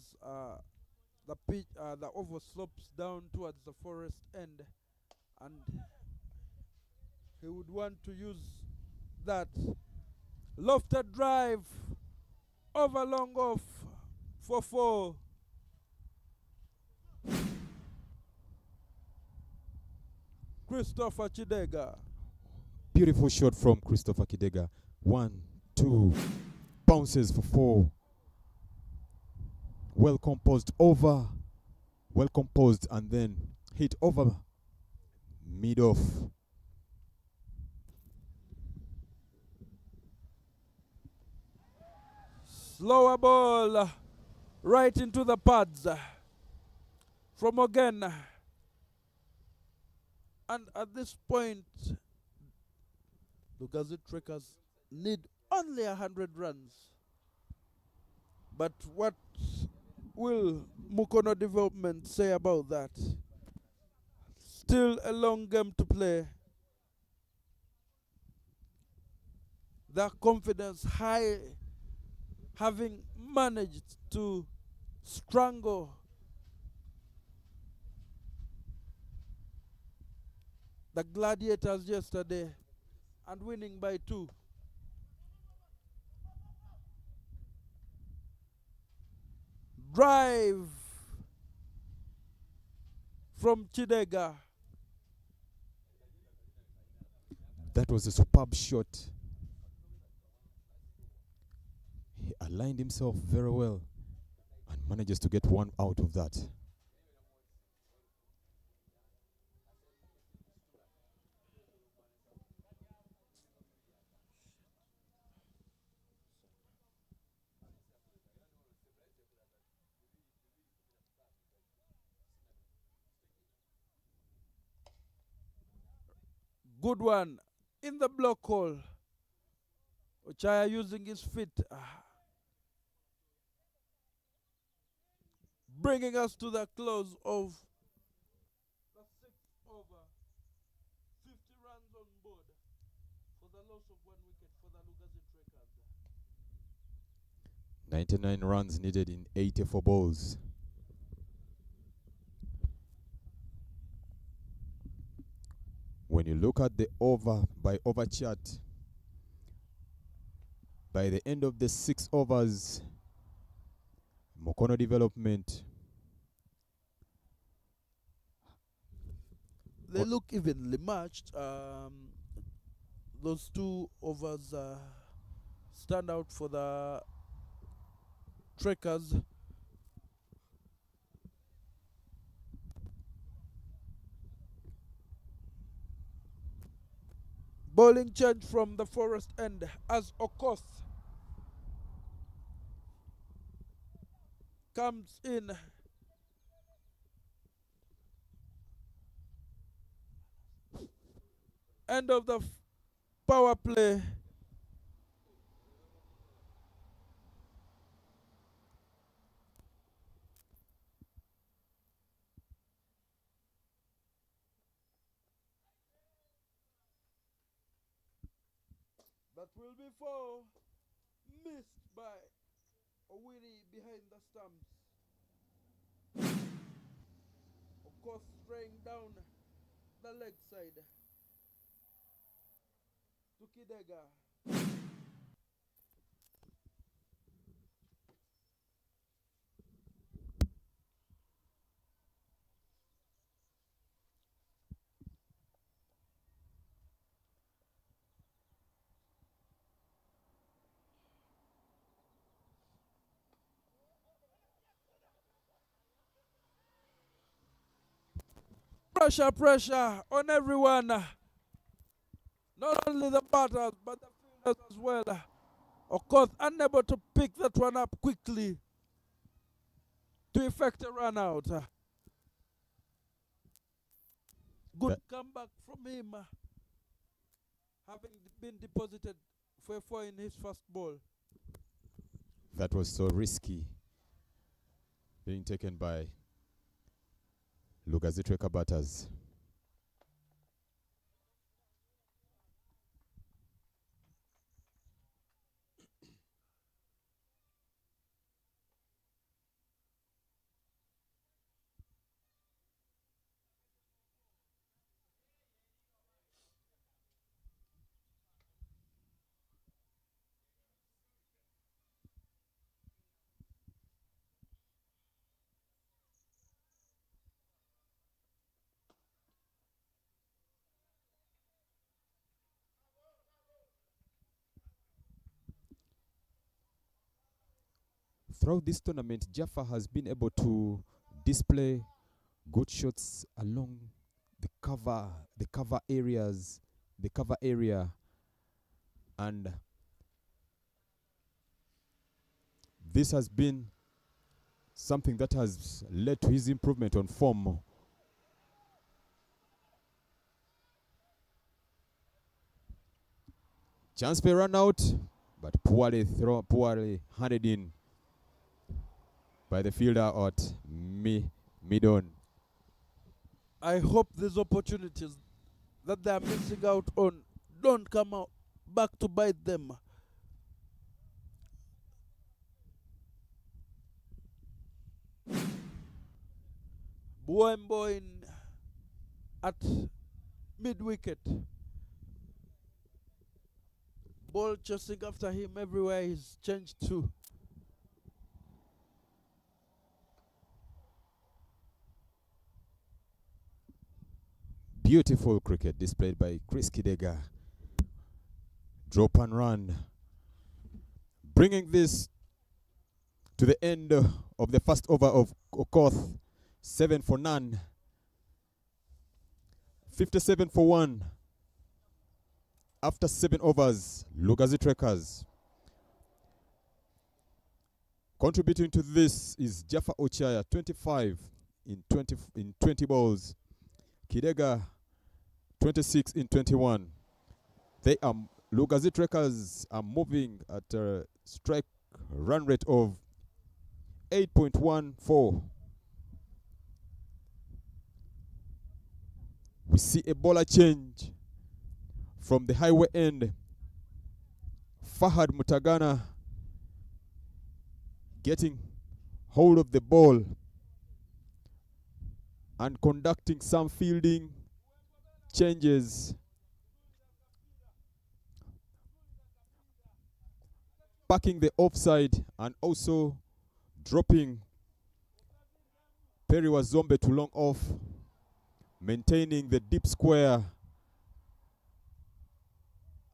A: the over slopes down towards the forest end, and he would want to use that lofted drive over long off for 4. Christopher Chidega.
B: Beautiful shot from Christopher Kidega. 1, 2, bounces for 4. Well composed over, well composed, and then hit over mid off.
A: Slower ball right into the pads from again. And at this point, Lugazi Trekkers need only 100 runs. But what will Mukono development say about that? Still a long game to play. Their confidence high, having managed to strangle the Gladiators yesterday and winning by 2. Drive from Chidega.
B: That was a superb shot. He aligned himself very well and manages to get one out of that.
A: Good one in the block hole. Ochaya using his feet. Bringing us to the close of the 6th over. 50 runs on board for the loss of 1 wicket for the Lugazi Trekkers.
B: 99 runs needed in 84 balls. When you look at the over by over chart, by the end of the 6 overs, Mukono development,
A: they look evenly matched. Those 2 overs stand out for the Trekkers. Bowling change from the forest end as Okoth comes in. End of the power play. That will be 4. Missed by Owiri behind the stumps. Of course, straying down the leg side to Kidega. Pressure on everyone. Not only the batters, but the fielders as well. Of course, unable to pick that one up quickly to effect a run out. Good comeback from him, having been deposited for a 4 in his first ball.
B: that was so risky, being taken by Lugazi Trekker batters. throughout this tournament, Jaffa has been able to display good shots along the cover area, and this has been something that has led to his improvement on form. Chance play run out, but poorly handed in by the fielder at mid-on.
A: I hope these opportunities that they are missing out on don't come out back to bite them. Buembo in at mid-wicket. Ball chasing after him everywhere he's changed to.
B: Beautiful cricket displayed by Chris Kidega. Drop and run. Bringing this to the end of the first over of Okoth. 7 for none. 57 for 1. After 7 overs, Lugazi Trekkers. Contributing to this is Jaffa Ochaya, 25 in 20 balls. Kidega, 26 in 21. Lugazi Trekkers are moving at a strike run rate of 8.14. We see a bowler change from the highway end. Fahad Mutagana getting hold of the ball and conducting some fielding changes. Packing the offside and also dropping Perry Wazombe to long off, maintaining the deep square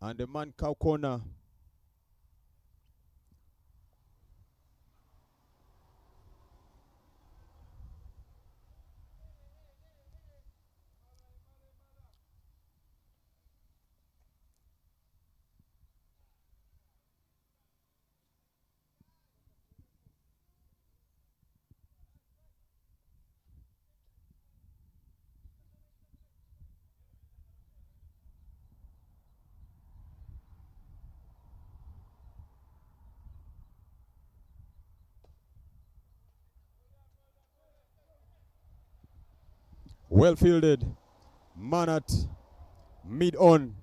B: and the man cow corner. Well fielded. Man at mid-on.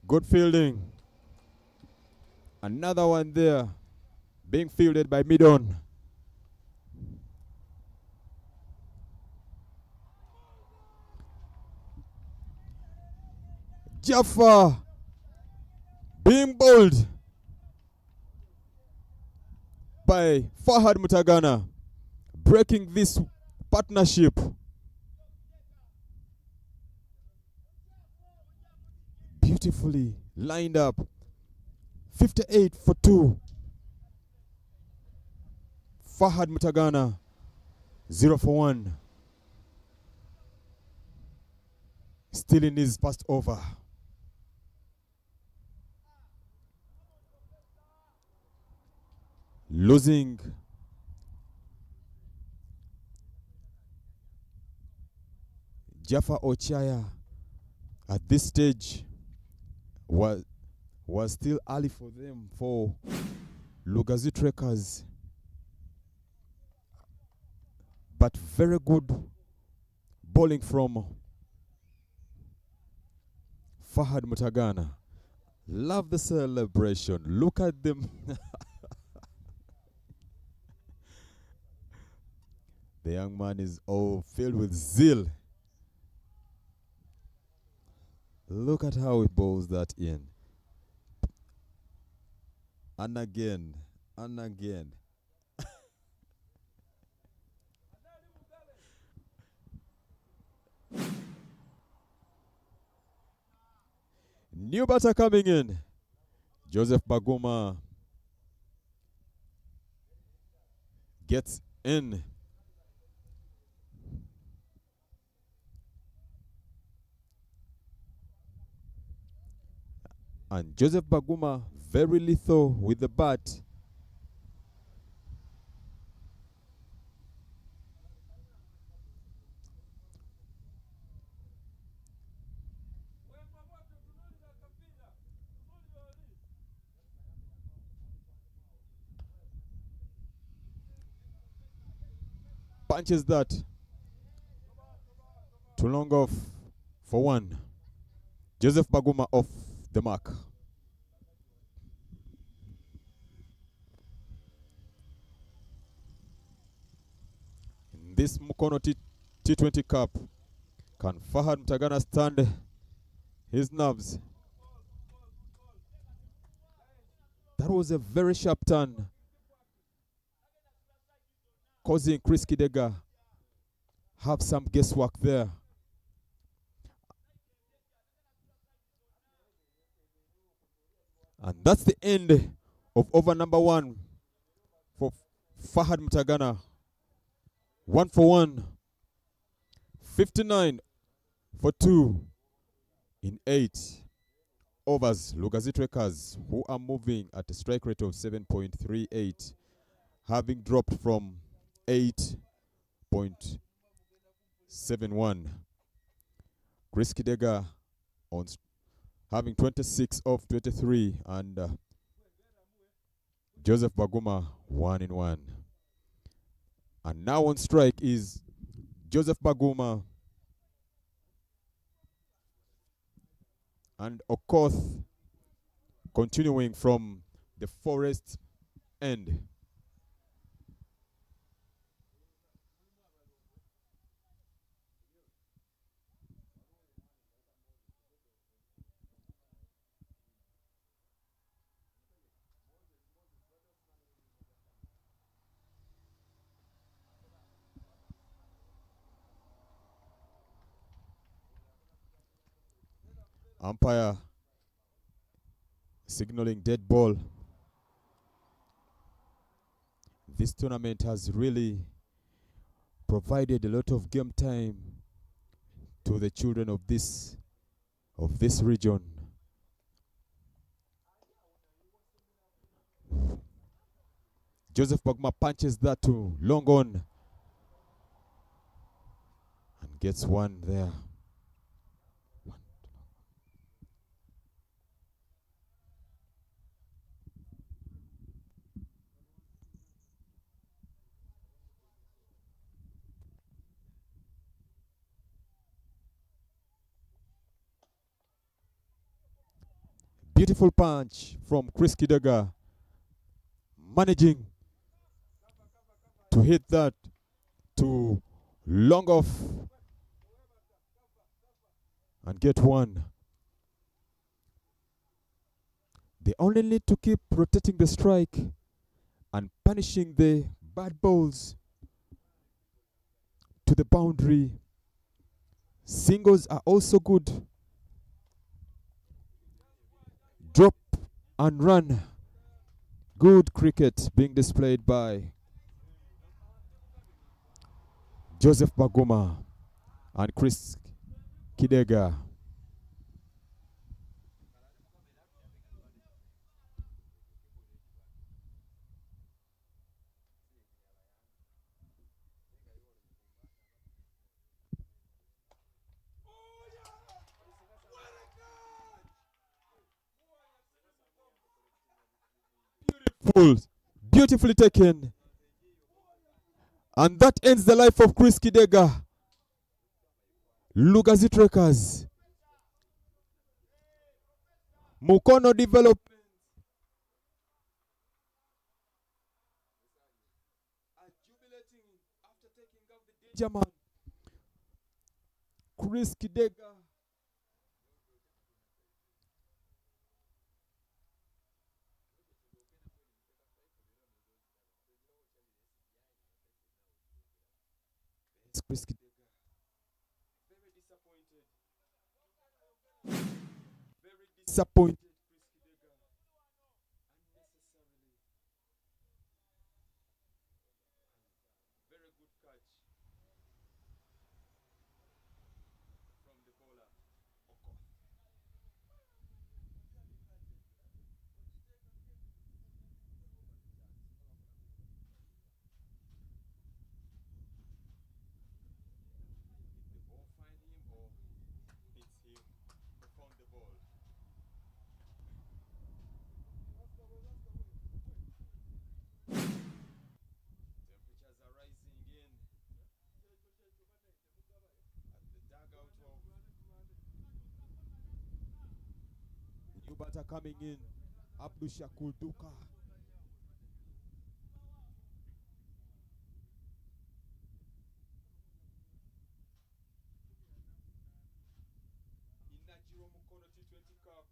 B: Good fielding. Another one there being fielded by mid-on. Jaffa being bowled by Fahad Mutagana, breaking this partnership. Beautifully lined up. 58 for 2. Fahad Mutagana, 0 for 1. Still in his first over. Losing Jaffa Ochaya at this stage was still early for them, for Lugazi Trekkers. But very good bowling from Fahad Mutagana. Love the celebration. Look at them. The young man is all filled with zeal. Look at how he bowls that in. And again, and again. New batter coming in. Joseph Baguma gets in. And Joseph Baguma, very lethal with the bat. Punches that to long off for one. Joseph Baguma off the mark. In this Mukono T20 Cup, can Fahad Mtagana stand his nerves? That was a very sharp turn, causing Chris Kidega have some guesswork there. And that's the end of over number one for Fahad Mtagana. 1 for 1. 59 for 2 in 8 overs. Lugazi Trekkers, who are moving at a strike rate of 7.38, having dropped from 8.71. Chris Kidega on having 26 of 23, and Joseph Baguma 1 in 1. And now on strike is Joseph Baguma and Okoth, continuing from the forest end. Umpire signaling dead ball. This tournament has really provided a lot of game time to the children of this region. Joseph Baguma punches that to long on and gets one there. Beautiful punch from Chris Kidega, managing to hit that to long off and get one. They only need to keep rotating the strike and punishing the bad balls to the boundary. Singles are also good. Drop and run. Good cricket being displayed by Joseph Baguma and Chris Kidega. Beautifully taken. And that ends the life of Chris Kidega. Lugazi Trekkers. Mukono development. And jubilating after taking out the danger man. Chris Kidega. Chris Kidega. Very disappointed. Very disappointed
C: unnecessarily. Very good catch from the bowler, Oko. Did the ball find him or it's him who found the ball? Temperatures are rising again at the dugout of
B: new batter coming in, Abdul Shakur Duka.
C: Inajiro Mukono T20 Cup,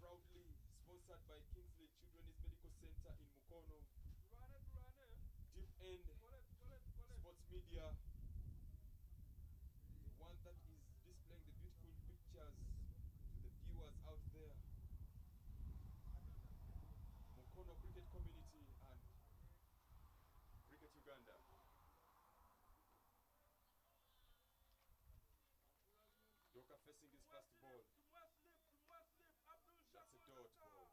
C: proudly sponsored by Kingsley Children's Medical Center in Mukono, Deep End Sports Media, the one that is displaying the beautiful pictures to the viewers out there, Mukono Cricket Community and Cricket Uganda. Doka facing his first ball. That's a dot ball.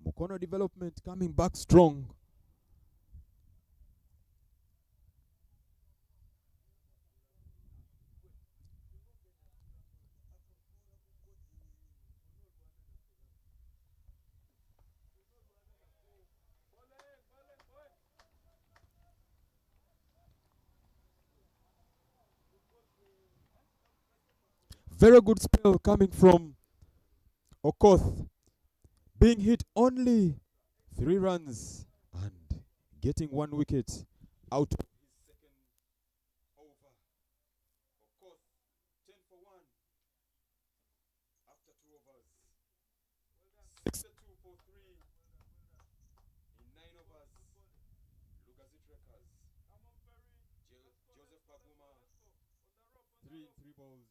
B: Mukono development coming back strong. Very good spell coming from Okoth, being hit only 3 runs and getting 1 wicket out.
C: His second over. Of course, 10 for 1 after 2 overs. 62 for 3 in 9 overs. Lugazi Trekkers. Joseph Paguma, 3 in 3 balls.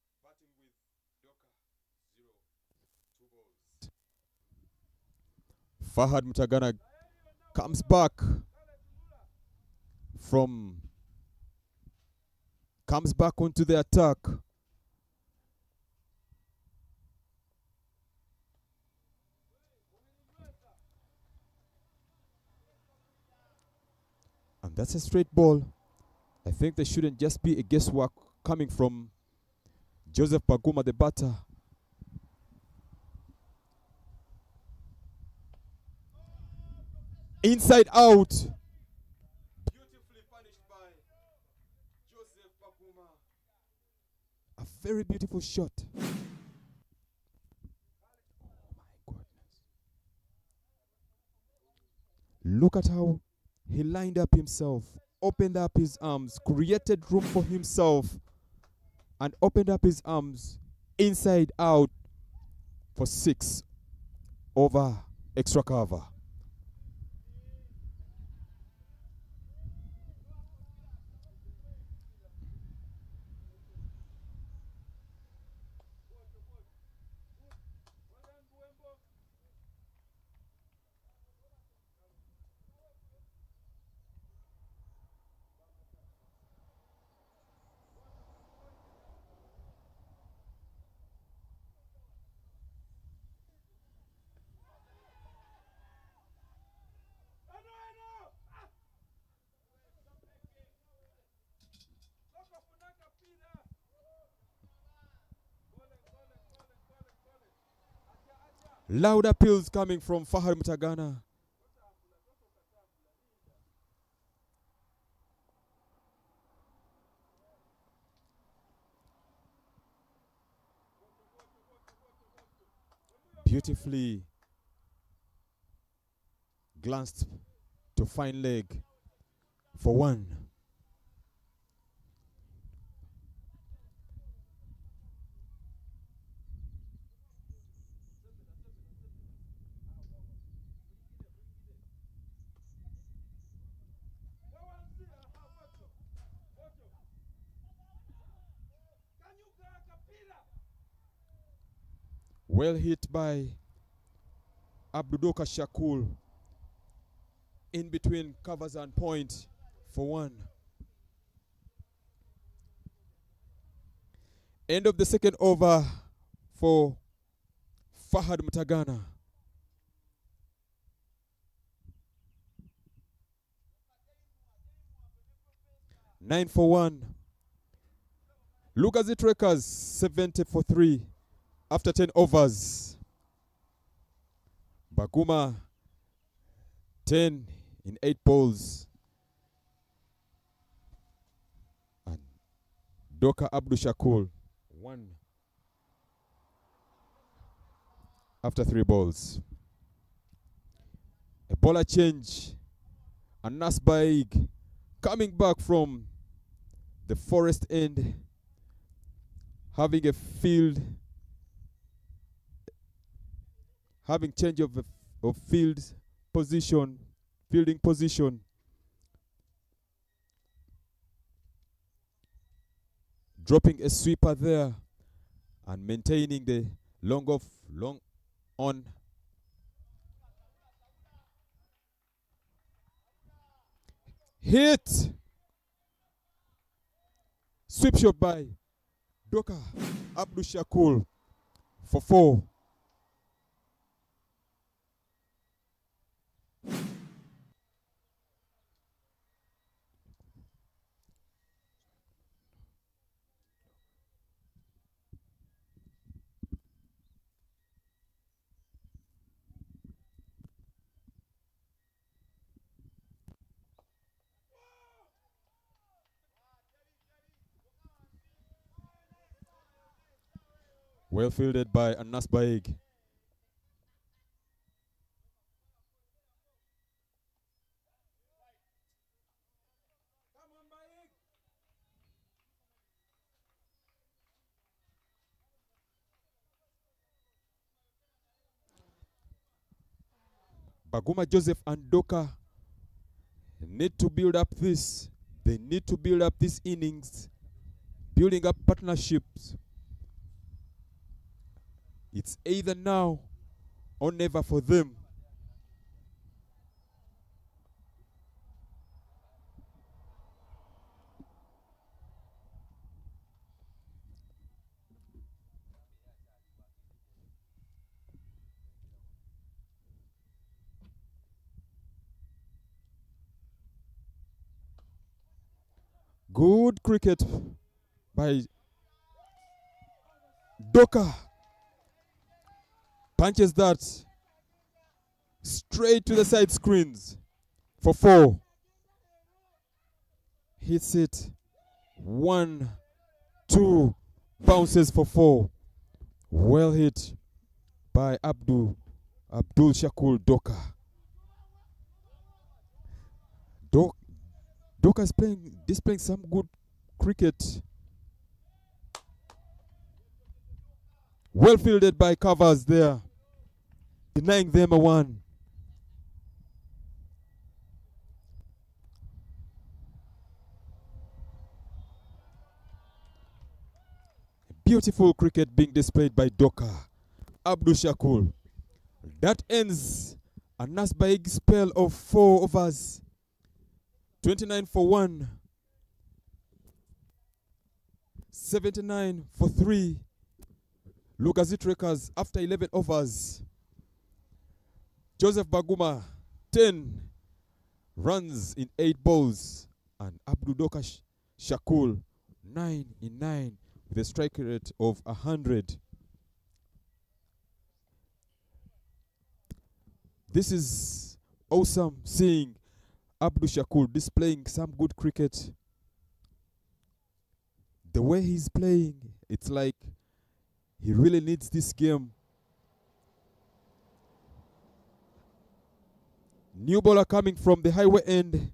C: And batting with Doka, 0, 2 balls.
B: Fahad Mutagana comes back onto the attack. And that's a straight ball. I think there shouldn't just be a guesswork coming from Joseph Paguma, the batter. Inside out.
C: Beautifully punished by Joseph Paguma.
B: A very beautiful shot. Oh my goodness. Look at how he lined up himself, opened up his arms, created room for himself, and opened up his arms inside out for 6 over extra cover. Loud appeals coming from Fahad Mutagana. Beautifully glanced to fine leg for 1. Well hit by Abdudoka Shakul in between covers and point for one. End of the second over for Fahad Mutagana. Nine for one. Lugazi Trekkers 70 for 3 after 10 overs. Baguma 10 in 8 balls. And Doka Abdu Shakul 1 after 3 balls. A bowler change. And Nasbaig coming back from the forest end, having a having change of fielding position. Dropping a sweeper there and maintaining the long on. Hit! Sweep shot by Doka Abdu Shakul for 4. Well fielded by Anas Baig. Baguma Joseph and Doka need to build up this. They need to build up these innings, building up partnerships. It's either now or never for them. Good cricket by Doka. Punches that straight to the side screens for 4. Hits it. 1, 2. Bounces for 4. Well hit by Abdul Shakul Doka. Doka is displaying some good cricket. Well fielded by covers there, denying them a 1. Beautiful cricket being displayed by Doka Abdul Shakul. That ends a Nasbaig spell of 4 overs. 29 for 1. 79 for 3. Lugazi Trekkers after 11 overs. Joseph Baguma 10 runs in 8 balls. And Abdul Doka Shakul 9 in 9 with a strike rate of 100. This is awesome seeing Abdul Shakul displaying some good cricket. The way he's playing, it's like he really needs this game. New bowler coming from the highway end.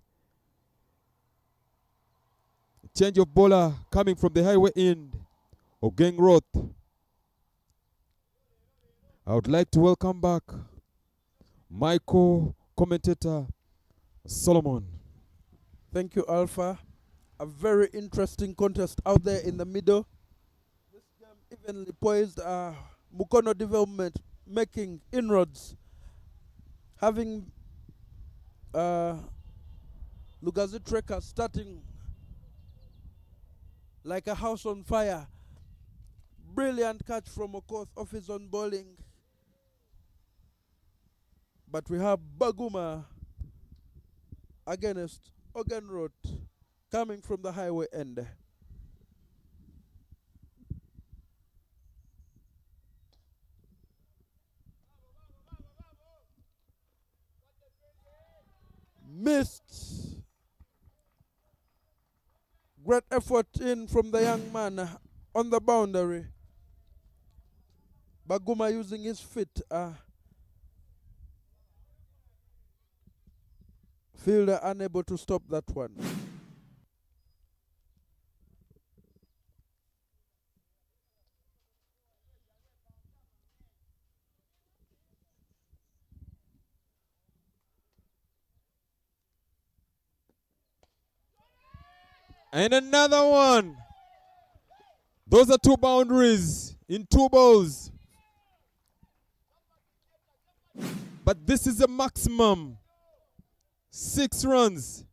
B: Change of bowler coming from the highway end. Ogeng Roth. I would like to welcome back my co-commentator, Solomon.
A: Thank you, Alpha. A very interesting contest out there in the middle. This game evenly poised. Mukono development making inroads, having Lugazi Trekker starting like a house on fire. Brilliant catch from Okoth off his own bowling. But we have Baguma against Ogenroth coming from the highway end. Missed. Great effort in from the young man on the boundary. Baguma using his feet. Fielder unable to stop that one.
B: And another one. Those are two boundaries in two balls. But this is a maximum. 6 runs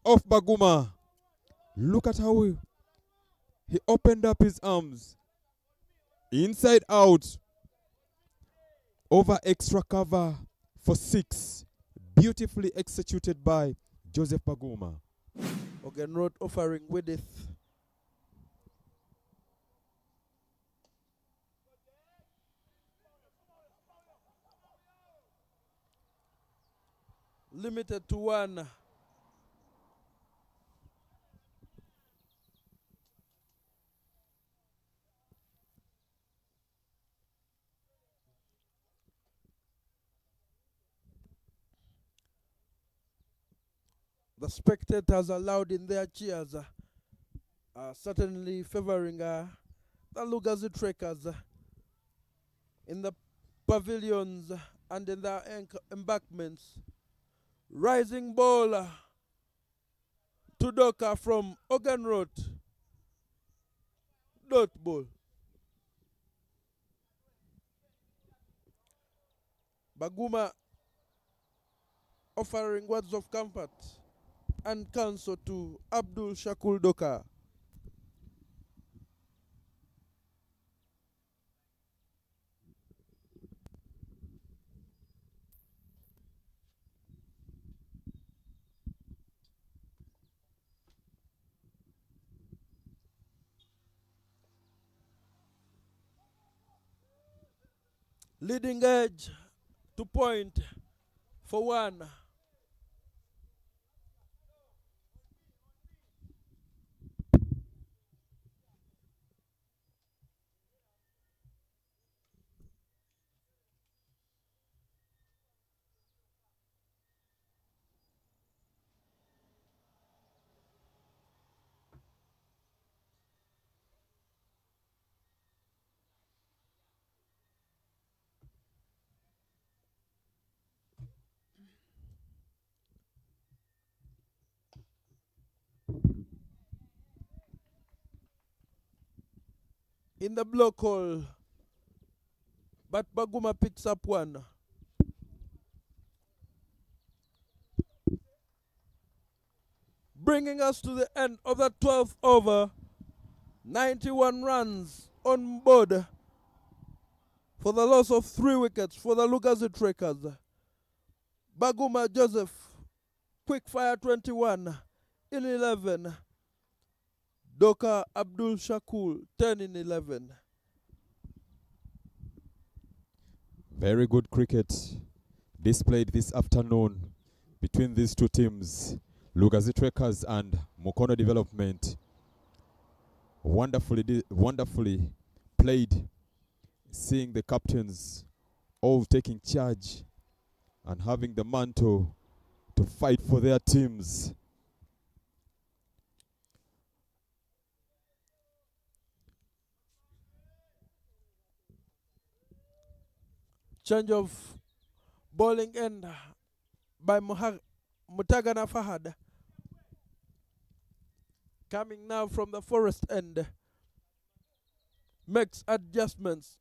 B: off Baguma. Look at how he opened up his arms. Inside out. Over extra cover for 6. Beautifully executed by Joseph Baguma.
A: Ogenroth offering width. Limited to 1. The spectators are loud in their cheers, certainly favoring the Lugazi Trekkers in the pavilions and in the embankments. Rising ball to Doka from Ogenroth. Dot ball. Baguma offering words of comfort and counsel to Abdul Shakul Doka. Leading edge to point for 1. In the block hole, but Baguma picks up 1. Bringing us to the end of the 12th over. 91 runs on board for the loss of 3 wickets for the Lugazi Trekkers. Baguma Joseph, quick fire 21 in 11. Doka Abdul Shakul 10 in 11.
B: Very good cricket displayed this afternoon between these two teams, Lugazi Trekkers and Mukono Development. Wonderfully played, seeing the captains all taking charge and having the mantle to fight for their teams.
A: Change of bowling end by Mutagana Fahad. Coming now from the forest end. makes adjustments,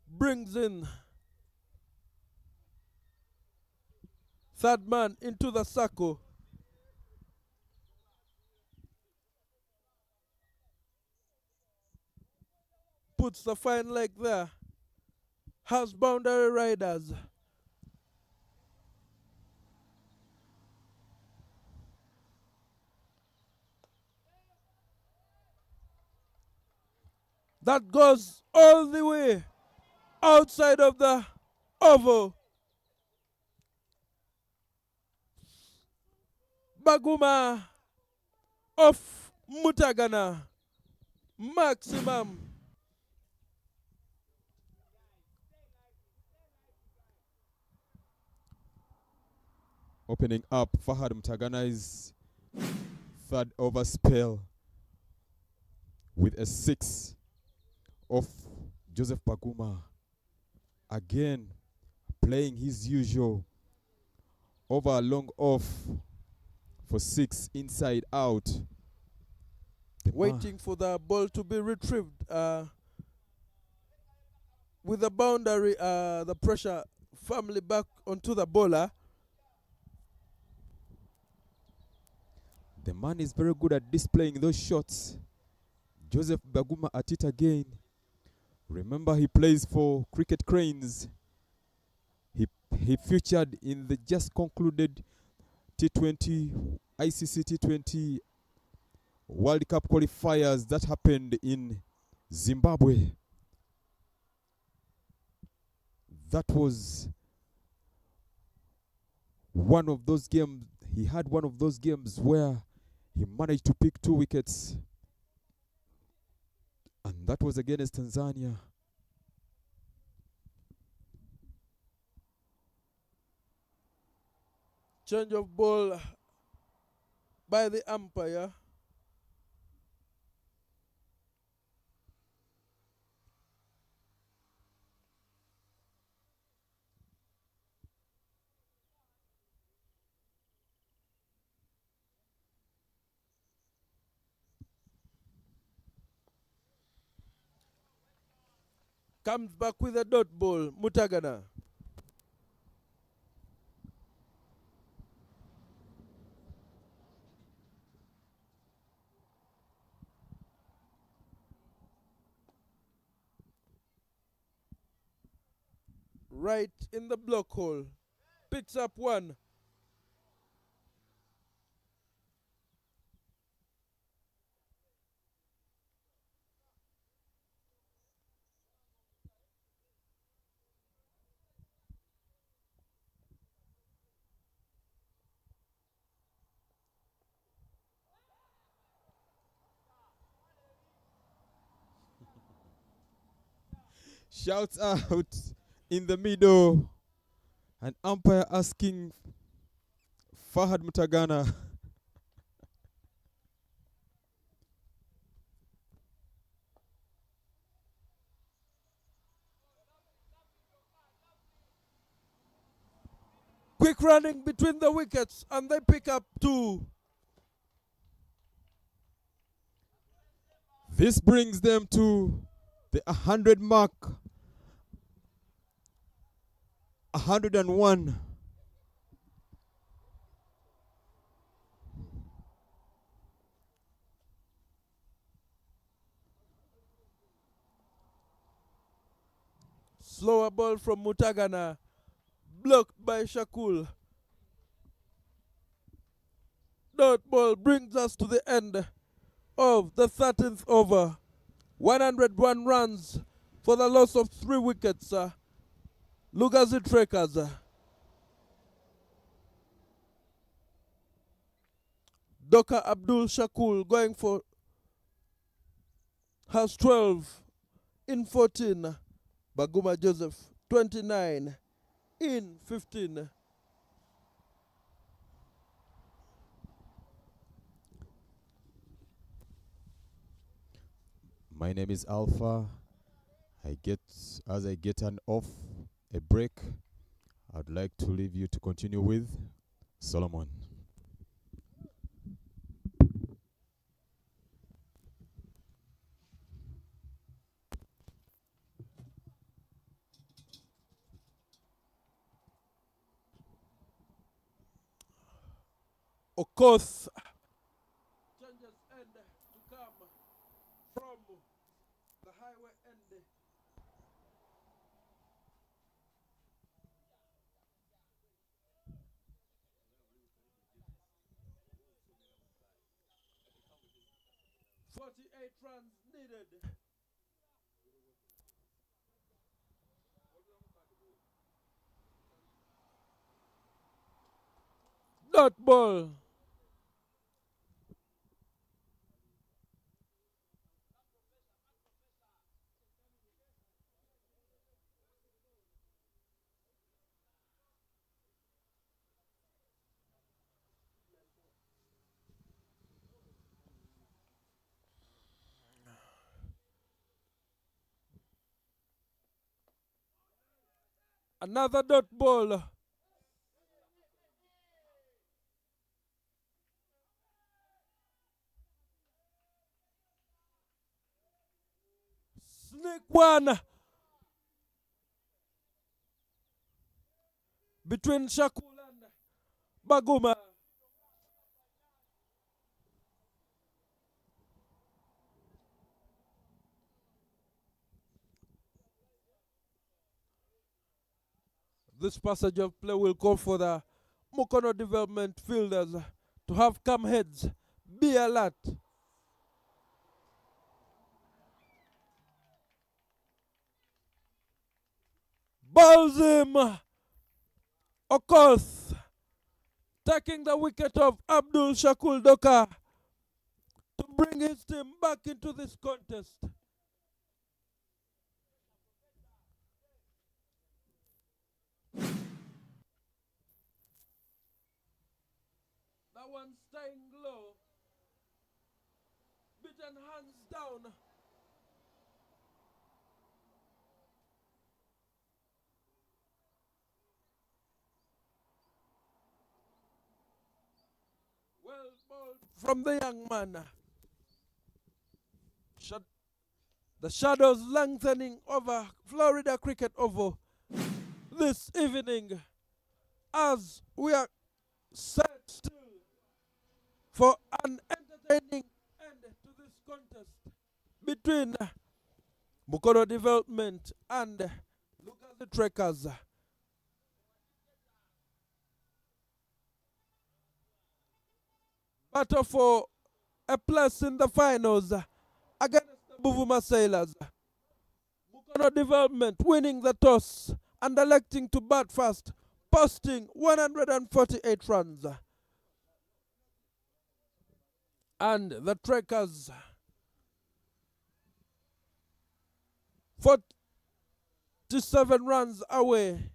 A: brings in third man into the circle. Puts the fine leg there. Has boundary riders. That goes all the way outside of the oval. Baguma of Mutagana. Maximum.
B: Opening up Fahad Mutagana's third over spell with a 6 of Joseph Baguma. Again, playing his usual over long off for 6 inside out.
A: Waiting for the ball to be retrieved. With the boundary, the pressure firmly back onto the bowler.
B: The man is very good at displaying those shots. Joseph Baguma at it again. Remember, he plays for Cricket Cranes. He featured in the just concluded T20, ICC T20 World Cup qualifiers that happened in Zimbabwe. That was one of those games. He had one of those games where he managed to pick 2 wickets. And that was against Tanzania.
A: Change of ball by the umpire. Comes back with a dot ball, Mutagana. Right in the block hole. Picks up 1.
B: Shouts out in the middle. An umpire asking Fahad Mutagana.
A: Quick running between the wickets and they pick up 2.
B: This brings them to the 100 mark. 101.
A: Slower ball from Mutagana. Blocked by Shakul. Dot ball brings us to the end of the 13th over. 101 runs for the loss of 3 wickets. Lugazi Trekkers. Doka Abdul Shakul going for has 12 in 14. Baguma Joseph 29 in 15.
B: My name is Alpha. As I get a break, I'd like to leave you to continue with Solomon.
A: Okoth changes end to come from the highway end. "48 runs needed." Dot ball. Another dot ball. Sneak one between Shakul and Baguma. This passage of play will call for the Mukono development fielders to have calm heads, be alert. Bowls him. Okoth taking the wicket of Abdul Shakul Doka to bring his team back into this contest. That one staying low. Beaten hands down. Well bowled from the young man. The shadows lengthening over Florida Cricket Oval this evening as we are set still for an entertaining end to this contest between Mukono Development and Lugazi Trekkers. Battle for a place in the finals against the Buvuma Sailors. Mukono Development winning the toss and electing to bat first, posting 148 runs. And the Trekkers 47 runs away.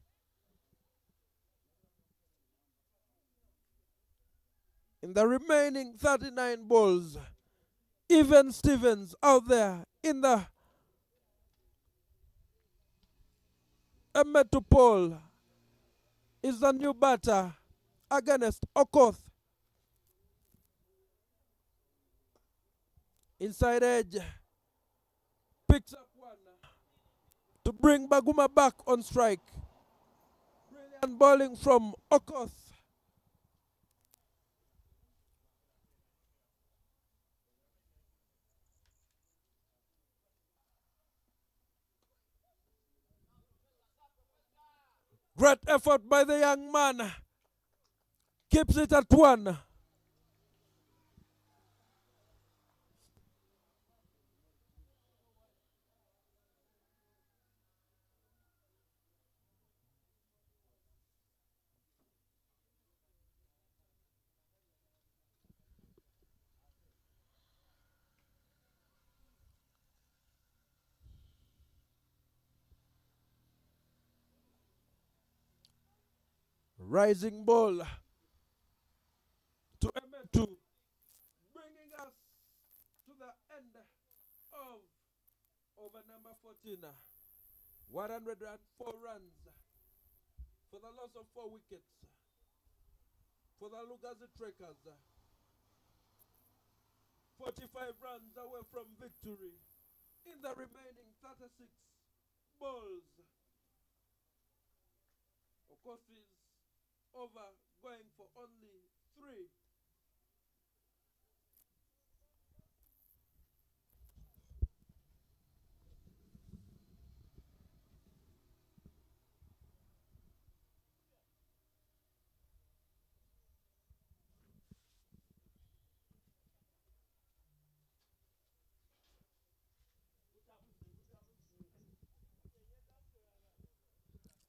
A: In the remaining 39 balls, Even Stevens out there in the Metropole is the new batter against Okoth. Inside edge picks up one to bring Baguma back on strike. Brilliant bowling from Okoth. Great effort by the young man. Keeps it at one. Rising ball to Emetu, bringing us to the end of over number 14. 104 runs for the loss of 4 wickets for the Lugazi Trekkers. 45 runs away from victory in the remaining 36 balls. Of course, is over, going for only 3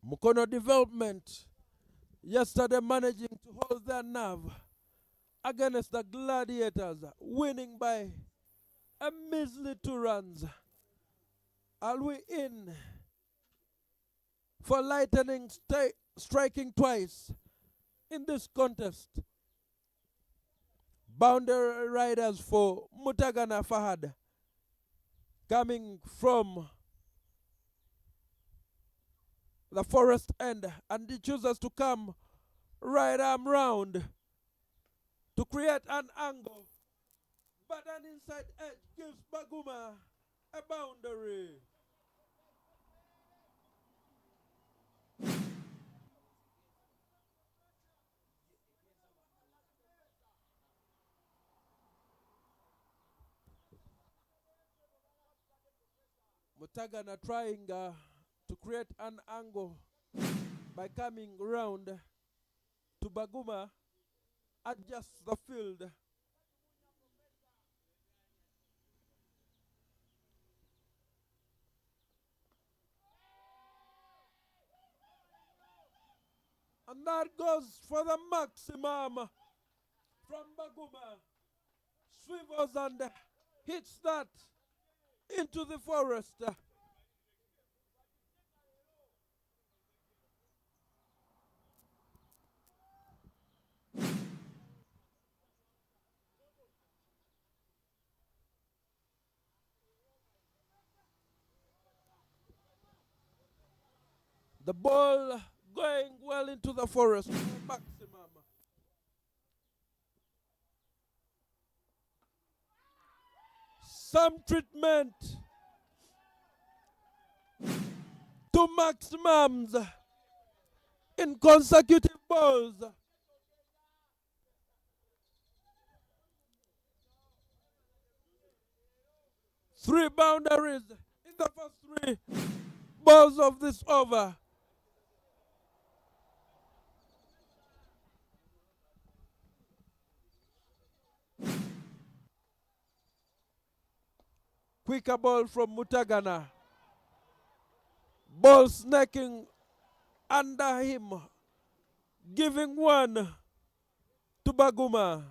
A: Mukono Development yesterday managing to hold their nerve against the Gladiators, winning by a measly 2 runs. Are we in for Lightning striking twice in this contest? Boundary riders for Mutagana Fahad coming from the forest end, and he chooses to come right arm round to create an angle, but an inside edge gives Baguma a boundary. Mutagana trying to create an angle by coming round to Baguma, adjusts the field. And that goes for the maximum from Baguma. Swivels and hits that into the forest. The ball going well into the forest. Maximum. Some treatment to maximums in consecutive balls. Three boundaries in the first 3 balls of this over. Quicker ball from Mutagana. Ball snaking under him, giving one to Baguma.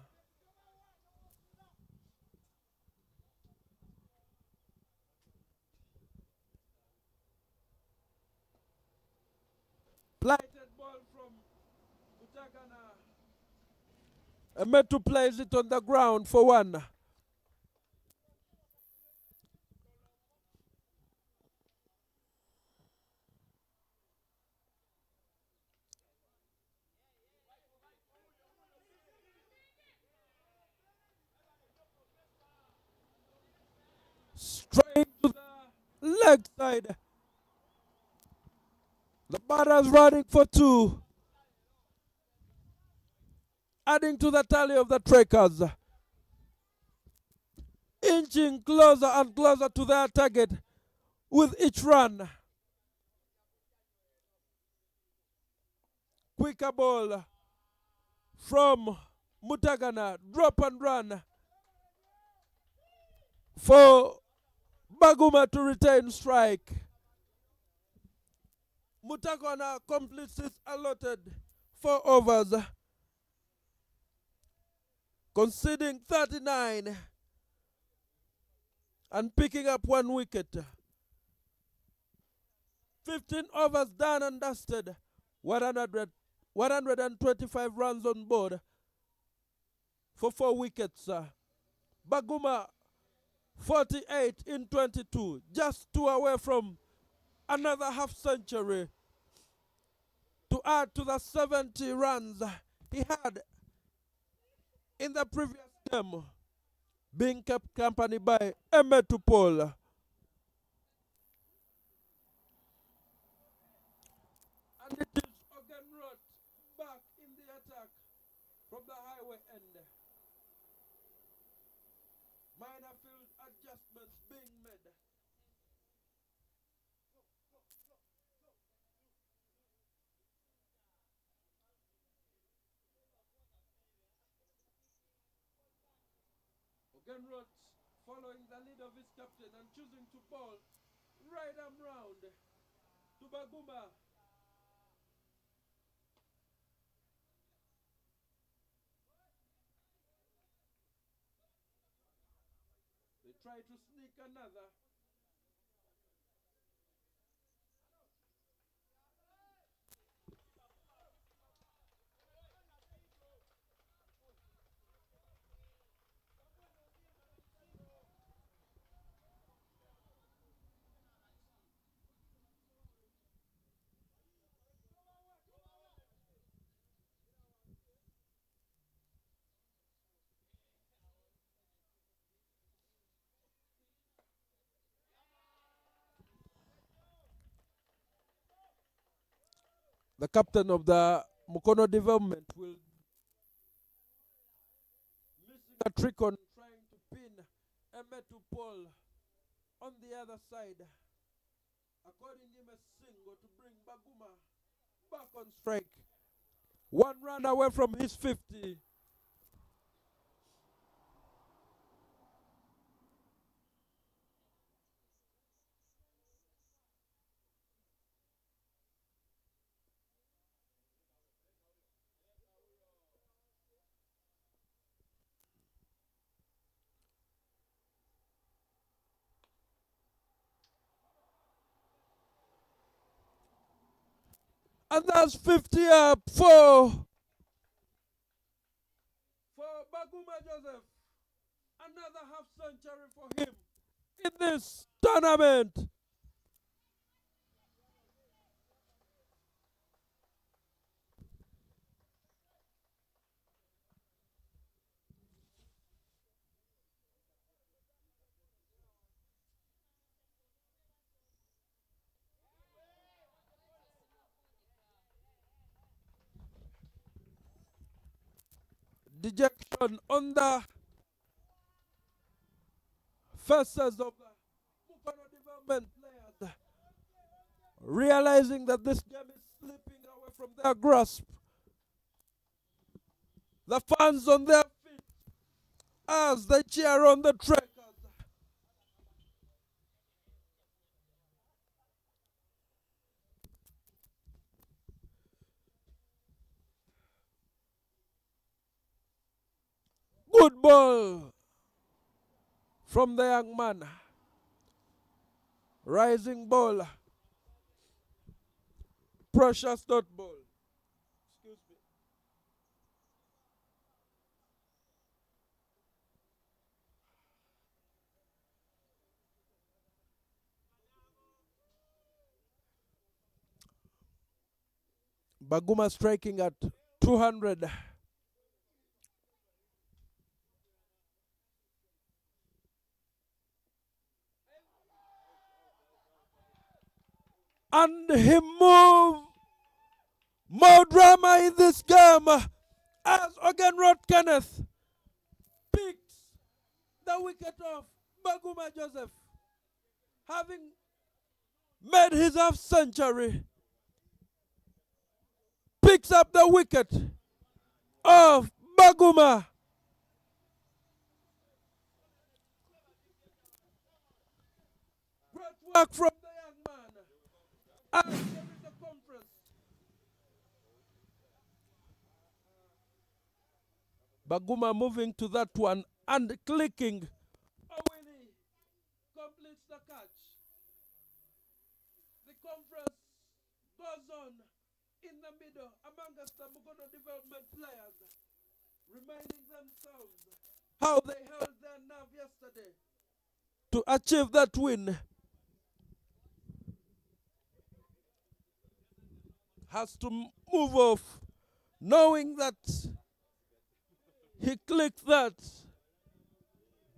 A: Blighted ball from Mutagana. Metu plays it on the ground for 1. Straight to the leg side. The batter's running for 2. Adding to the tally of the Trackers. Inching closer and closer to their target with each run. Quicker ball from Mutagana. Drop and run for Baguma to retain strike. Mutagana completes his allotted 4 overs, conceding 39 and picking up 1 wicket. 15 overs done and dusted. 125 runs on board for 4 wickets. Baguma 48 in 22, just 2 away from another half century to add to the 70 runs he had in the previous game, being kept company by Emetupol. And it is Ogenrot back in the attack from the highway end. Minor field adjustments being made. Ogenrot following the lead of his captain and choosing to bowl right arm round to Baguma. try to sneak another. The captain of the Mukono development will missing a trick on trying to pin Emetu Paul on the other side. According him a single to bring Baguma back on strike. One run away from his 50. And that's 50 up for Baguma Joseph. Another half century for him in this tournament. Dejection on the faces of the Mukono development players, realizing that this game is slipping away from their grasp. The fans on their feet as they cheer on the trackers. Good ball from the young man. Rising ball. Precious dot ball. Excuse me. Baguma striking at 200. And he moved. More drama in this game as Ogenrod Kenneth picks the wicket of Baguma Joseph, having made his half century, picks up the wicket of Baguma. Great work from the young man. And there is a conference. Baguma moving to that one and clicking. Owini completes the catch. The conference goes on in the middle amongst the Mukono development players, reminding themselves how they held their nerve yesterday to achieve that win. Has to move off, knowing that he clicked that.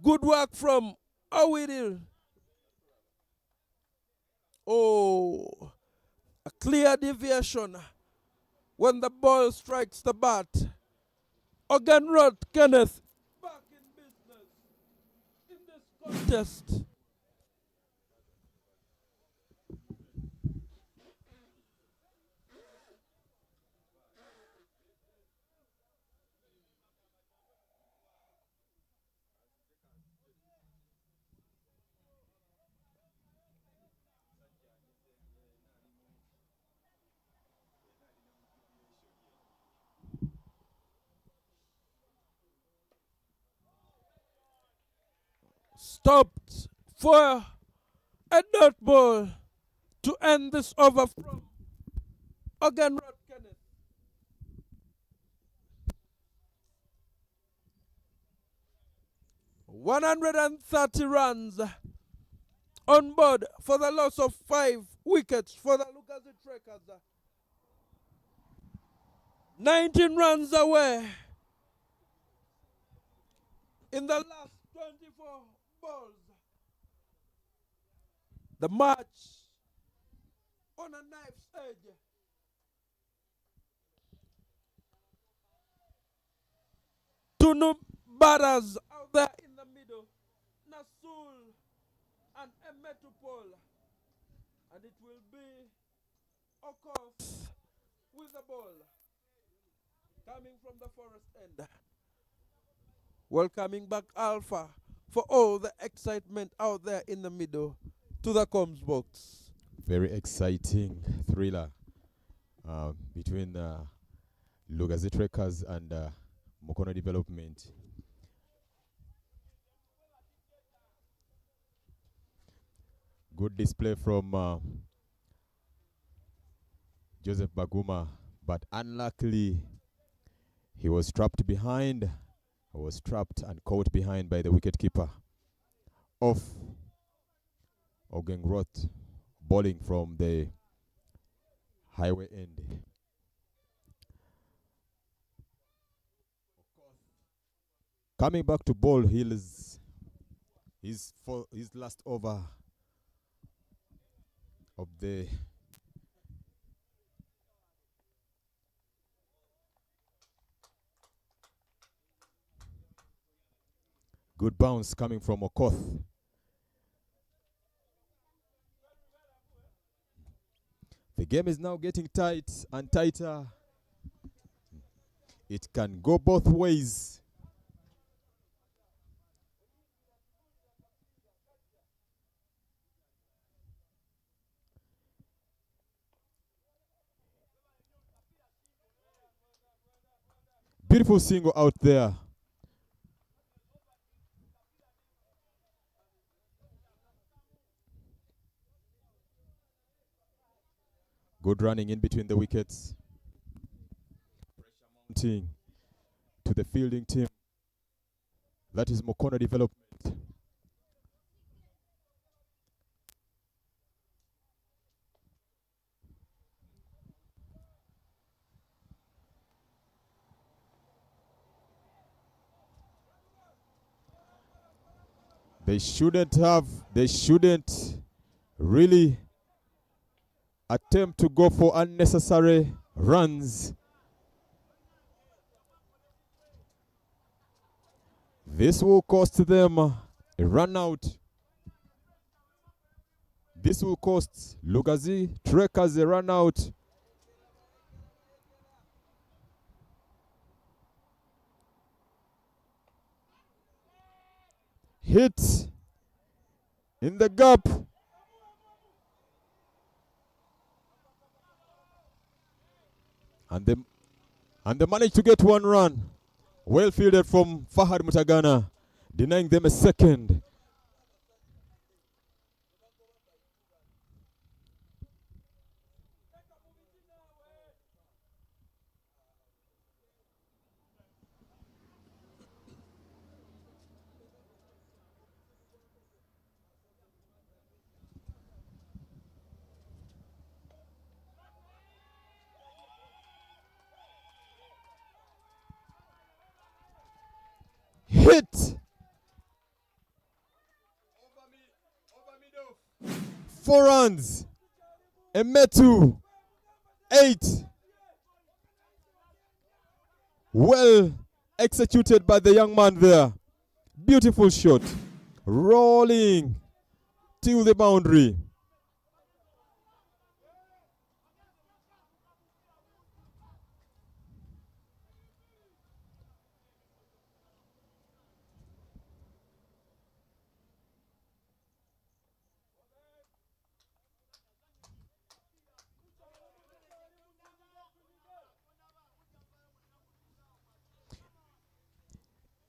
A: Good work from Owini. Oh, a clear deviation when the ball strikes the bat. Ogenrod Kenneth back in business in this contest. Stopped for a dot ball to end this over from Ogan Rod Kenneth. 130 runs on board for the loss of 5 wickets for the Lugazi Trekkers. 19 runs away in the last 24 balls. The match on a knife's edge. Two new batters out there in the middle, Nasul and Emetupol. And it will be Okoth with the ball coming from the forest end. Welcoming back Alpha for all the excitement out there in the middle to the comms box.
B: Very exciting thriller between Lugazi Trekkers and Mukono Development. Good display from Joseph Baguma, but unluckily he was trapped behind. He was trapped and caught behind by the wicketkeeper of Ogengroth, bowling from the highway end. Coming back to bowl, his last over of the good bounce coming from Okoth. The game is now getting tight and tighter. It can go both ways. Beautiful single out there. Good running in between the wickets. Pressure mounting to the fielding team. That is Mukono Development. They shouldn't really attempt to go for unnecessary runs. This will cost them a run out. This will cost Lugazi Trekkers a run out. Hit in the gap. And they managed to get one run. Well fielded from Fahad Mutagana, denying them a second. Hit. 4 runs. Emetu. 8. Well executed by the young man there. Beautiful shot. Rolling to the boundary.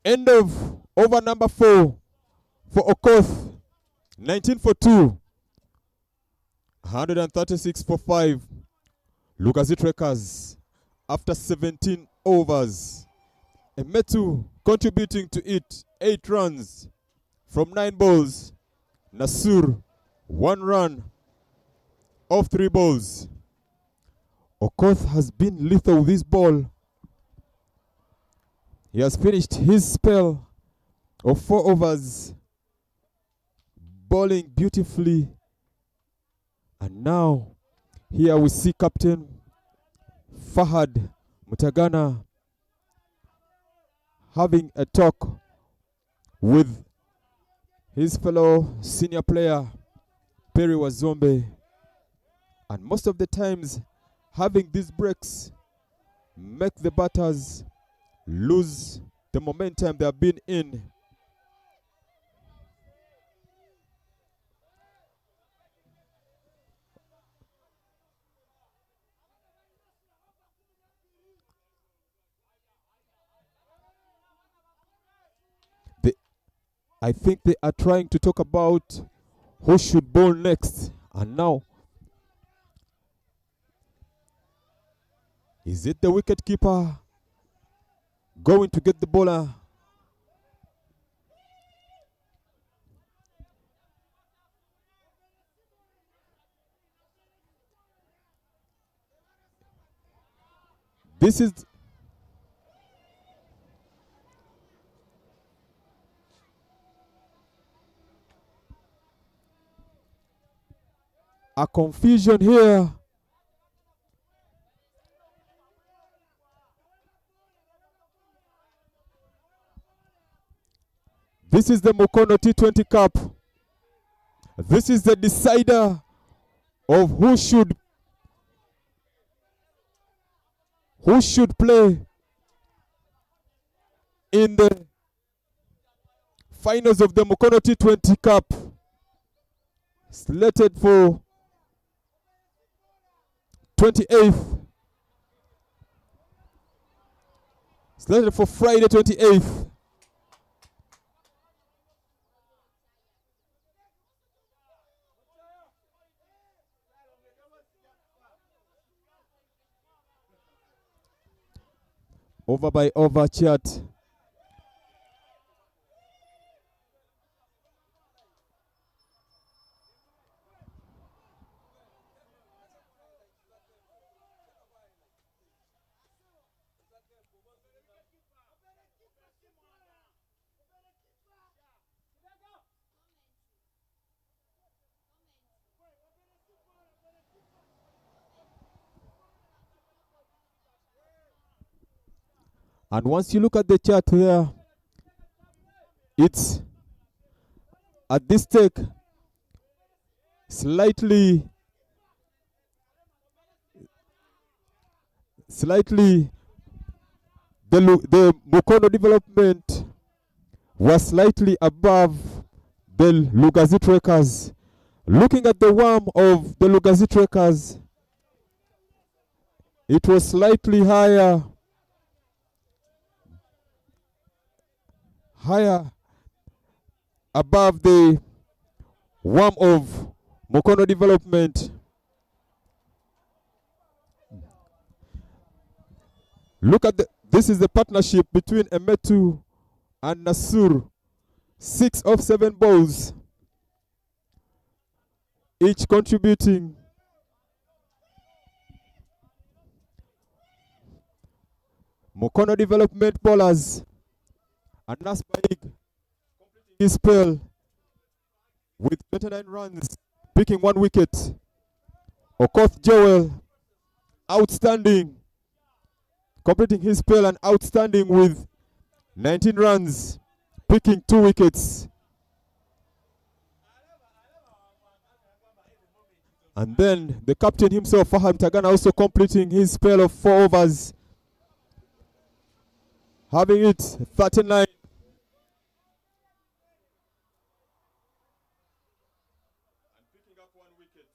B: End of over number 4. for Okoth. 19 for 2. 136 for 5. Lugazi Trekkers after 17 overs. Emetu contributing to it 8 runs from 9 balls. Nasur 1 run off 3 balls. Okoth has been lethal with this ball. He has finished his spell of 4 overs, bowling beautifully. And now, here we see Captain Fahad Mutagana having a talk with his fellow senior player, Perry Wazombe. And most of the times, having these breaks make the batters lose the momentum they have been in. I think they are trying to talk about who should bowl next. And now, is it the wicketkeeper going to get the bowler? This is a confusion here. This is the Mukono T20 Cup. This is the decider of who should play in the finals of the Mukono T20 Cup, slated for 28th. Slated for Friday 28th. Over by over chat. And once you look at the chart there, it's at this stake slightly the Mukono development was slightly above the Lugazi Trekkers. Looking at the worm of the Lugazi Trekkers, it was slightly higher above the worm of Mukono development. Look at this is the partnership between Emetu and Nasur. 6 of 7 balls, each contributing. Mukono development bowlers. Anas Baig completing his spell with 29 runs, picking 1 wicket. Okoth Joel, outstanding, completing his spell and outstanding with 19 runs, picking 2 wickets. And then the captain himself, Fahad Mutagana, also completing his spell of 4 overs, having it 39.
C: And picking up 1 wicket.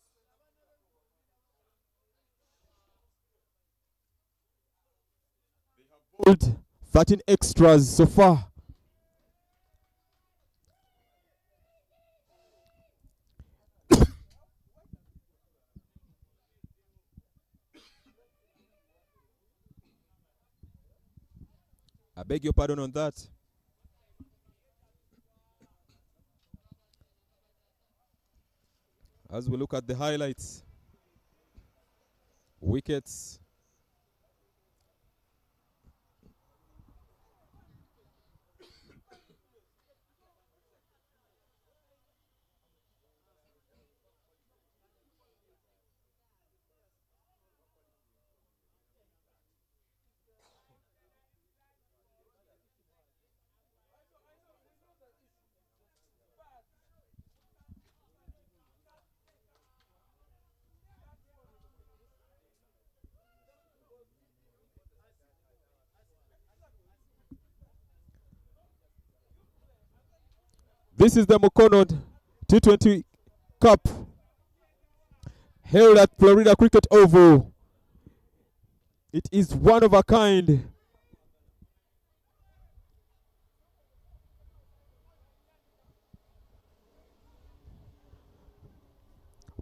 C: They have
B: Bowled 13 extras so far. I beg your pardon on that. As we look at the highlights, wickets, this is the Mukono T20 Cup held at Florida Cricket Oval. It is one of a kind.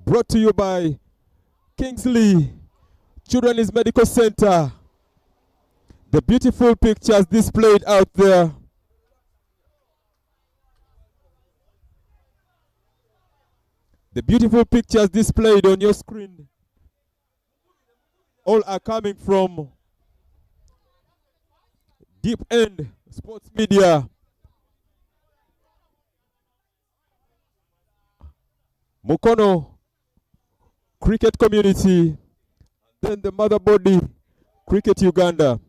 B: Brought to you by Kingsley Children's Medical Center. The beautiful pictures displayed out there. The beautiful pictures displayed on your screen all are coming from Deep End Sports Media. Mukono Cricket Community, then the mother body, Cricket Uganda.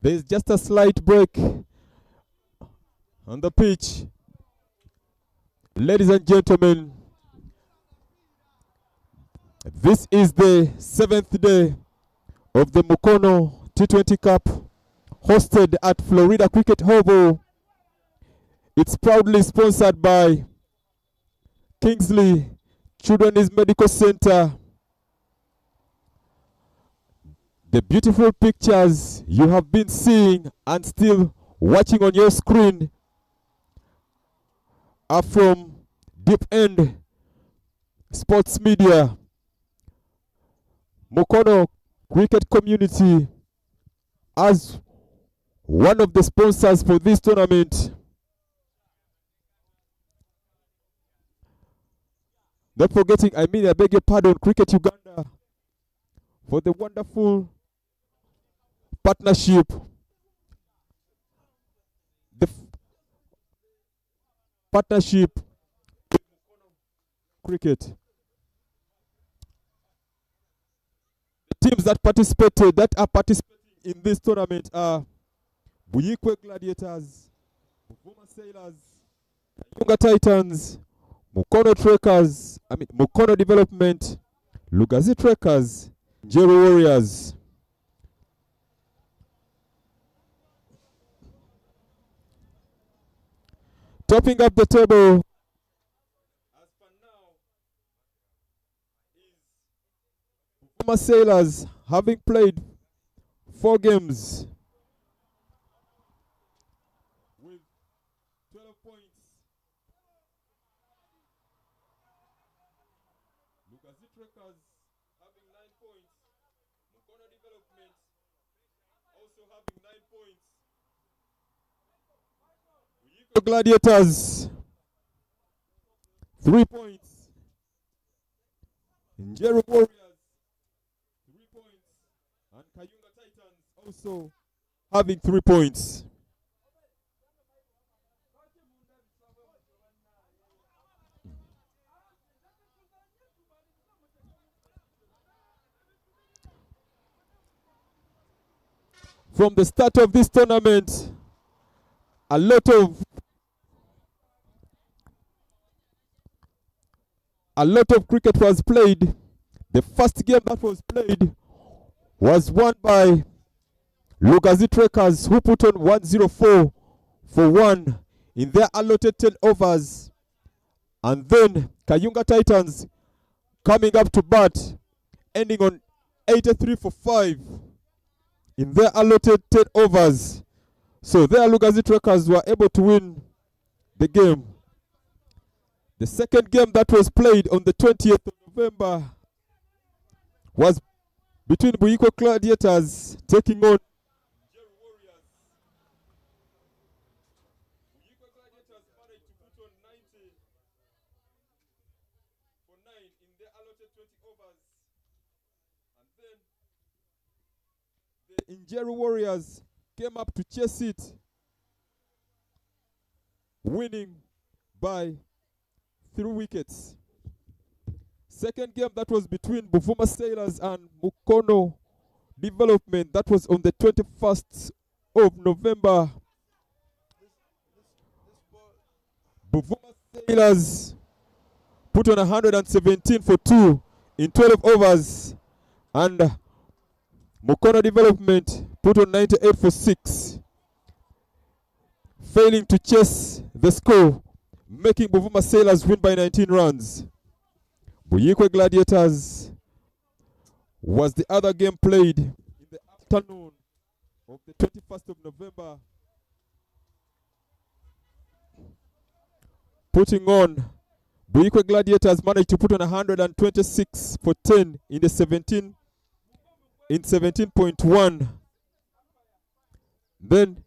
B: There's just a slight break on the pitch. Ladies and gentlemen, this is the 7th day of the Mukono T20 Cup hosted at Florida Cricket Oval. It's proudly sponsored by Kingsley Children's Medical Center. The beautiful pictures you have been seeing and still watching on your screen are from Deep End Sports Media. Mukono Cricket Community as one of the sponsors for this tournament. Not forgetting, I beg your pardon, Cricket Uganda for the wonderful partnership. The partnership with Cricket. The teams that are participating in this tournament are Buyikwe Gladiators, Buvuma Sailors, Yunga Titans, Mukono Development, Lugazi Trekkers, Jerry Warriors. Topping up the table,
C: As for now, is
B: Buvuma Sailors, having played 4 games
C: with 12 points. Lugazi Trekkers having 9 points. Mukono Development also having 9 points. Uyiko
B: Gladiators 3 points. Njeri Warriors 3 points. And Kayunga Titans also having 3 points. From the start of this tournament, a lot of cricket was played. The first game that was played was won by Lugazi Trekkers, who put on 104 for 1 in their allotted 10 overs. And then Kayunga Titans coming up to bat, ending on 83 for 5 in their allotted 10 overs. So their Lugazi Trekkers were able to win the game. The second game that was played on the 20th of November was between Uyiko Gladiators taking on
C: Njeri Warriors. Uyiko Gladiators managed to put on 90 for 9 in their allotted 20 overs. And then
B: the Njeri Warriors came up to chase it, winning by 3 wickets. Second game that was between Buvuma Sailors and Mukono Development, that was on the 21st of November. Buvuma Sailors put on 117 for 2 in 12 overs, and Mukono Development put on 98 for 6, failing to chase the score, making Buvuma Sailors win by 19 runs. Uyiko Gladiators was the other game played in the afternoon of the 21st of November, putting on Uyiko Gladiators managed to put on 126 for 10 in the 17.1. Then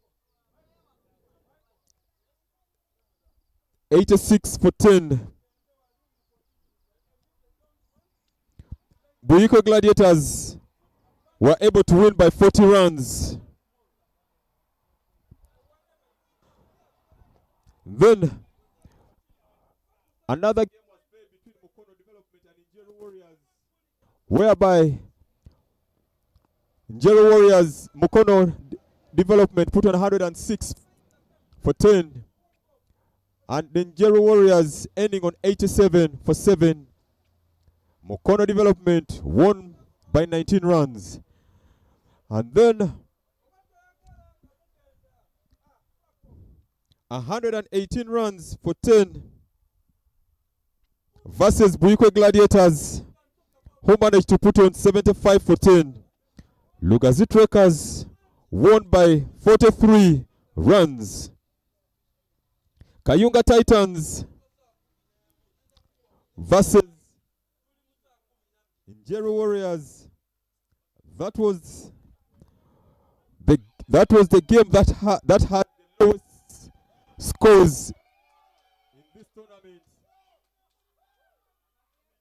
B: 86 for 10. Uyiko Gladiators were able to win by 40 runs. Then another game was played between Mukono Development and Njeri Warriors, whereby Njeri Warriors, Mukono Development put on 106 for 10, and the Njeri Warriors ending on 87 for 7. Mukono Development won by 19 runs. And then 118 runs for 10 versus Uyiko Gladiators, who managed to put on 75 for 10. Lugazi Trekkers won by 43 runs. Kayunga Titans versus Njeri Warriors. That was the game that had the lowest scores in this tournament.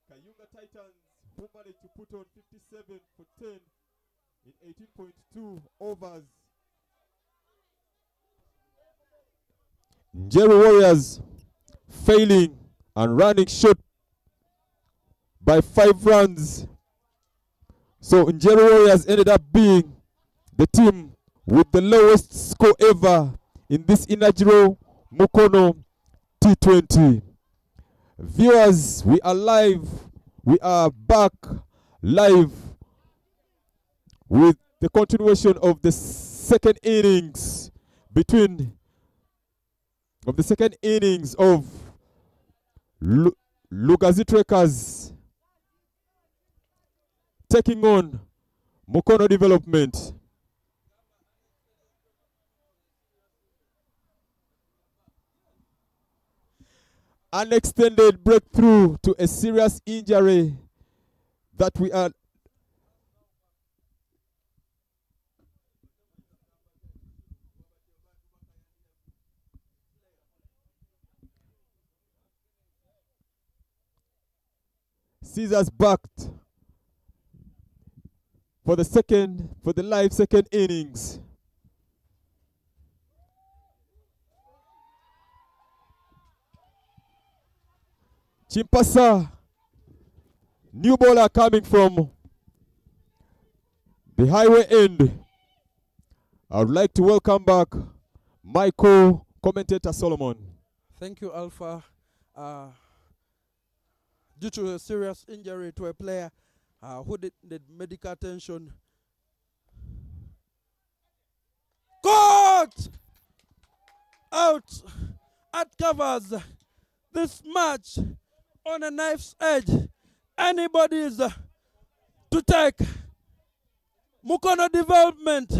B: Kayunga Titans, who managed to put on 57 for 10 in 18.2 overs. Njeri Warriors failing and running short by 5 runs. So Njeri Warriors ended up being the team with the lowest score ever in this inaugural Mukono T20. Viewers, we are live. We are back live with the continuation of the second innings of Lugazi Trekkers taking on Mukono Development. An extended breakthrough to a serious injury that we are Caesars backed for the live second innings. Chimpasa, new bowler coming from the highway end. I would like to welcome back my co-commentator Solomon.
A: Thank you, Alpha. Due to a serious injury to a player who did medical attention. Caught! Out! At covers this match on a knife's edge. Anybody's to take. Mukono development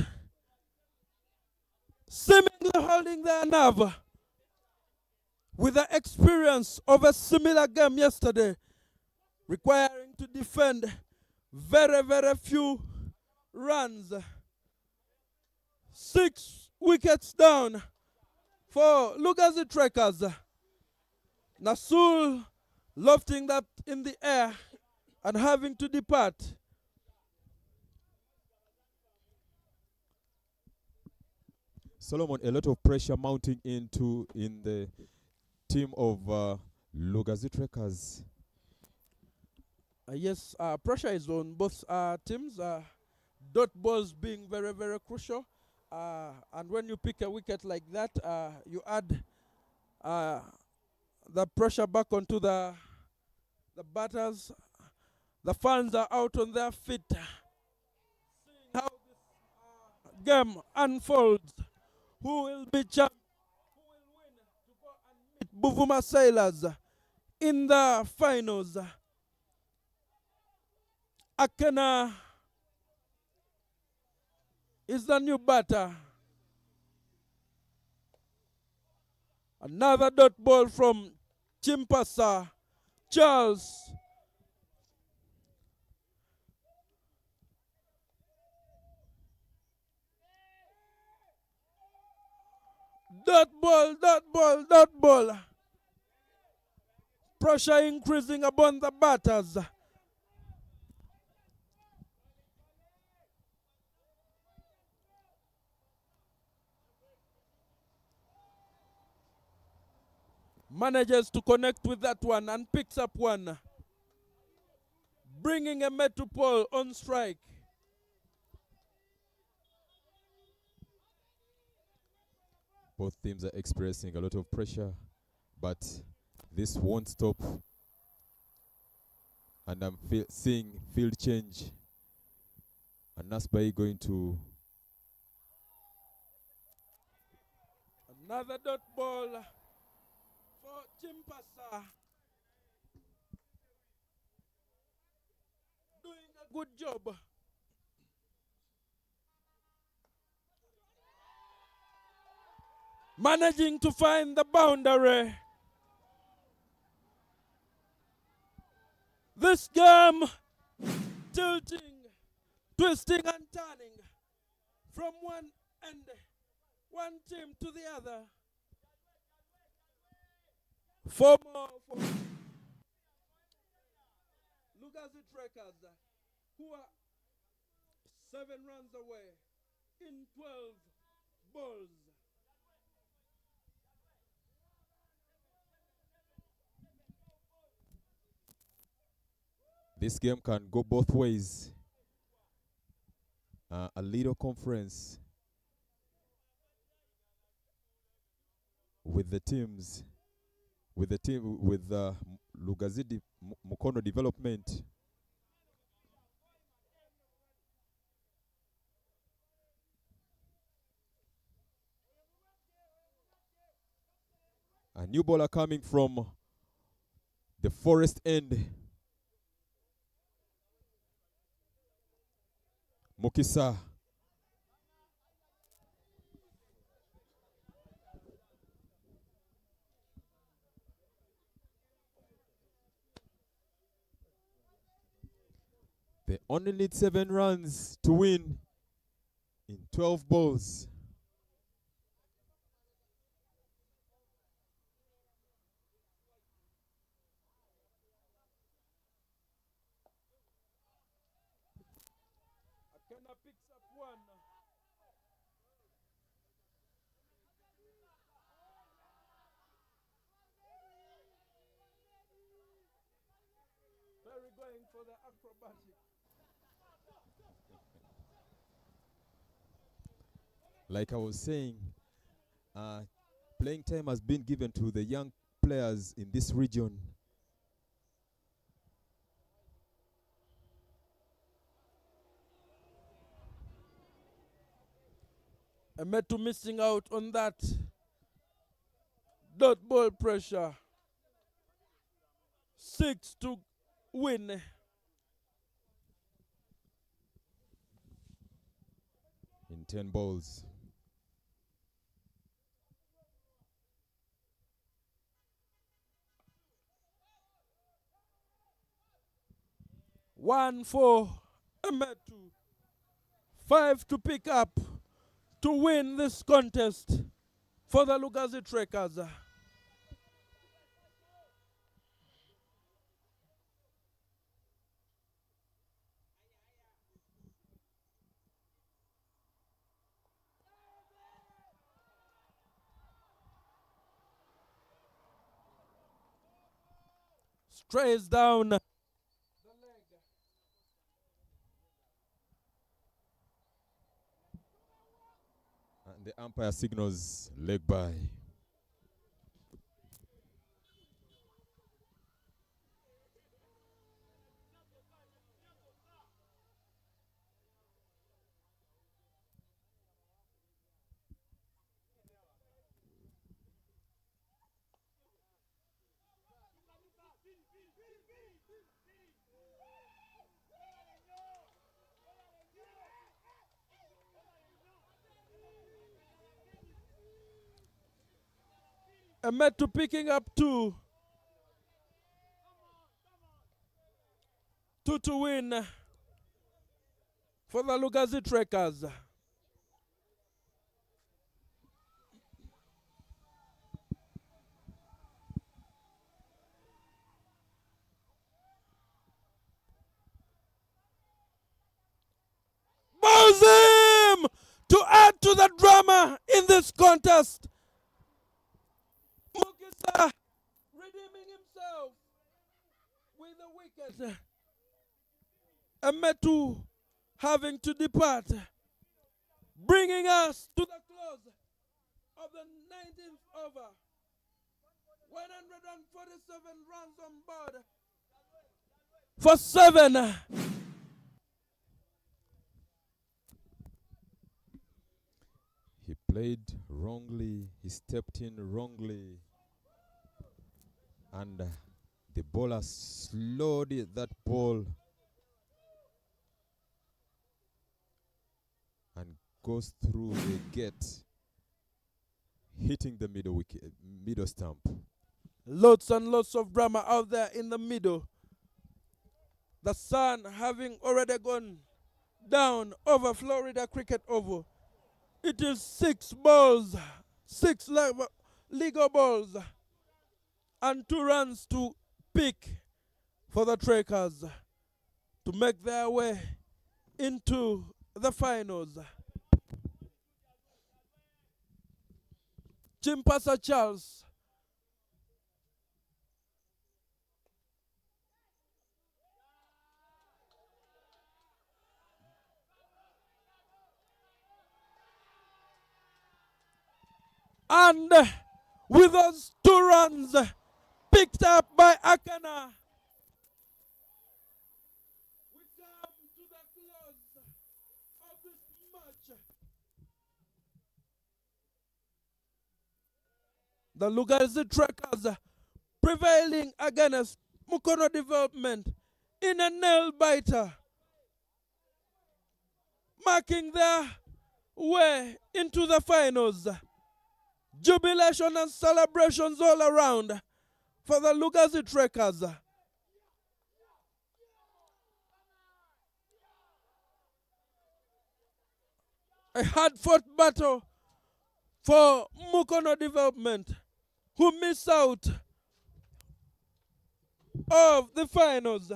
A: seemingly holding their nerve with the experience of a similar game yesterday, requiring to defend very, very few runs. 6 wickets down for Lugazi Trekkers. Nasul lofting that in the air and having to depart.
B: Solomon, a lot of pressure mounting in the team of Lugazi Trekkers.
A: Yes, pressure is on both teams. Dot balls being very, very crucial. And when you pick a wicket like that, you add the pressure back onto the batters. The fans are out on their feet. Seeing how this game unfolds. Who will be champ? Who will win to go and meet Buvuma Sailors in the finals? Akena is the new batter. Another dot ball from Chimpasa. Charles. Dot ball, dot ball, dot ball. Pressure increasing upon the batters. Manages to connect with that one and picks up one. Bringing a Metropole on strike.
B: Both teams are experiencing a lot of pressure, but this won't stop. And I'm seeing field change. And Nasbai going to...
A: Another dot ball for Chimpasa. Doing a good job. Managing to find the boundary. This game tilting, twisting and turning from one end, one team to the other. 4 more for Lugazi Trekkers, who are 7 runs away in 12 balls.
B: This game can go both ways. A little conference with the teams, with Lugazi Mukono development. A new bowler coming from the forest end. Mukisa. They only need 7 runs to win in 12 balls.
A: Kenna picks up one. Perry going for the acrobatic.
B: Like I was saying, playing time has been given to the young players in this region.
A: Metu missing out on that dot ball pressure. 6 to win.
B: In 10 balls.
A: One for Metu. 5 to pick up to win this contest for the Lugazi Trekkers. Strays down the leg.
B: And the umpire signals leg by.
A: Metu picking up 2. 2 to win for the Lugazi Trekkers. Bows him to add to the drama in this contest. Mukisa redeeming himself with a wicket. Metu having to depart, bringing us to the close of the 19th over. 147 runs on board for 7.
B: He played wrongly, he stepped in wrongly, and the bowler slowed that ball and goes through the gate, hitting the middle stump.
A: Lots and lots of drama out there in the middle. The sun having already gone down over Florida Cricket Oval. It is 6 balls, 6 legal balls, and 2 runs to pick for the Trekkers to make their way into the finals. Chimpasa Charles and with those 2 runs picked up by Akana, we come to the close of this match. The Lugazi Trekkers prevailing against Mukono Development in a nail-biter, marking their way into the finals. Jubilation and celebrations all around for the Lugazi Trekkers. A hard-fought battle for Mukono Development, who miss out of the finals.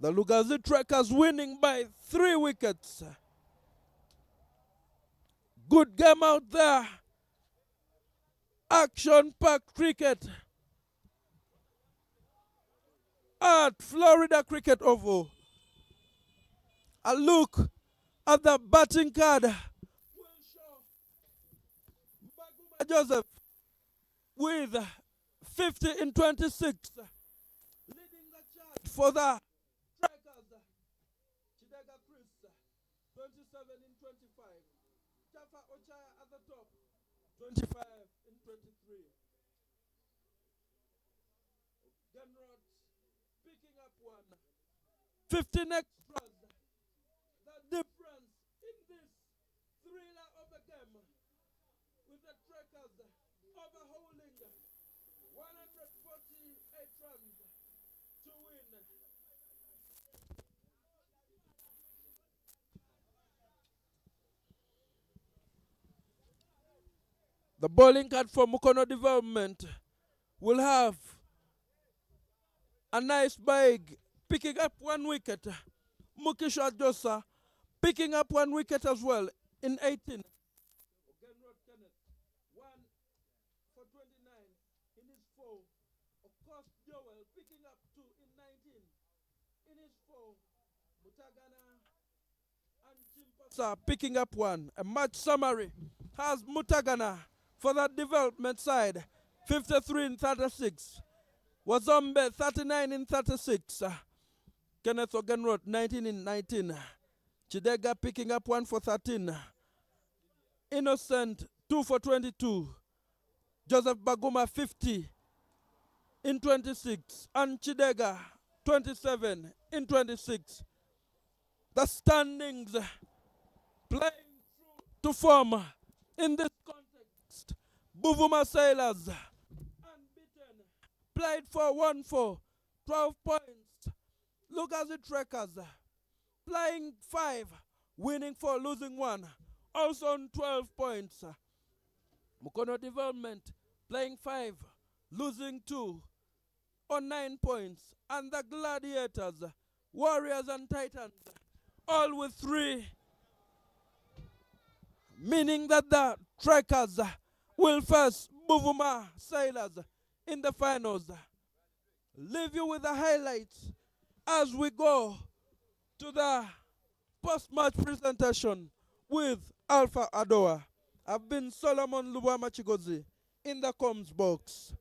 A: The Lugazi Trekkers winning by 3 wickets. Good game out there. Action-packed cricket at Florida Cricket Oval. A look at the batting card will show Baguma Joseph with 50 in 26, leading the chart for the Trekkers. Chidega Chris, 27 in 25. Jaffa Ochaya at the top, 25 in 23. Genrod picking up one. 15 extras. The difference in this thriller of the game with the Trekkers overhauling 148 runs to win. The bowling card for Mukono Development will have a nice bag, picking up 1 wicket. Mukisha Josa picking up 1 wicket as well in 18. Genrod Kenneth, 1 for 29 in his 4. Of course, Joel picking up 2 in 19. In his 4, Mutagana and Chimpasa picking up 1. A match summary has Mutagana for the development side, 53 in 36. Wazombe, 39 in 36. Kenneth Ogenroth, 19 in 19. Chidega picking up 1 for 13. Innocent, 2 for 22. Joseph Baguma, 50 in 26. And Chidega, 27 in 26. The standings playing to form in this context. Buvuma Sailors, unbeaten, played for 1 for 12 points. Lugazi Trekkers, playing 5, winning 4, losing 1, also on 12 points. Mukono Development, playing 5, losing 2, on 9 points. And the Gladiators, Warriors and Titans, all with 3, meaning that the Trekkers will face Buvuma Sailors in the finals. Leave you with the highlights as we go to the post-match presentation with Alpha Adoa. I've been Solomon Lubama Chigozi in the comms box.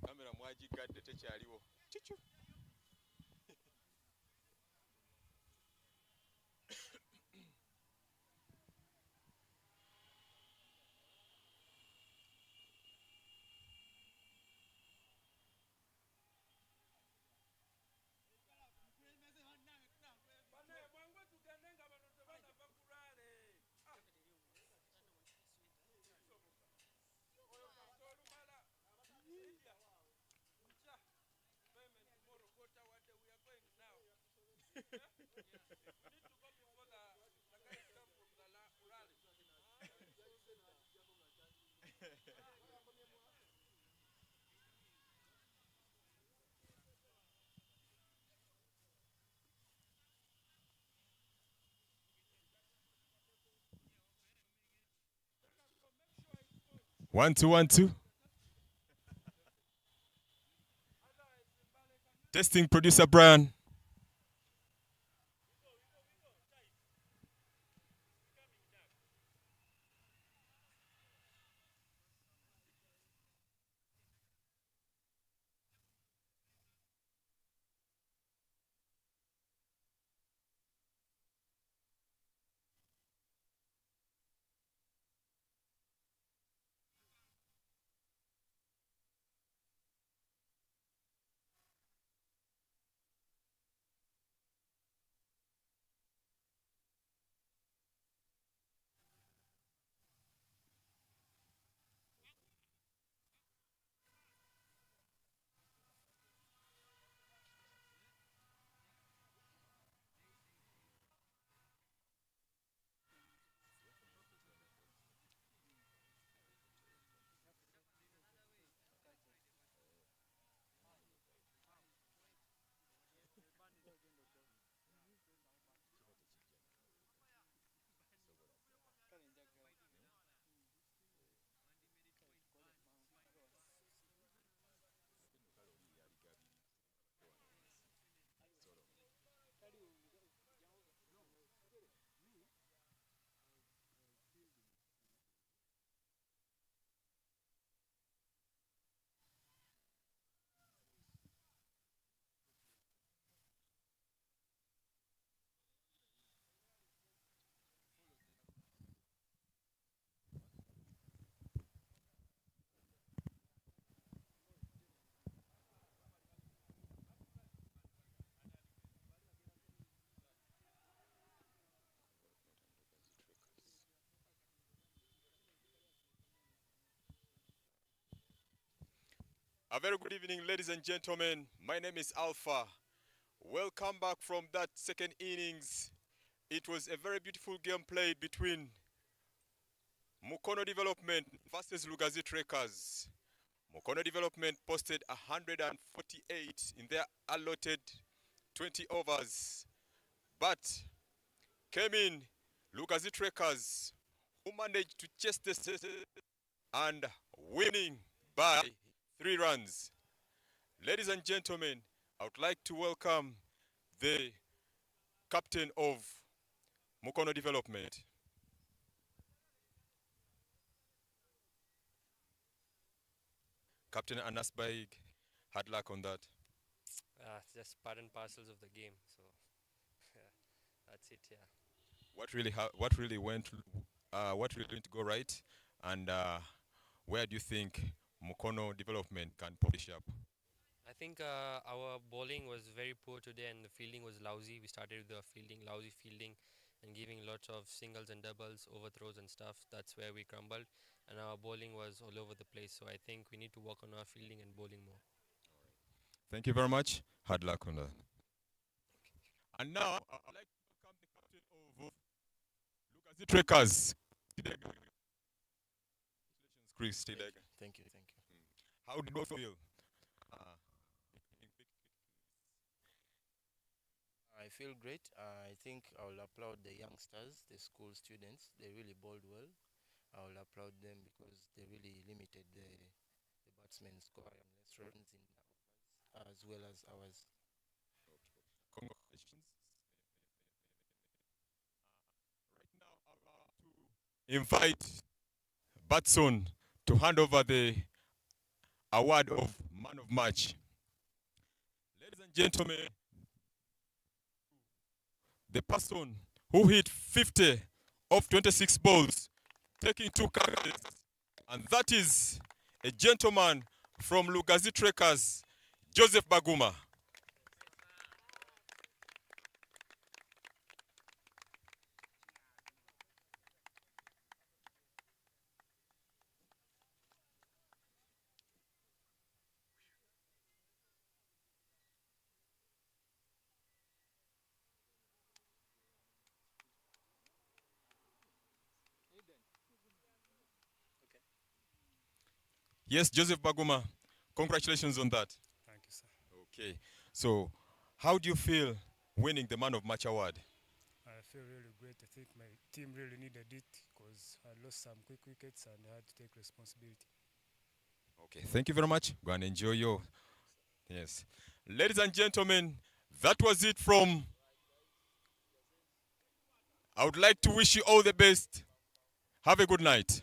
C: Kamera mwagigadde tekyaliwo. Chichu. One, two, one, two. Testing producer Brian. A very good evening, ladies and gentlemen. My name is Alpha. Welcome back from that second innings. It was a very beautiful game played between Mukono Development versus Lugazi Trekkers. Mukono Development posted 148 in their allotted 20 overs, but came in Lugazi Trekkers, who managed to chase the and winning by 3 runs. Ladies and gentlemen, I would like to welcome the captain of Mukono Development. Captain Anas Baig, hard luck on that.
D: Just part and parcels of the game. So yeah, that's it. Yeah.
C: What really went to go right, and where do you think Mukono Development can polish up?
D: I think our bowling was very poor today, and the fielding was lousy. We started with the fielding, lousy fielding, and giving lots of singles and doubles, overthrows and stuff. That's where we crumbled, and our bowling was all over the place. So I think we need to work on our fielding and bowling more.
C: Thank you very much. Hard luck on that. And now I'd like to welcome the captain of Lugazi Trekkers. Congratulations, Chris Tidega.
E: Thank you, thank you.
C: How did you feel? Uh,
E: I feel great. I think I will applaud the youngsters, the school students. They really bowled well. I will applaud them because they really limited the batsmen scoring less runs in our as well as ours.
C: Congratulations. Right now, I'm about to invite Batson to hand over the award of Man of Match. Ladies and gentlemen, the person who hit 50 of 26 balls, taking 2 catches, and that is a gentleman from Lugazi Trekkers, Joseph Baguma. Yes, Joseph Baguma, congratulations on that.
F: Thank you, sir.
C: Okay, so how do you feel winning the Man of Match award?
F: I feel really great. I think my team really needed it because I lost some quick wickets and I had to take responsibility.
C: Okay, thank you very much. Go and enjoy your. Yes. Ladies and gentlemen, that was it from. I would like to wish you all the best. Have a good night.